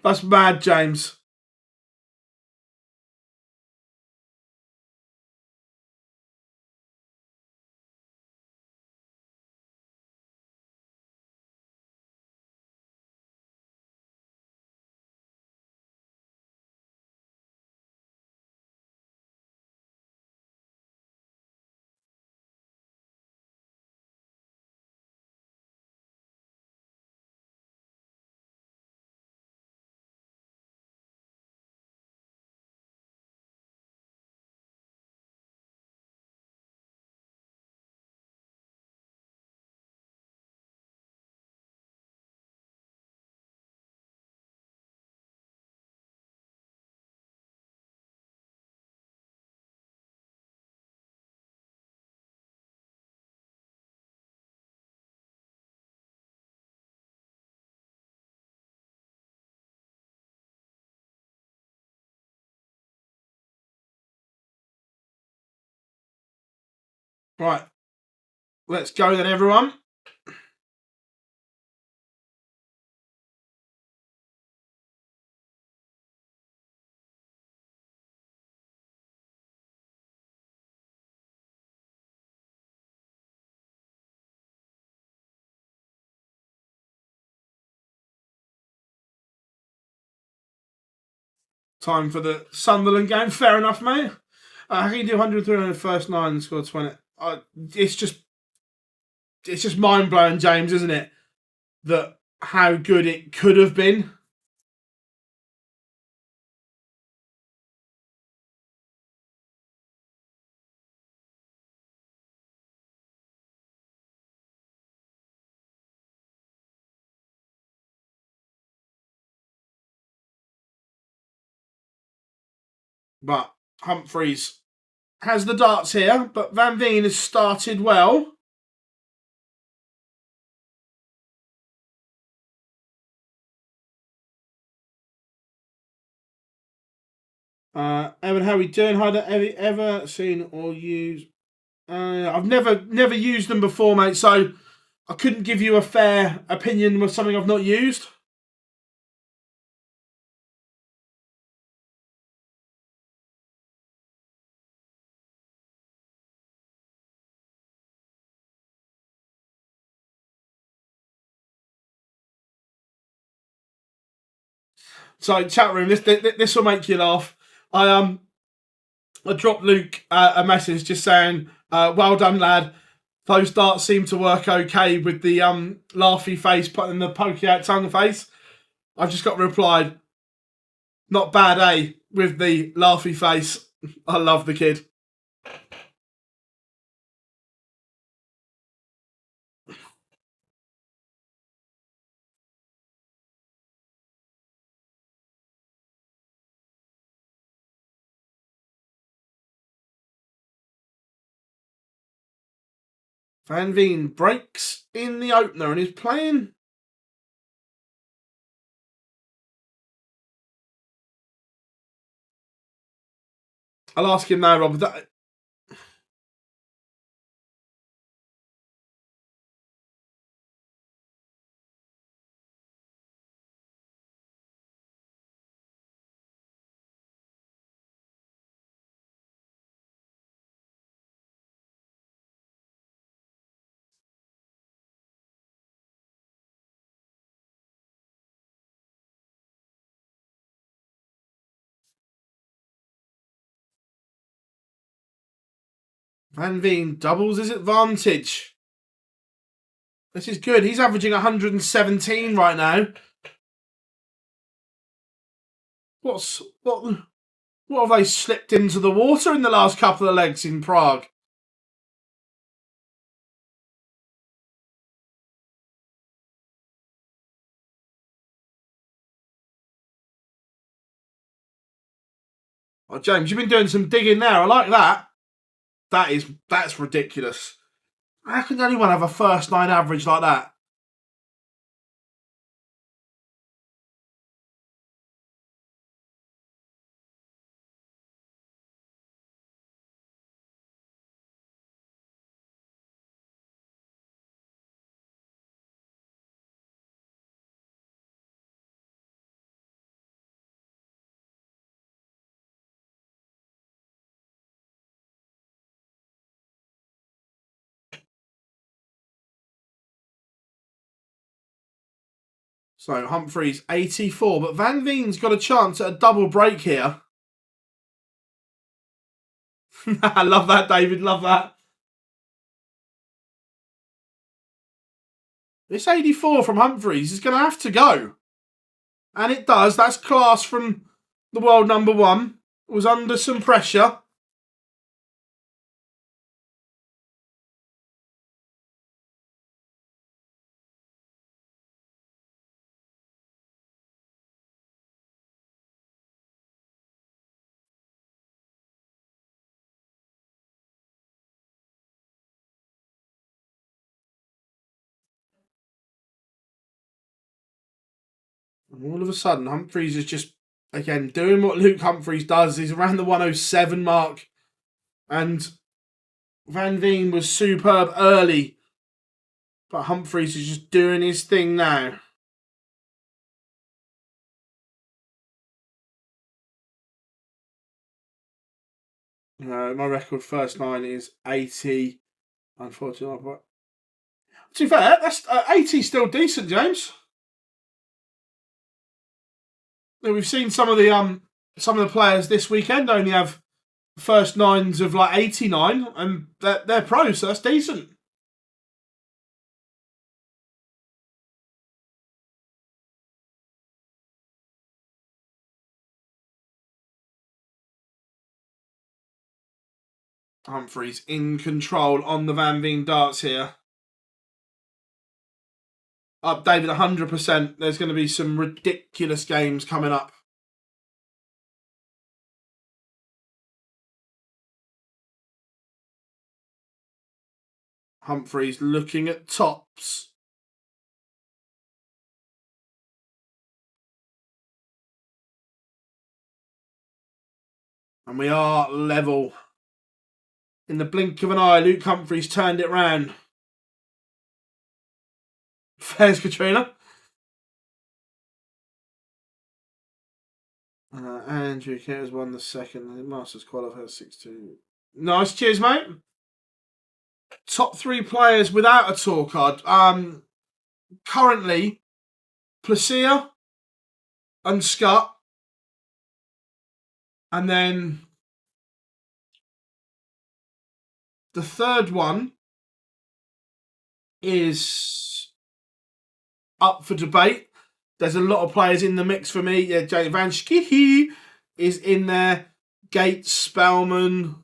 Speaker 1: That's mad, James. Right. Let's go then, everyone. Time for the Sunderland game. Fair enough, mate. How can you do 103 on the first 9 and score 20? It's just mind blowing, James, isn't it? That how good it could have been. But Humphries has the darts here, but Van Veen has started well. Evan, how are we doing? Have you ever seen or used? I've never used them before, mate, so I couldn't give you a fair opinion with something I've not used. So, chat room, this will make you laugh. I dropped Luke a message just saying, "Well done, lad. Those darts seem to work okay with the laughy face and the pokey out tongue face." I've just got replied, "Not bad, eh?" With the laughy face. I love the kid. Van Veen breaks in the opener and is playing. I'll ask him now, Rob. Van Veen doubles his advantage. This is good. He's averaging 117 right now. What have they slipped into the water in the last couple of legs in Prague? Oh, James, you've been doing some digging there. I like that. That's ridiculous. How can anyone have a first 9 average like that? So Humphries 84, but Van Veen's got a chance at a double break here. I love that, David. Love that. This 84 from Humphries is going to have to go. And it does. That's class from the world number 1. Was under some pressure. And all of a sudden, Humphries is just, again, doing what Luke Humphries does. He's around the 107 mark. And Van Veen was superb early. But Humphries is just doing his thing now. My record first 9 is 80. Unfortunately. To be fair, that's 80 still decent, James. We've seen some of the players this weekend only have first 9s of like 89, and they're pros, so that's decent. Humphries in control on the Van Veen darts here. Up David 100%. There's going to be some ridiculous games coming up. Humphries looking at tops. And we are level. In the blink of an eye, Luke Humphries turned it round. Fairs, Katrina. Andrew Cares won the second. Masters qualifier 6-2. Nice, cheers, mate. Top 3 players without a tour card. Currently, Placia and Scott. And then the third one is up for debate. There's a lot of players in the mix for me. Yeah, Jay Van Schickie is in there. Gates, Spellman.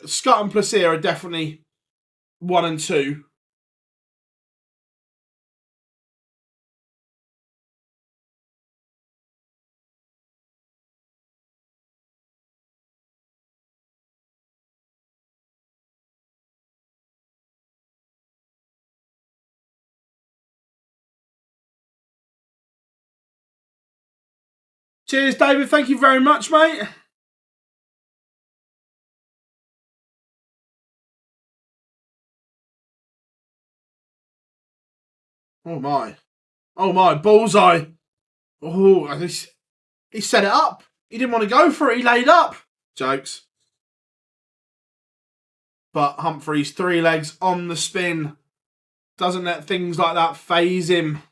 Speaker 1: Scott and Placia are definitely 1 and 2. Cheers, David. Thank you very much, mate. Oh, my. Oh, my. Bullseye. Oh, he set it up. He didn't want to go for it. He laid up. Jokes. But Humphries, 3 legs on the spin. Doesn't let things like that faze him.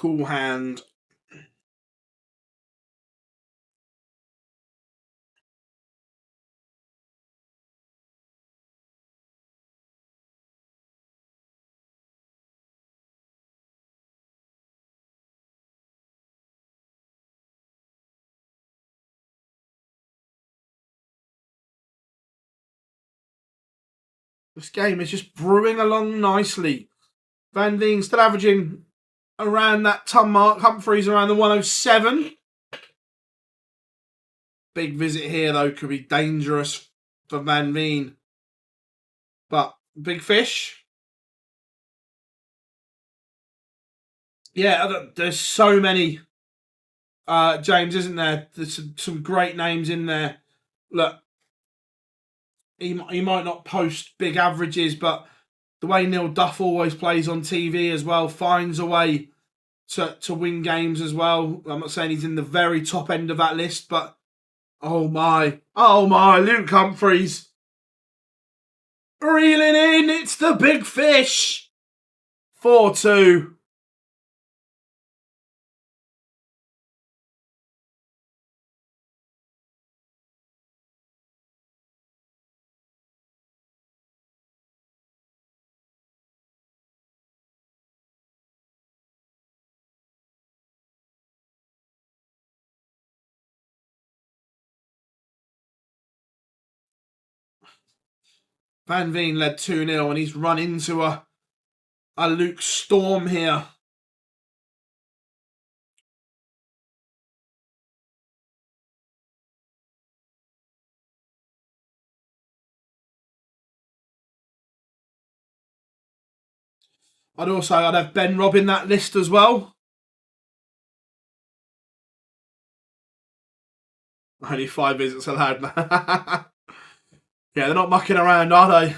Speaker 1: Cool hand. This game is just brewing along nicely. Van Veen still averaging around that ton mark. Humphries around the 107. Big visit here, though, could be dangerous for Van Veen. But big fish. Yeah, there's so many, James, isn't there? There's some great names in there. Look, he might not post big averages, but the way Neil Duff always plays on TV as well, finds a way to win games as well. I'm not saying he's in the very top end of that list, but oh my, Luke Humphries. Reeling in, it's the big fish. 4-2. Van Veen led 2-0 and he's run into a Luke storm here. I'd have Ben Robb in that list as well. Only 5 visits allowed. Yeah, they're not mucking around, are they?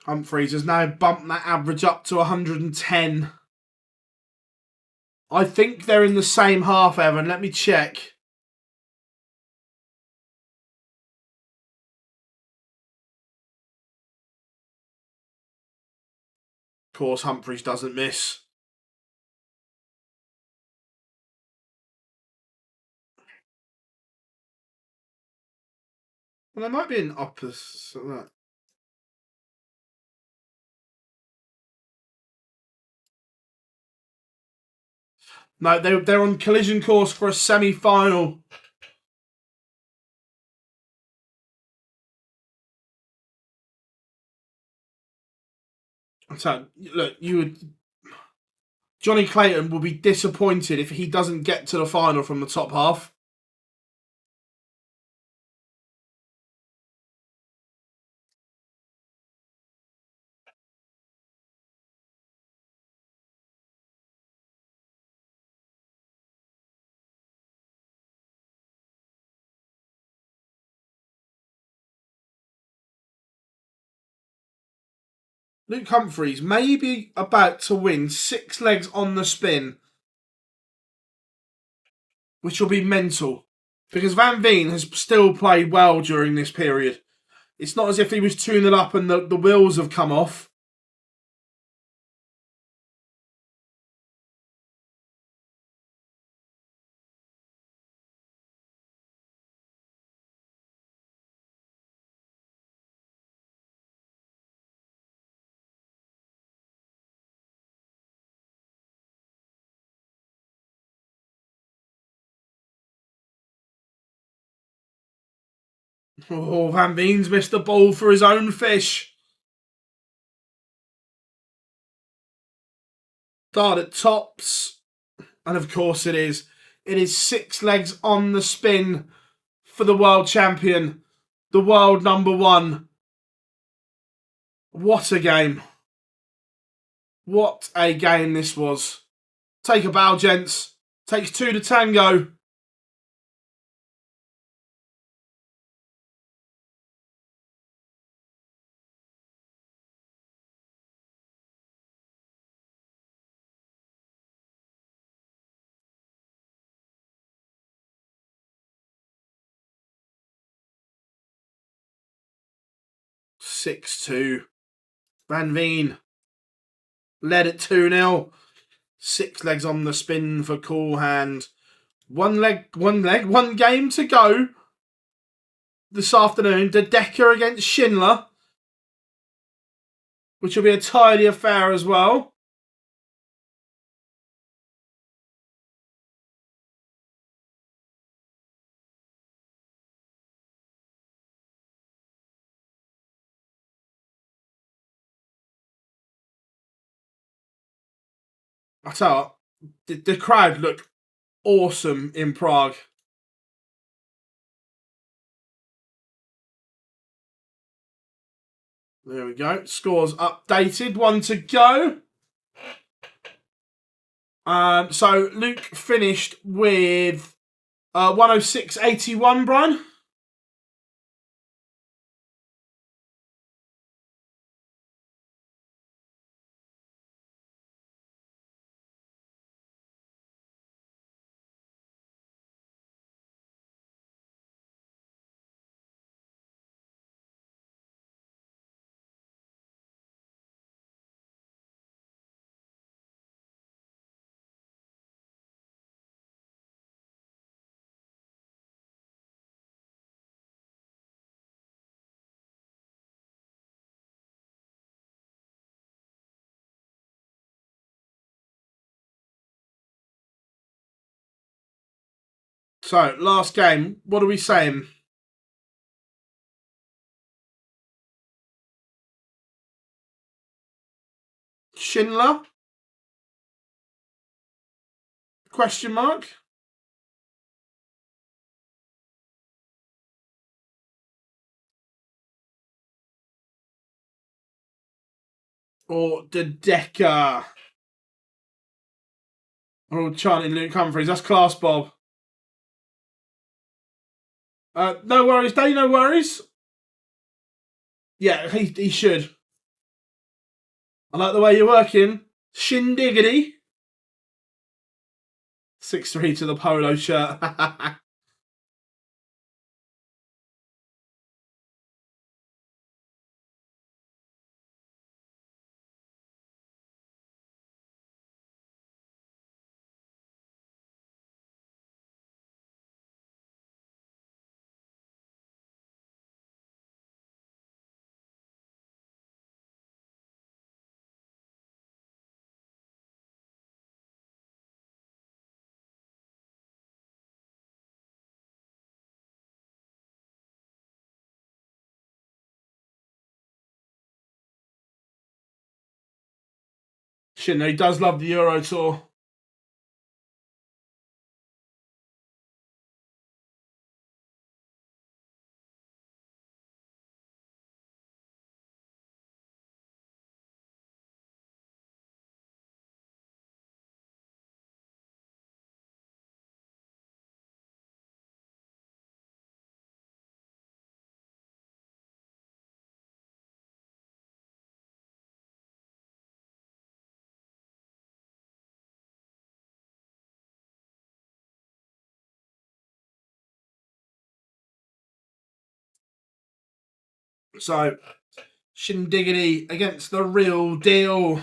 Speaker 1: Humphries has now bumped that average up to 110. I think they're in the same half, Evan. Let me check. Of course, Humphries doesn't miss. Well, there might be an opposite. No, they're on collision course for a semi-final. So, look, Johnny Clayton will be disappointed if he doesn't get to the final from the top half. Luke Humphries may be about to win 6 legs on the spin, which will be mental, because Van Veen has still played well during this period. It's not as if he was 2-0 up and the wheels have come off. Oh, Van Veen's missed a ball for his own fish. Start at tops. And of course it is. It is 6 legs on the spin for the world champion. The world number 1. What a game. What a game this was. Take a bow, gents. Takes 2 to tango. 6-2. Van Veen led at 2-0. 6 legs on the spin for Cool Hand. One game to go this afternoon. De Decker against Schindler, which will be a tidy affair as well. I tell you, the crowd looked awesome in Prague. There we go. Scores updated. 1 to go. So Luke finished with 106.81, Brian. So, last game. What are we saying? Schindler? Question mark? Or De Decker? Oh, chanting Luke Humphries. That's class, Bob. No worries, Dave. No worries. Yeah, he should. I like the way you're working. Shindiggity. 6-3 to the polo shirt. Schindler, he does love the Euro Tour. So, Shindiggity against the real deal.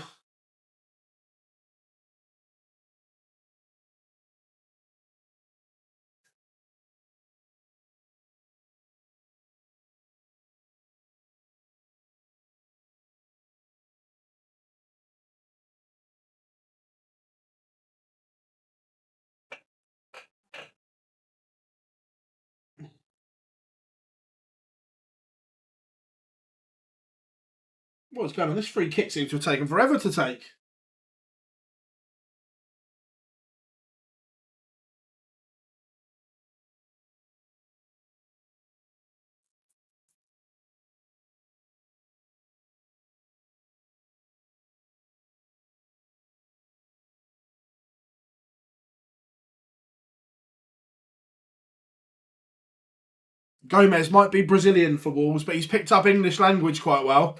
Speaker 1: What's going on? This free kick seems to have taken forever to take. Gomez might be Brazilian for Wolves, but he's picked up English language quite well.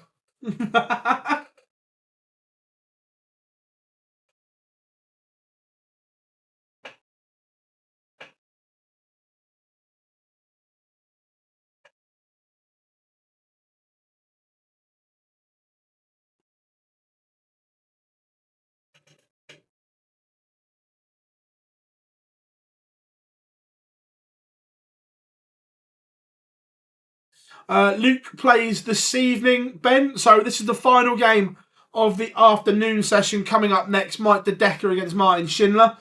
Speaker 1: Luke plays this evening, Ben. So this is the final game of the afternoon session. Coming up next, Mike De Decker against Martin Schindler.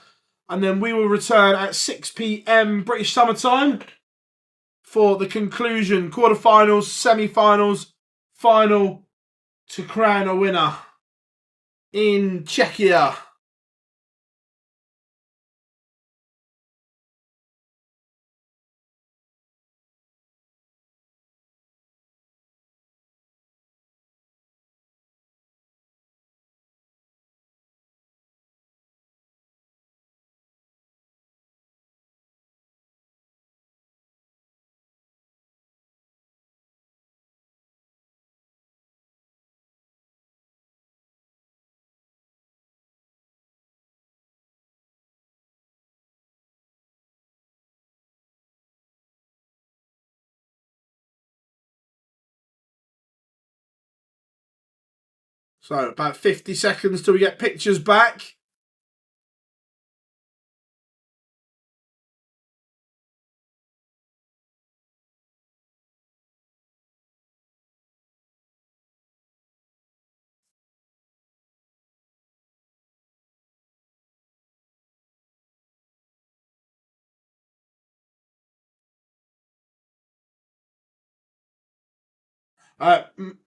Speaker 1: And then we will return at 6 p.m. British Summer Time for the conclusion, quarterfinals, semi-finals, final to crown a winner in Czechia. So about 50 seconds till we get pictures back.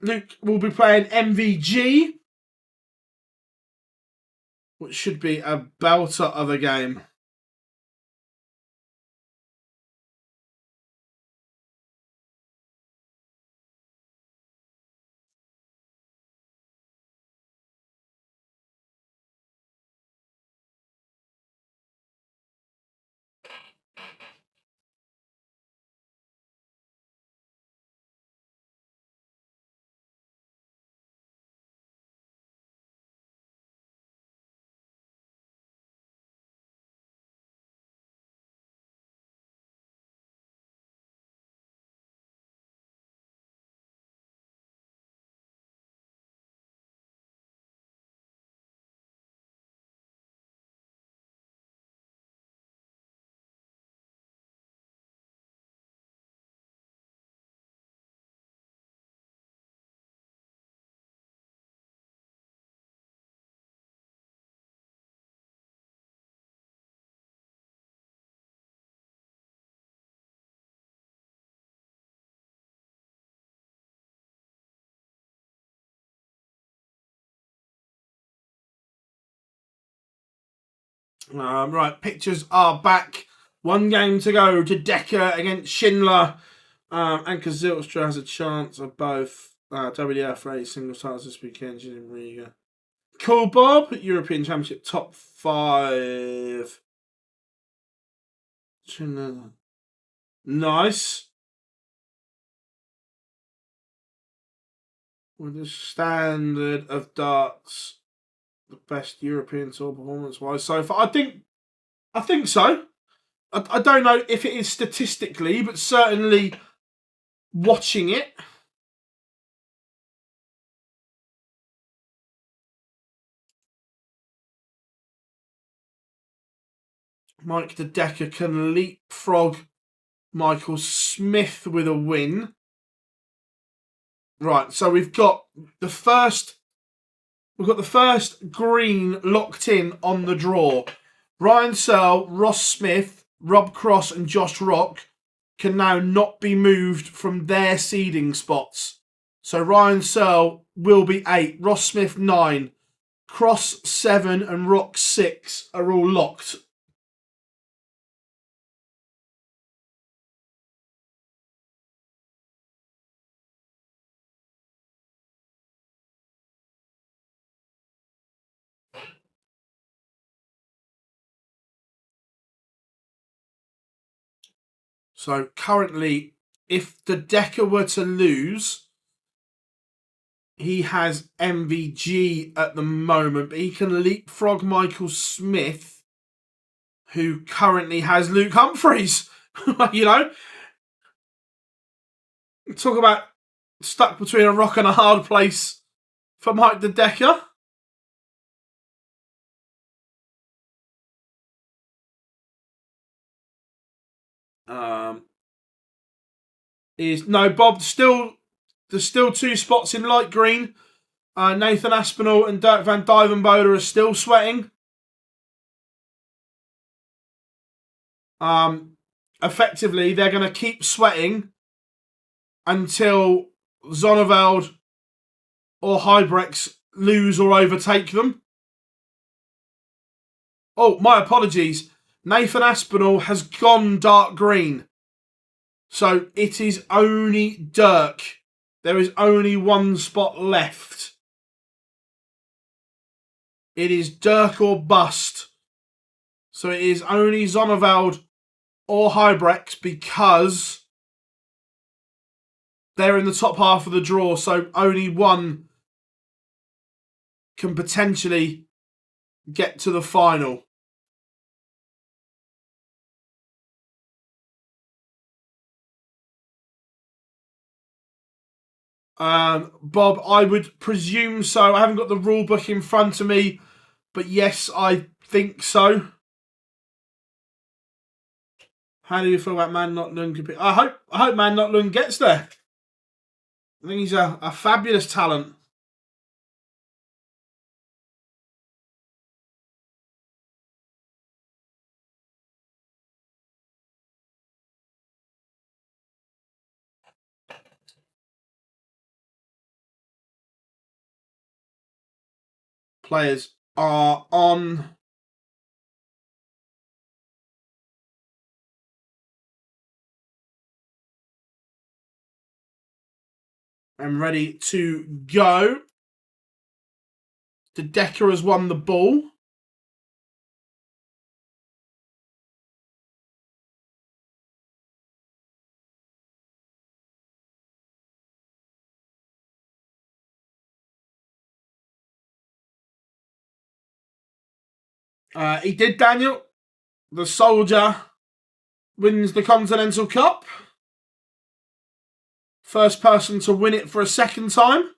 Speaker 1: Luke will be playing MVG, which should be a belter of a game. Right, pictures are back. One game to go. To Decker against Schindler. And Zilstra has a chance of both. WDF race single titles this weekend in Riga. Cool, Bob. European Championship top 5. Schindler. Nice. With the standard of darts, the best European Tour performance-wise so far. I think so. I don't know if it is statistically, but certainly watching it. Mike De Decker can leapfrog Michael Smith with a win. Right, so we've got the first green locked in on the draw. Ryan Searle, Ross Smith, Rob Cross and Josh Rock can now not be moved from their seeding spots. So Ryan Searle will be 8, Ross Smith 9, Cross 7 and Rock 6 are all locked. So currently, if De Decker were to lose, he has MVG at the moment, but he can leapfrog Michael Smith, who currently has Luke Humphries. You know? Talk about stuck between a rock and a hard place for Mike De Decker. is... No, Bob, there's still 2 spots in light green. Nathan Aspinall and Dirk van Dijvenbode are still sweating. Effectively, they're going to keep sweating until Zonneveld or Huybrechts lose or overtake them. Oh, my apologies. Nathan Aspinall has gone dark green. So it is only Dirk. There is only 1 spot left. It is Dirk or bust. So it is only Zonneveld or Huybrechts because they're in the top half of the draw. So only one can potentially get to the final. Bob, I would presume so. I haven't got the rule book in front of me, but yes, I think so. How do you feel about Man Not Lung? I hope Man Not Lung gets there. I think he's a fabulous talent. Players are on. And ready to go. The Decker has won the ball. He did, Daniel. The Soldier wins the Continental Cup. First person to win it for a second time.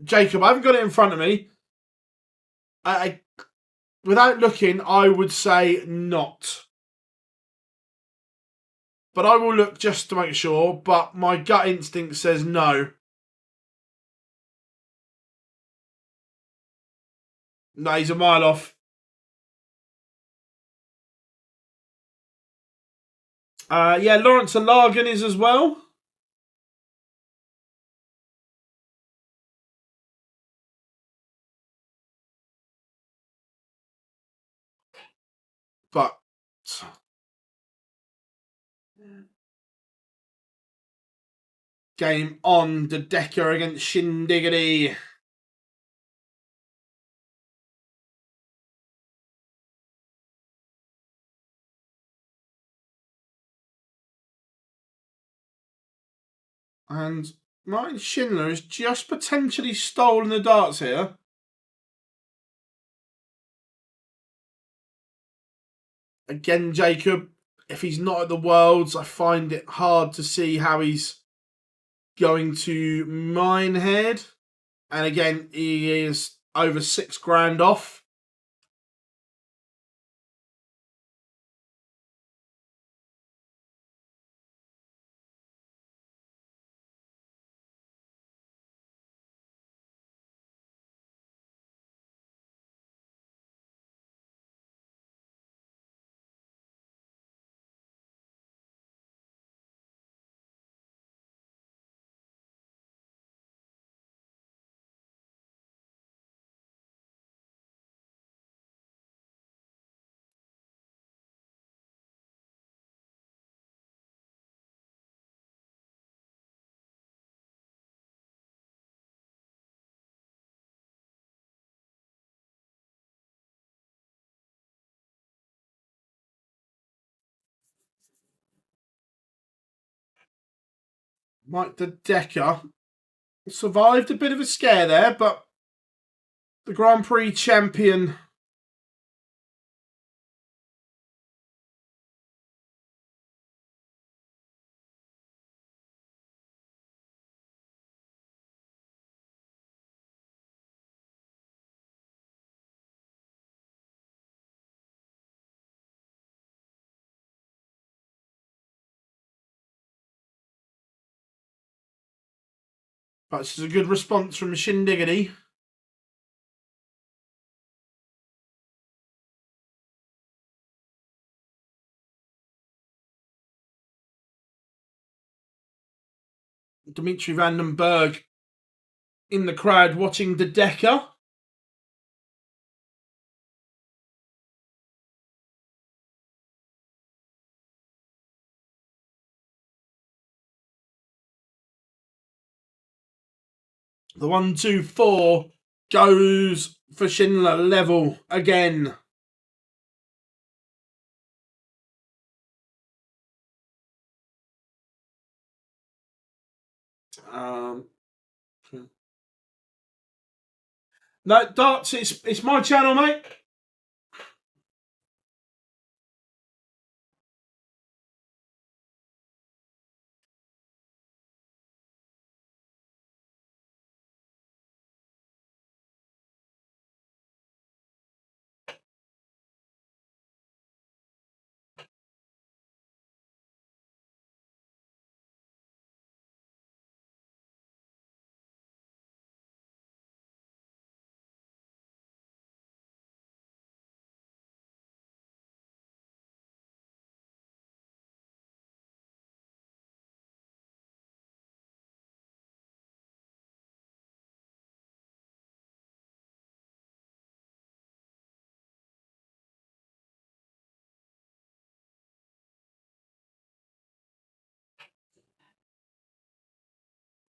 Speaker 1: Jacob, I haven't got it in front of me. Without looking, I would say not. But I will look just to make sure. But my gut instinct says no. No, he's a mile off. Yeah, Lawrence Alagan is as well. But game on, the Decker against Shindiggity. And Martin Schindler has just potentially stolen the darts here. Again, Jacob, if he's not at the Worlds, I find it hard to see how he's going to Minehead. And again, he is over $6,000 off. Mike the Decker survived a bit of a scare there, but the Grand Prix champion But this is a good response from Shindiggity. Dimitri Vandenberg in the crowd watching the Decker. The 1-2-4 goes for Schindler, level again. No, Darts, it's my channel, mate.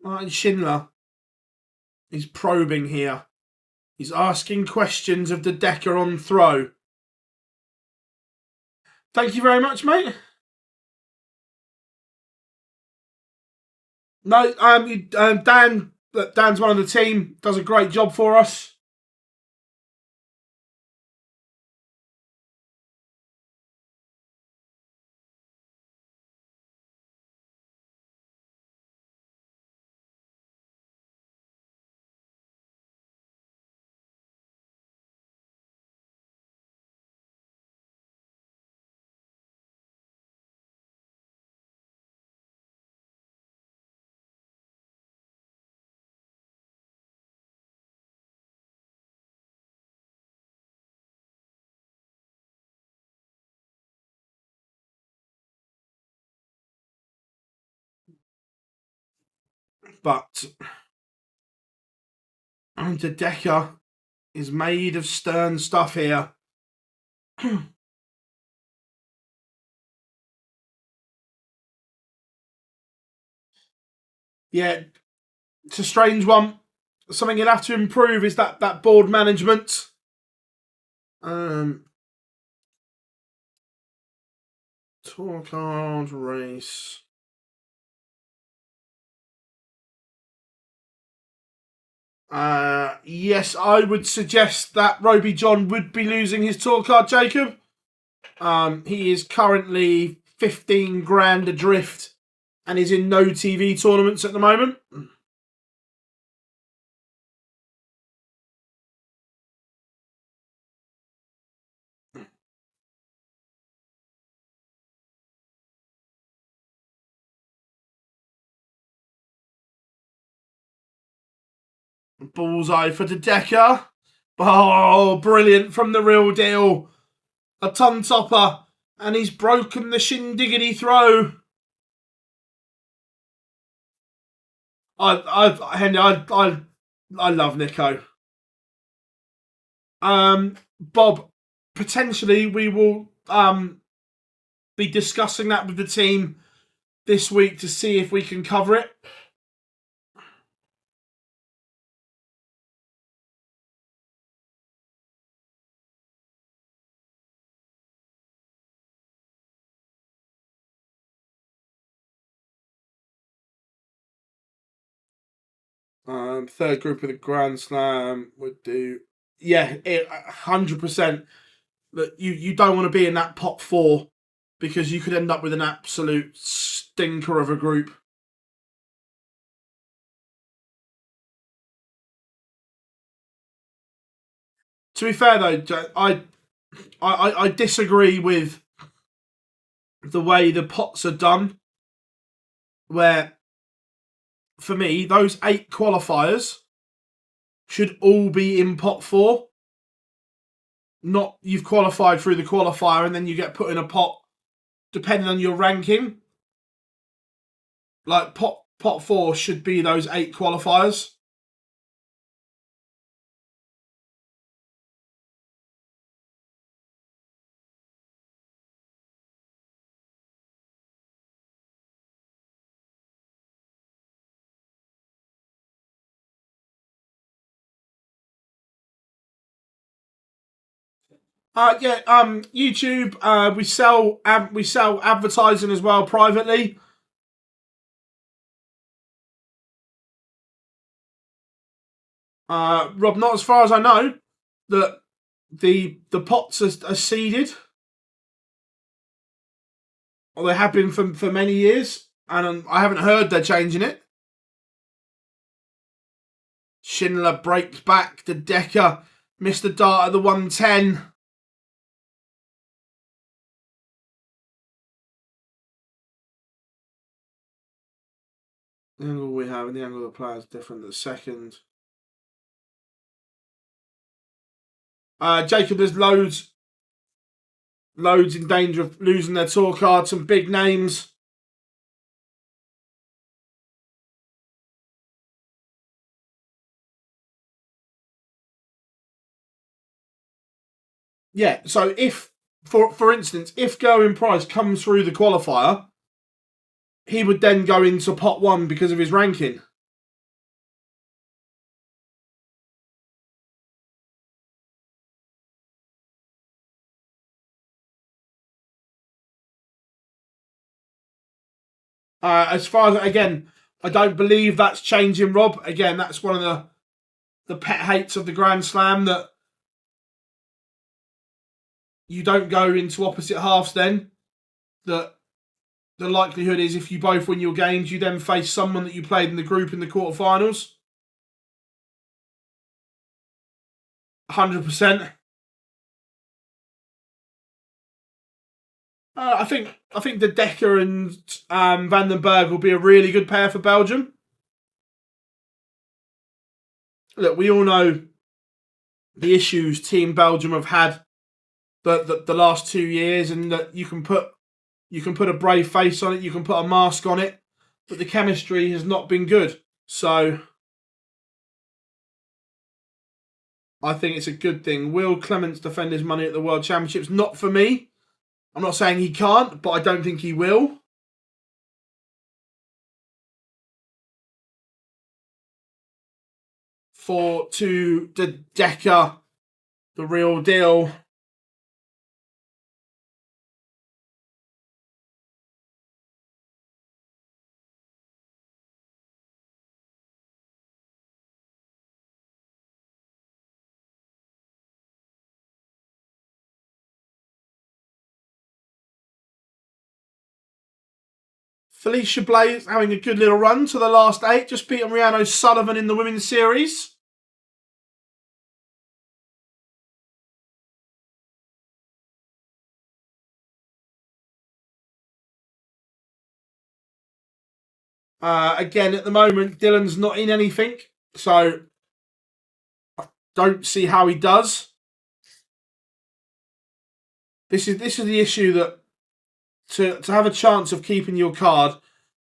Speaker 1: And Schindler is probing here. He's asking questions of the Decker on throw. Thank you very much, mate. No, Dan's one of the team. Does a great job for us. But the Decker is made of stern stuff here. Yeah, it's a strange one. Something you'll have to improve is that board management. Tour card race. Yes, I would suggest that Roby John would be losing his tour card, Jacob. He is currently 15 grand adrift and is in no TV tournaments at the moment. Bullseye for the Decker. Oh, brilliant from the real deal. A ton topper. And he's broken the Shindiggity throw. I love Nico. Bob, potentially we will be discussing that with the team this week to see if we can cover it. Third group of the Grand Slam would do. Yeah, 100%. That you don't want to be in that pot 4 because you could end up with an absolute stinker of a group. To be fair though, I disagree with the way the pots are done, where for me, those 8 qualifiers should all be in pot 4. Not you've qualified through the qualifier and then you get put in a pot depending on your ranking. Like pot 4 should be those 8 qualifiers. YouTube. We sell advertising as well privately. Rob, not as far as I know, that the pots are seeded. Or they have been for many years, and I haven't heard they're changing it. Schindler breaks back. The Decker missed the dart at the 110. The angle we have and the angle of the player is different. The second. Jacob, there's loads in danger of losing their tour card. Some big names. Yeah, so if, for instance, if Gerwyn Price comes through the qualifier, he would then go into pot 1 because of his ranking. As far as, again, I don't believe that's changing, Rob. Again, that's one of the pet hates of the Grand Slam, that you don't go into opposite halves then. That the likelihood is if you both win your games, you then face someone that you played in the group in the quarterfinals. 100%. I think the Decker and Van den Berg will be a really good pair for Belgium. Look, we all know the issues Team Belgium have had the last 2 years, and that you can put a brave face on it, you can put a mask on it, but the chemistry has not been good. So I think it's a good thing. Will Clements defend his money at the World Championships? Not for me. I'm not saying he can't, but I don't think he will. To the Decker, the real deal. Felicia Blaze having a good little run to the last 8. Just beating Rihanna Sullivan in the women's series. Again, at the moment, Dylan's not in anything, so I don't see how he does. This is the issue, that to have a chance of keeping your card,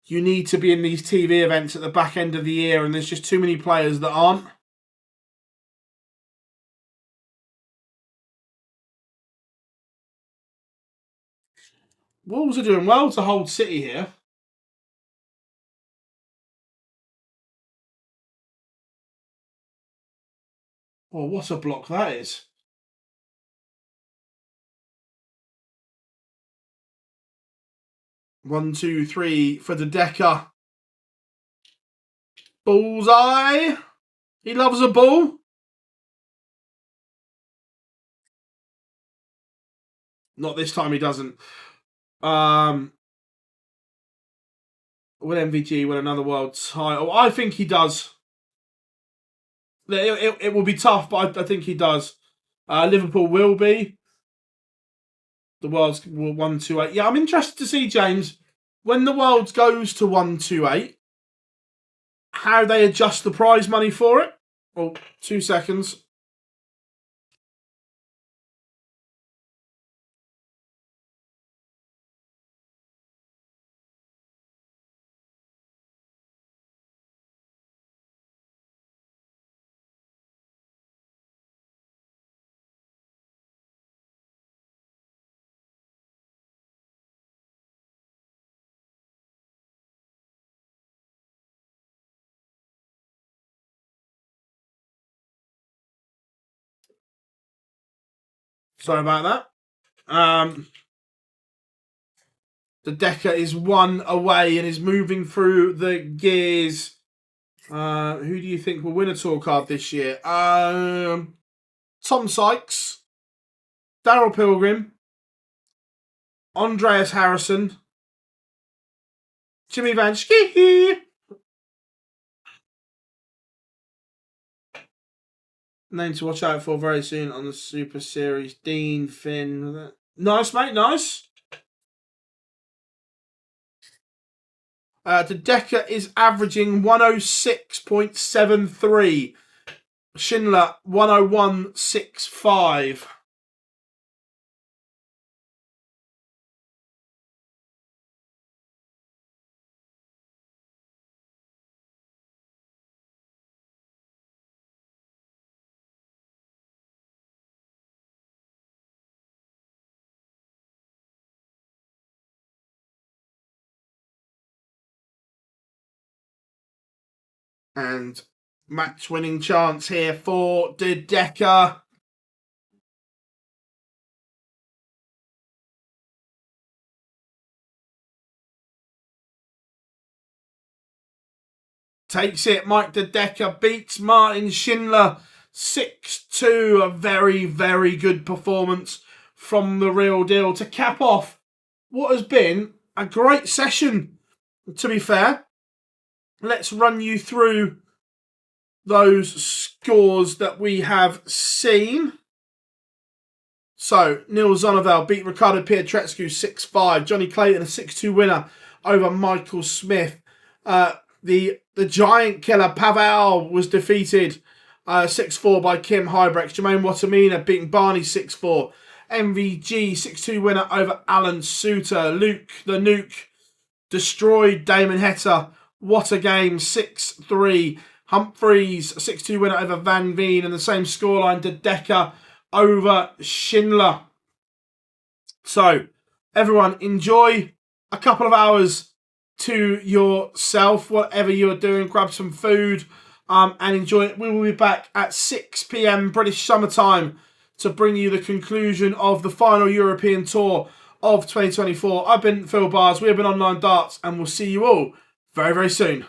Speaker 1: you need to be in these TV events at the back end of the year, and there's just too many players that aren't. Wolves are doing well to hold City here. Oh, what a block that is. One, two, three for the Decker. Bullseye. He loves a ball. Not this time, he doesn't. Will MVG win another world title? I think he does. It will be tough, but I think he does. Liverpool will be. The Worlds 128. Yeah, I'm interested to see, James, when the Worlds goes to 128, how they adjust the prize money for it. Oh, 2 seconds. Sorry about that. The Decker is 1 away and is moving through the gears. Who do you think will win a tour card this year? Tom Sykes, Daryl Pilgrim, Andreas Harrison, Jimmy Van Schie. Name to watch out for very soon on the Super Series. Dean, Finn. Nice, mate, nice. The Decker is averaging 106.73. Schindler, 101.65. And match winning chance here for the Decker. Takes it. Mike De Decker beats Martin Schindler 6-2. A very, very good performance from the real deal to cap off what has been a great session, to be fair. Let's run you through those scores that we have seen. So, Neil Zoval beat Ricardo Petrescu 6-5. Johnny Clayton, a 6-2 winner over Michael Smith. The giant killer Pavl was defeated 6-4 by Kim Hybrex. Jermaine Watamina beating Barney 6-4. MVG 6-2 winner over Alan Sutor. Luke the Nuke destroyed Damon Heta. What a game, 6-3. Humphries, 6-2 winner over Veen, and the same scoreline, De Decker over Schindler. So, everyone, enjoy a couple of hours to yourself, whatever you're doing. Grab some food and enjoy it. We will be back at 6 p.m. British summertime to bring you the conclusion of the final European Tour of 2024. I've been Phil Bars, we have been Online Darts, and we'll see you all very, very soon.